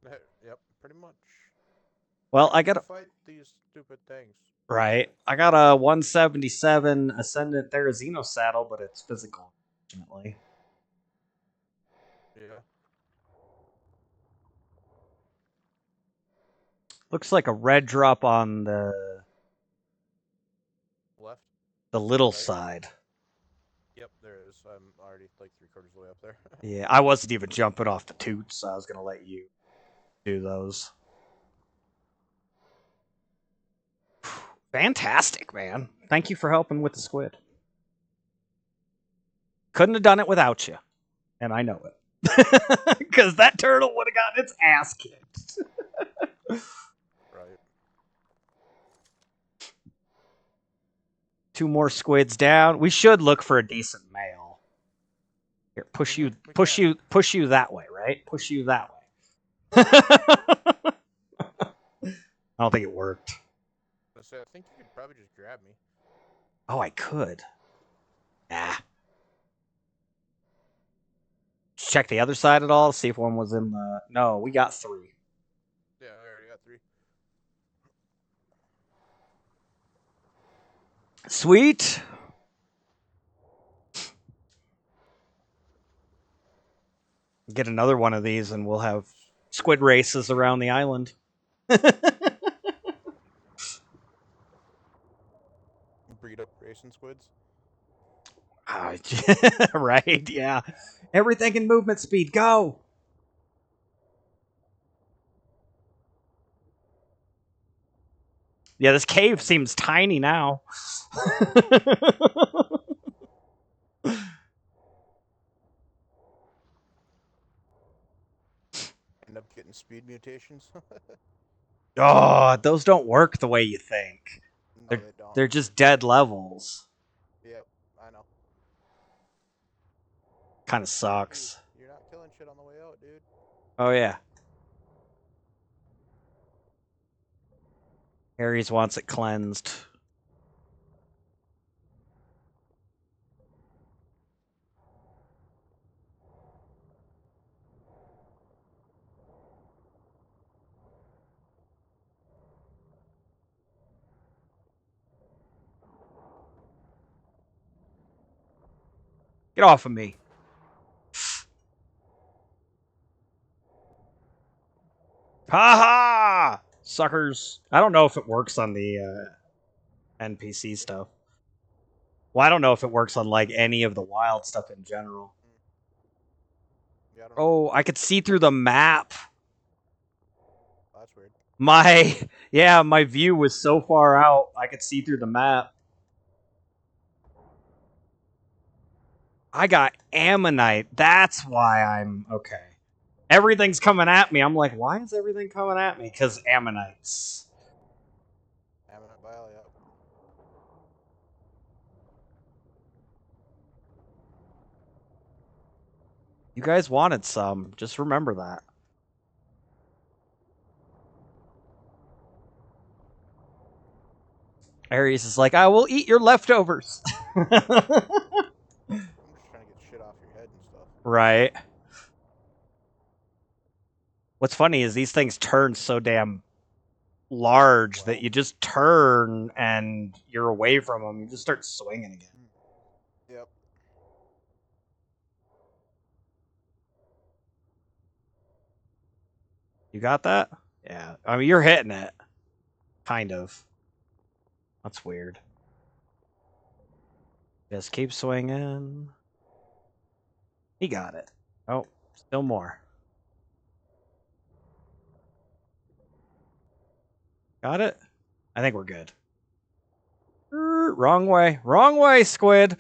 Yep, pretty much. Well, I got fight these stupid things. Right. I got a 177 Ascendant Therizino saddle, but it's physical, unfortunately. Yeah. Looks like a red drop on the Left. little Right. Side. Yep, there is. I'm already like 3/4 of the way up there. Yeah, I wasn't even jumping off the toots, so I was gonna let you do those. Fantastic, man. Thank you for helping with the squid. Couldn't have done it without you. And I know it. Because that turtle would have gotten its ass kicked. Right. 2 more squids down. We should look for a decent male. Here, push you that way, right? Push you that way. I don't think it worked. I think you could probably just grab me. Oh, I could. Nah. Check the other side at all. See if one was in the. No, we got 3. Yeah, I already got 3. Sweet. Get another one of these, and we'll have squid races around the island. Breed up racing squids. Right? Yeah. Everything in movement speed. Go. Yeah, this cave seems tiny now. End up getting speed mutations. Oh, those don't work the way you think. No, they don't. They're just dead levels. Yep, I know. Kind of sucks. Dude, you're not killing shit on the way out, dude. Oh, yeah. Ares wants it cleansed. Get off of me. Ha ha! Suckers. I don't know if it works on the NPC stuff. Well, I don't know if it works on like any of the wild stuff in general. Yeah, I don't know. Oh, I could see through the map. Oh, that's weird. My view was so far out, I could see through the map. I got ammonite. That's why I'm okay. Everything's coming at me. I'm like, why is everything coming at me? Because ammonites. Ammonite bile, yeah. You guys wanted some. Just remember that. Ares is like, I will eat your leftovers. I'm just trying to get shit off your head and stuff. Right. What's funny is these things turn so damn large that you just turn and you're away from them. You just start swinging again. Yep. You got that? Yeah. I mean, you're hitting it. Kind of. That's weird. Just keep swinging. He got it. Oh, still more. Got it? I think we're good. Wrong way. Wrong way, Squid.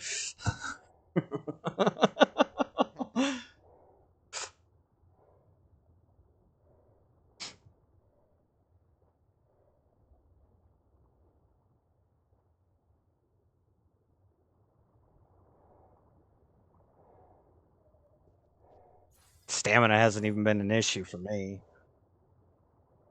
Stamina hasn't even been an issue for me.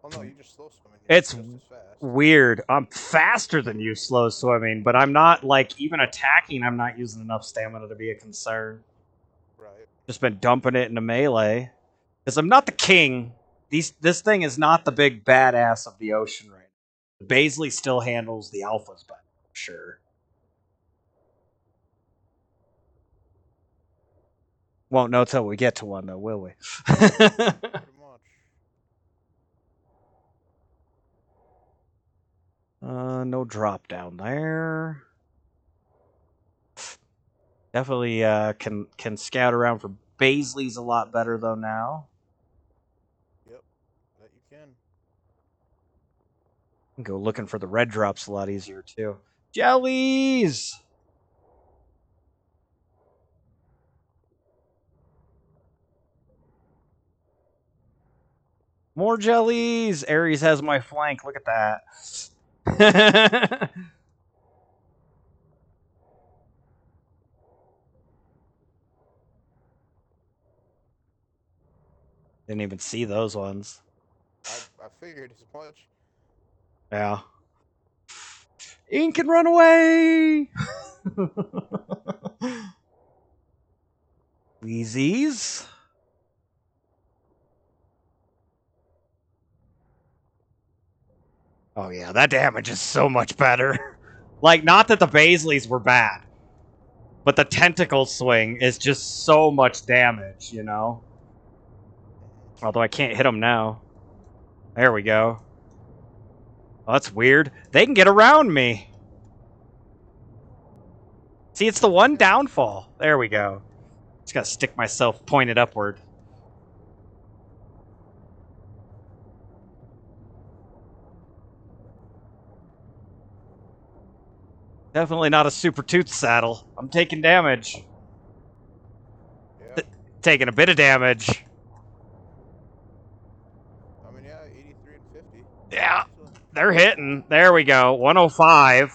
Oh no, you just slow swimming. It's just as fast. weird. I'm faster than you slow swimming, but I'm not, like, even attacking, I'm not using enough stamina to be a concern. Right. Just been dumping it into melee. Because I'm not the king. This thing is not the big badass of the ocean right now. Baisley still handles the alphas better, sure. Won't know till we get to one, though, will we? Pretty much. No drop down there. Definitely can scout around for Baisley's a lot better though now. Yep. That you can. Go looking for the red drops a lot easier too. Jellies! More jellies! Ares has my flank. Look at that. Didn't even see those ones. I figured as much. Yeah. Ink can run away! Wheezies. Oh yeah, that damage is so much better. Like, not that the Baisleys were bad, but the tentacle swing is just so much damage, you know? Although I can't hit them now. There we go. Oh, that's weird. They can get around me. See, it's the one downfall. There we go. Just gotta stick myself pointed upward. Definitely not a super tooth saddle. I'm taking damage. Yeah. Taking a bit of damage. I mean, yeah, 83 and 50. Yeah, they're hitting. There we go. 105.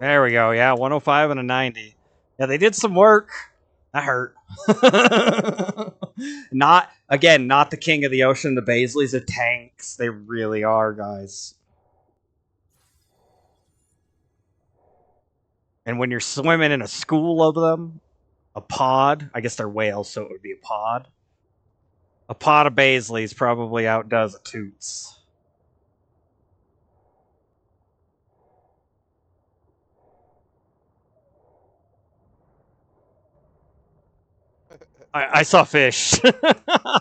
There we go. Yeah, 105 and a 90. Yeah, they did some work. That hurt. Not the king of the ocean. The Baisleys are tanks. They really are, guys. And when you're swimming in a school of them, a pod, I guess they're whales, so it would be a pod. A pot of Baisley's probably outdoes a Toots. I saw fish.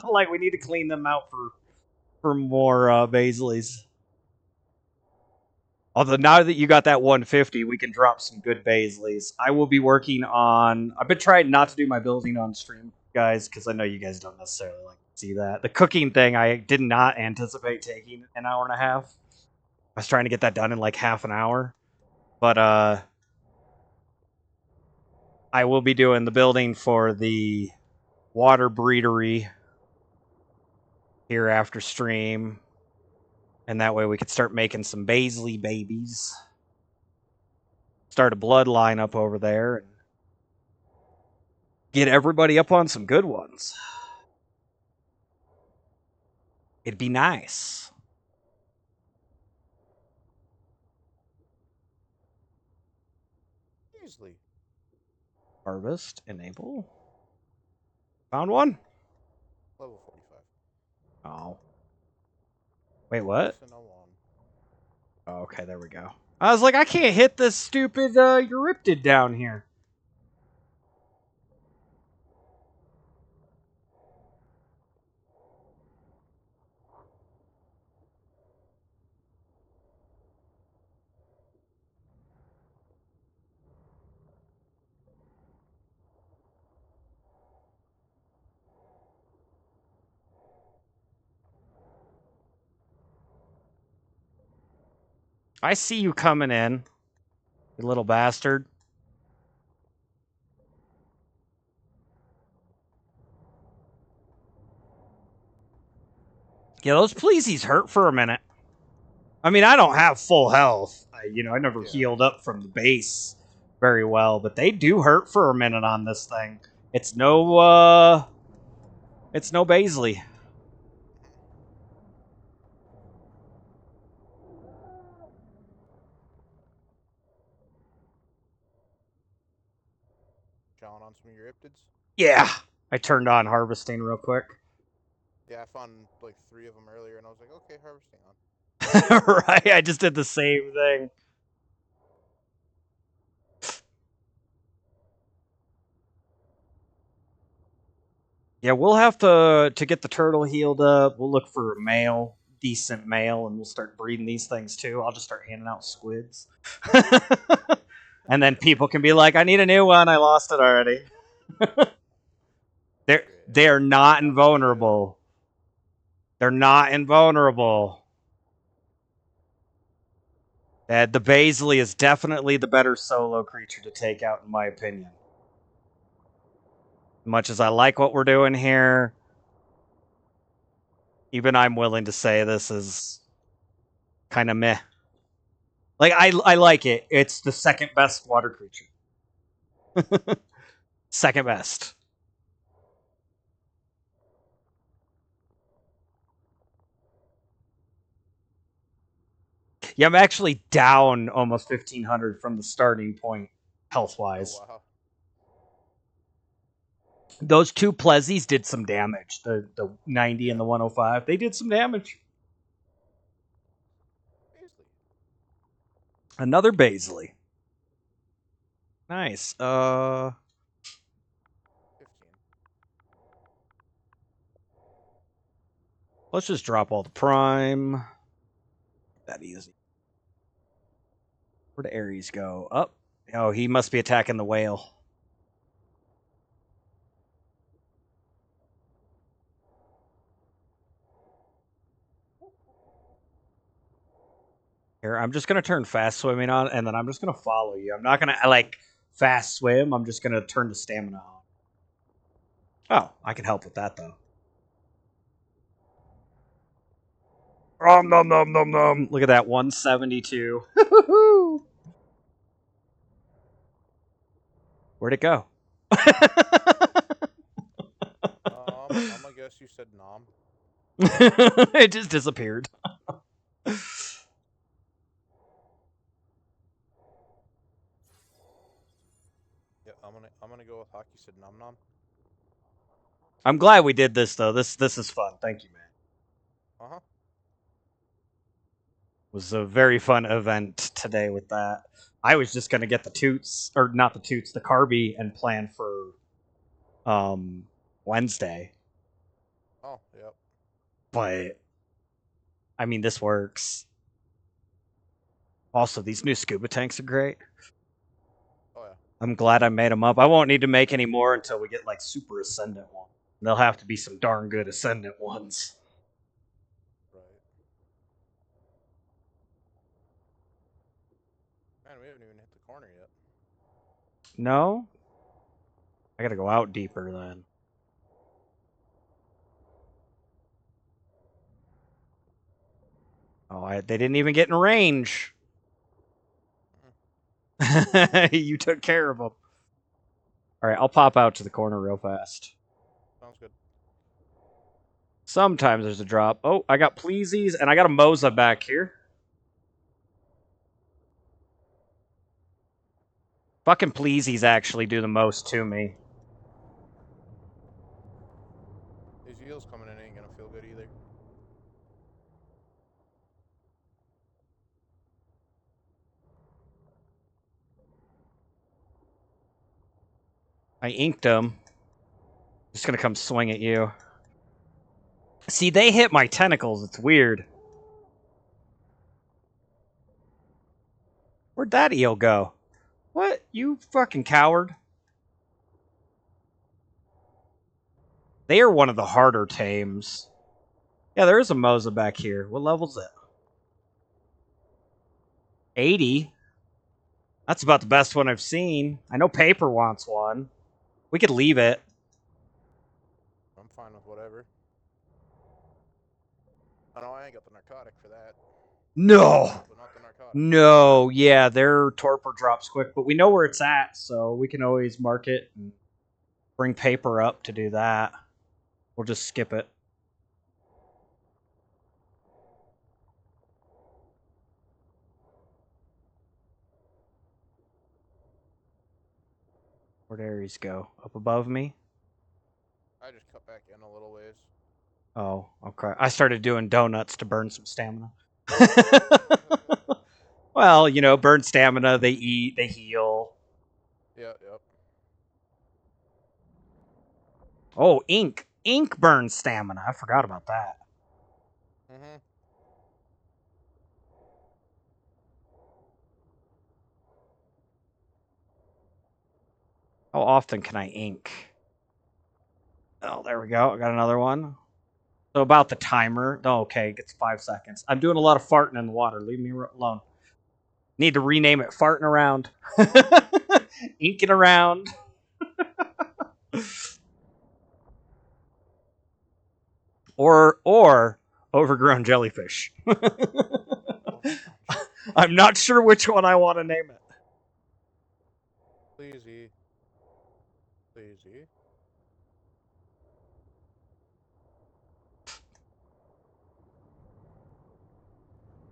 Like, we need to clean them out for more Baisleys. Although now that you got that 150, we can drop some good Baisleys. I will be working on. I've been trying not to do my building on stream, guys, because I know you guys don't necessarily like to see that. The cooking thing, I did not anticipate taking an hour and a half. I was trying to get that done in like half an hour, but I will be doing the building for the water breedery here after stream, and that way we could start making some Baisley babies. Start a bloodline up over there and get everybody up on some good ones. It'd be nice. Easily. Harvest, enable. Found one? Level 45. Oh. Wait, what? Missing a one. Oh, okay, there we go. I was like, I can't hit this stupid Euryptid down here. I see you coming in, you little bastard. Yeah, those pleasies hurt for a minute. I mean, I don't have full health. I never healed up from the base very well, but they do hurt for a minute on this thing. It's no Baisley. Chowing on some Euryptids. Yeah, I turned on harvesting real quick. Yeah, I found like 3 of them earlier, and I was like, okay, harvesting on. Right, I just did the same thing. Yeah, we'll have to get the turtle healed up. We'll look for a male, decent male, and we'll start breeding these things too. I'll just start handing out squids. And then people can be like, I need a new one, I lost it already. They're not invulnerable. They're not invulnerable. The Baisley is definitely the better solo creature to take out, in my opinion. Much as I like what we're doing here, even I'm willing to say this is kind of meh. Like, I like it. It's the second best water creature. Second best. Yeah, I'm actually down almost 1,500 from the starting point, health-wise. Oh, wow. Those 2 Plezies did some damage. The 90 and the 105. They did some damage. Baisley. Another Baisley. Nice. 15. Let's just drop all the prime. That easy. Where'd Ares go? Up. Oh, he must be attacking the whale. Here, I'm just going to turn fast swimming on, and then I'm just going to follow you. I'm not going to, like, fast swim. I'm just going to turn the stamina on. Oh, I can help with that, though. Nom, nom, nom, nom, nom. Look at that, 172. Where'd it go? I'm gonna guess you said nom. It just disappeared. Yeah, I'm gonna go with Hawk. You said nom nom. I'm glad we did this though. This is fun. Thank you, man. Uh-huh. It was a very fun event today with that. I was just gonna get the toots, or not the toots, the Carby, and plan for Wednesday. Oh, yep. But I mean, this works. Also, these new scuba tanks are great. Oh, yeah. I'm glad I made them up. I won't need to make any more until we get like super ascendant ones. They'll have to be some darn good ascendant ones. Right. Man, we haven't even hit the corner yet. No? I gotta go out deeper then. Oh, they didn't even get in range. You took care of them. All right, I'll pop out to the corner real fast. Sounds good. Sometimes there's a drop. Oh, I got pleasies and I got a Moza back here. Fucking pleasies actually do the most to me. These eels coming in ain't gonna feel good either. I inked them. Just gonna come swing at you. See, they hit my tentacles. It's weird. Where'd that eel go? What? You fucking coward. They are one of the harder tames. Yeah, there is a Moza back here. What level's it? 80? That's about the best one I've seen. I know Paper wants one. We could leave it. I'm fine with whatever. I know I ain't got the narcotic for that. No! But not the narcotic. No, yeah, their torpor drops quick, but we know where it's at, so we can always mark it and bring Paper up to do that. We'll just skip it. Where'd Ares go? Up above me? I just cut back in a little ways. Oh, okay. I started doing donuts to burn some stamina. Well, you know, burn stamina, they eat, they heal. Yeah, yep. Oh, ink. Ink burns stamina. I forgot about that. Mm-hmm. How often can I ink? Oh, there we go. I got another one. So about the timer. Oh, okay, it gets 5 seconds. I'm doing a lot of farting in the water. Leave me alone. Need to rename it farting around. Inking around. or overgrown jellyfish. I'm not sure which one I want to name it. Pleasey. Pleasey.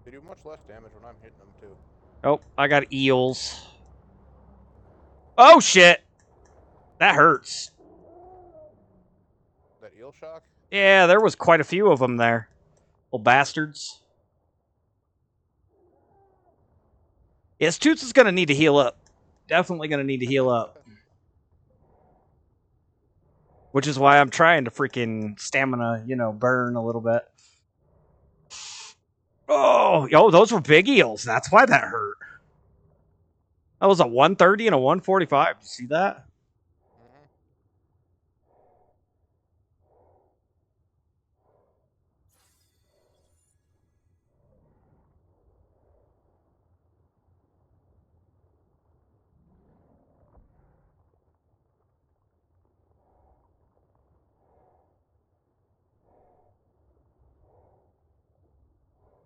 They do much less damage when I'm hitting them, too. Oh, I got eels. Oh, shit. That hurts. That eel shock? Yeah, there was quite a few of them there. Little bastards. Yes, Toots is going to need to heal up. Definitely going to need to heal up. Which is why I'm trying to freaking stamina, you know, burn a little bit. Oh, those were big eels. That's why that hurt. That was a 130 and a 145. You see that? Mm-hmm.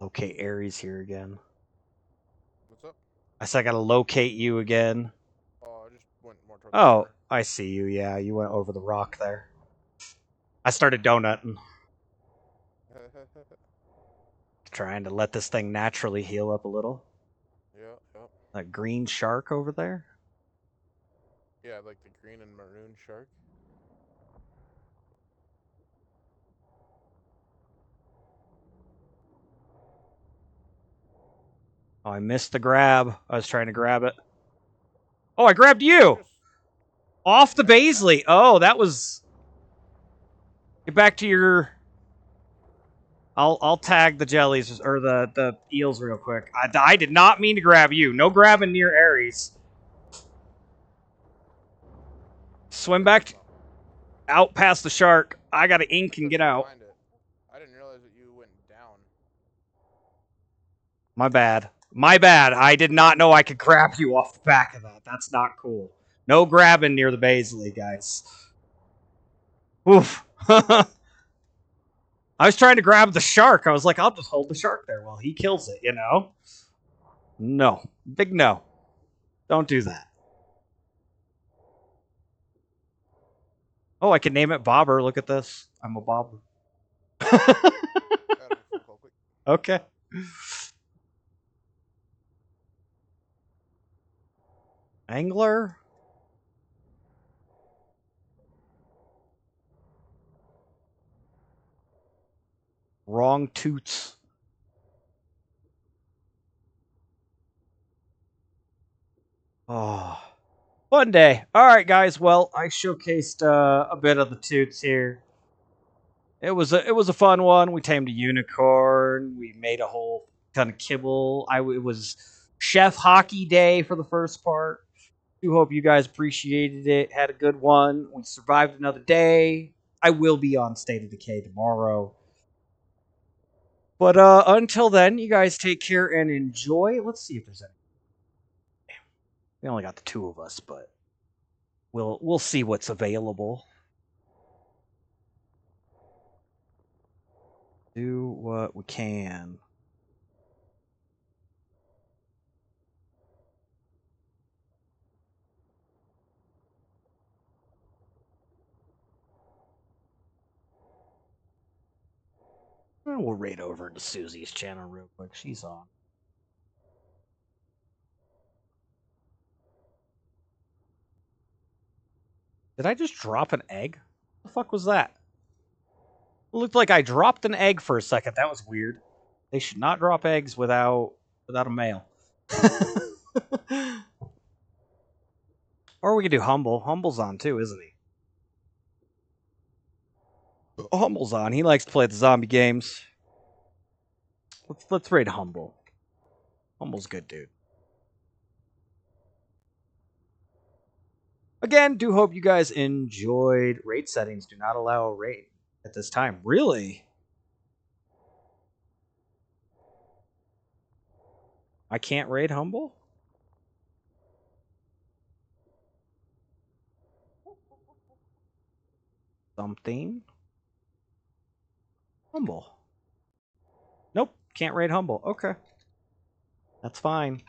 Okay, Ares here again. What's up? I said I gotta locate you again. Oh, I just went more toward the Oh, corner. I see you. Yeah, you went over the rock there. I started donutting. Trying to let this thing naturally heal up a little. Yeah, yep. That green shark over there. Yeah, like the green and maroon shark. Oh, I missed the grab. I was trying to grab it. Oh, I grabbed you! Off the Baisley. Oh, that was... Get back to your... I'll tag the jellies, or the eels real quick. I did not mean to grab you. No grabbing near Aries. Swim back out past the shark. I gotta ink and get out. I didn't realize that you went down. My bad. My bad. I did not know I could grab you off the back of that. That's not cool. No grabbing near the Baisley, guys. Oof. I was trying to grab the shark. I was like, I'll just hold the shark there while he kills it, you know? No. Big no. Don't do that. Oh, I can name it Bobber. Look at this. I'm a Bobber. Okay. Angler? Wrong toots. Oh. Fun day. Alright, guys. Well, I showcased a bit of the toots here. It was a fun one. We tamed a unicorn. We made a whole ton of kibble. It was chef hockey day for the first part. Do hope you guys appreciated it. Had a good one. We survived another day. I will be on State of Decay tomorrow. But until then, you guys take care and enjoy. Let's see if there's any. We only got the two of us, but we'll see what's available. Do what we can. And we'll raid over to Susie's channel real quick. She's on. Did I just drop an egg? What the fuck was that? It looked like I dropped an egg for a second. That was weird. They should not drop eggs without a male. Or we could do Humble. Humble's on too, isn't he? Humble's on. He likes to play the zombie games. Let's raid Humble. Humble's good, dude. Again, do hope you guys enjoyed. Raid settings do not allow a raid at this time. Really? I can't raid Humble? Something. Humble. Nope, can't raid Humble. Okay. That's fine.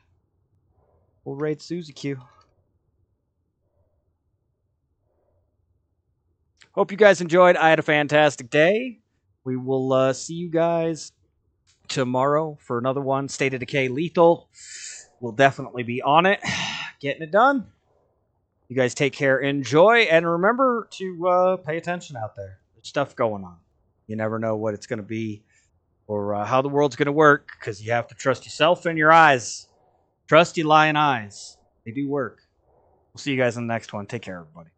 We'll raid Susie Q. Hope you guys enjoyed. I had a fantastic day. We will see you guys tomorrow for another one. State of Decay Lethal. We'll definitely be on it. Getting it done. You guys take care, enjoy, and remember to pay attention out there. There's stuff going on. You never know what it's going to be or how the world's going to work, because you have to trust yourself and your eyes. Trust your lion eyes. They do work. We'll see you guys in the next one. Take care, everybody.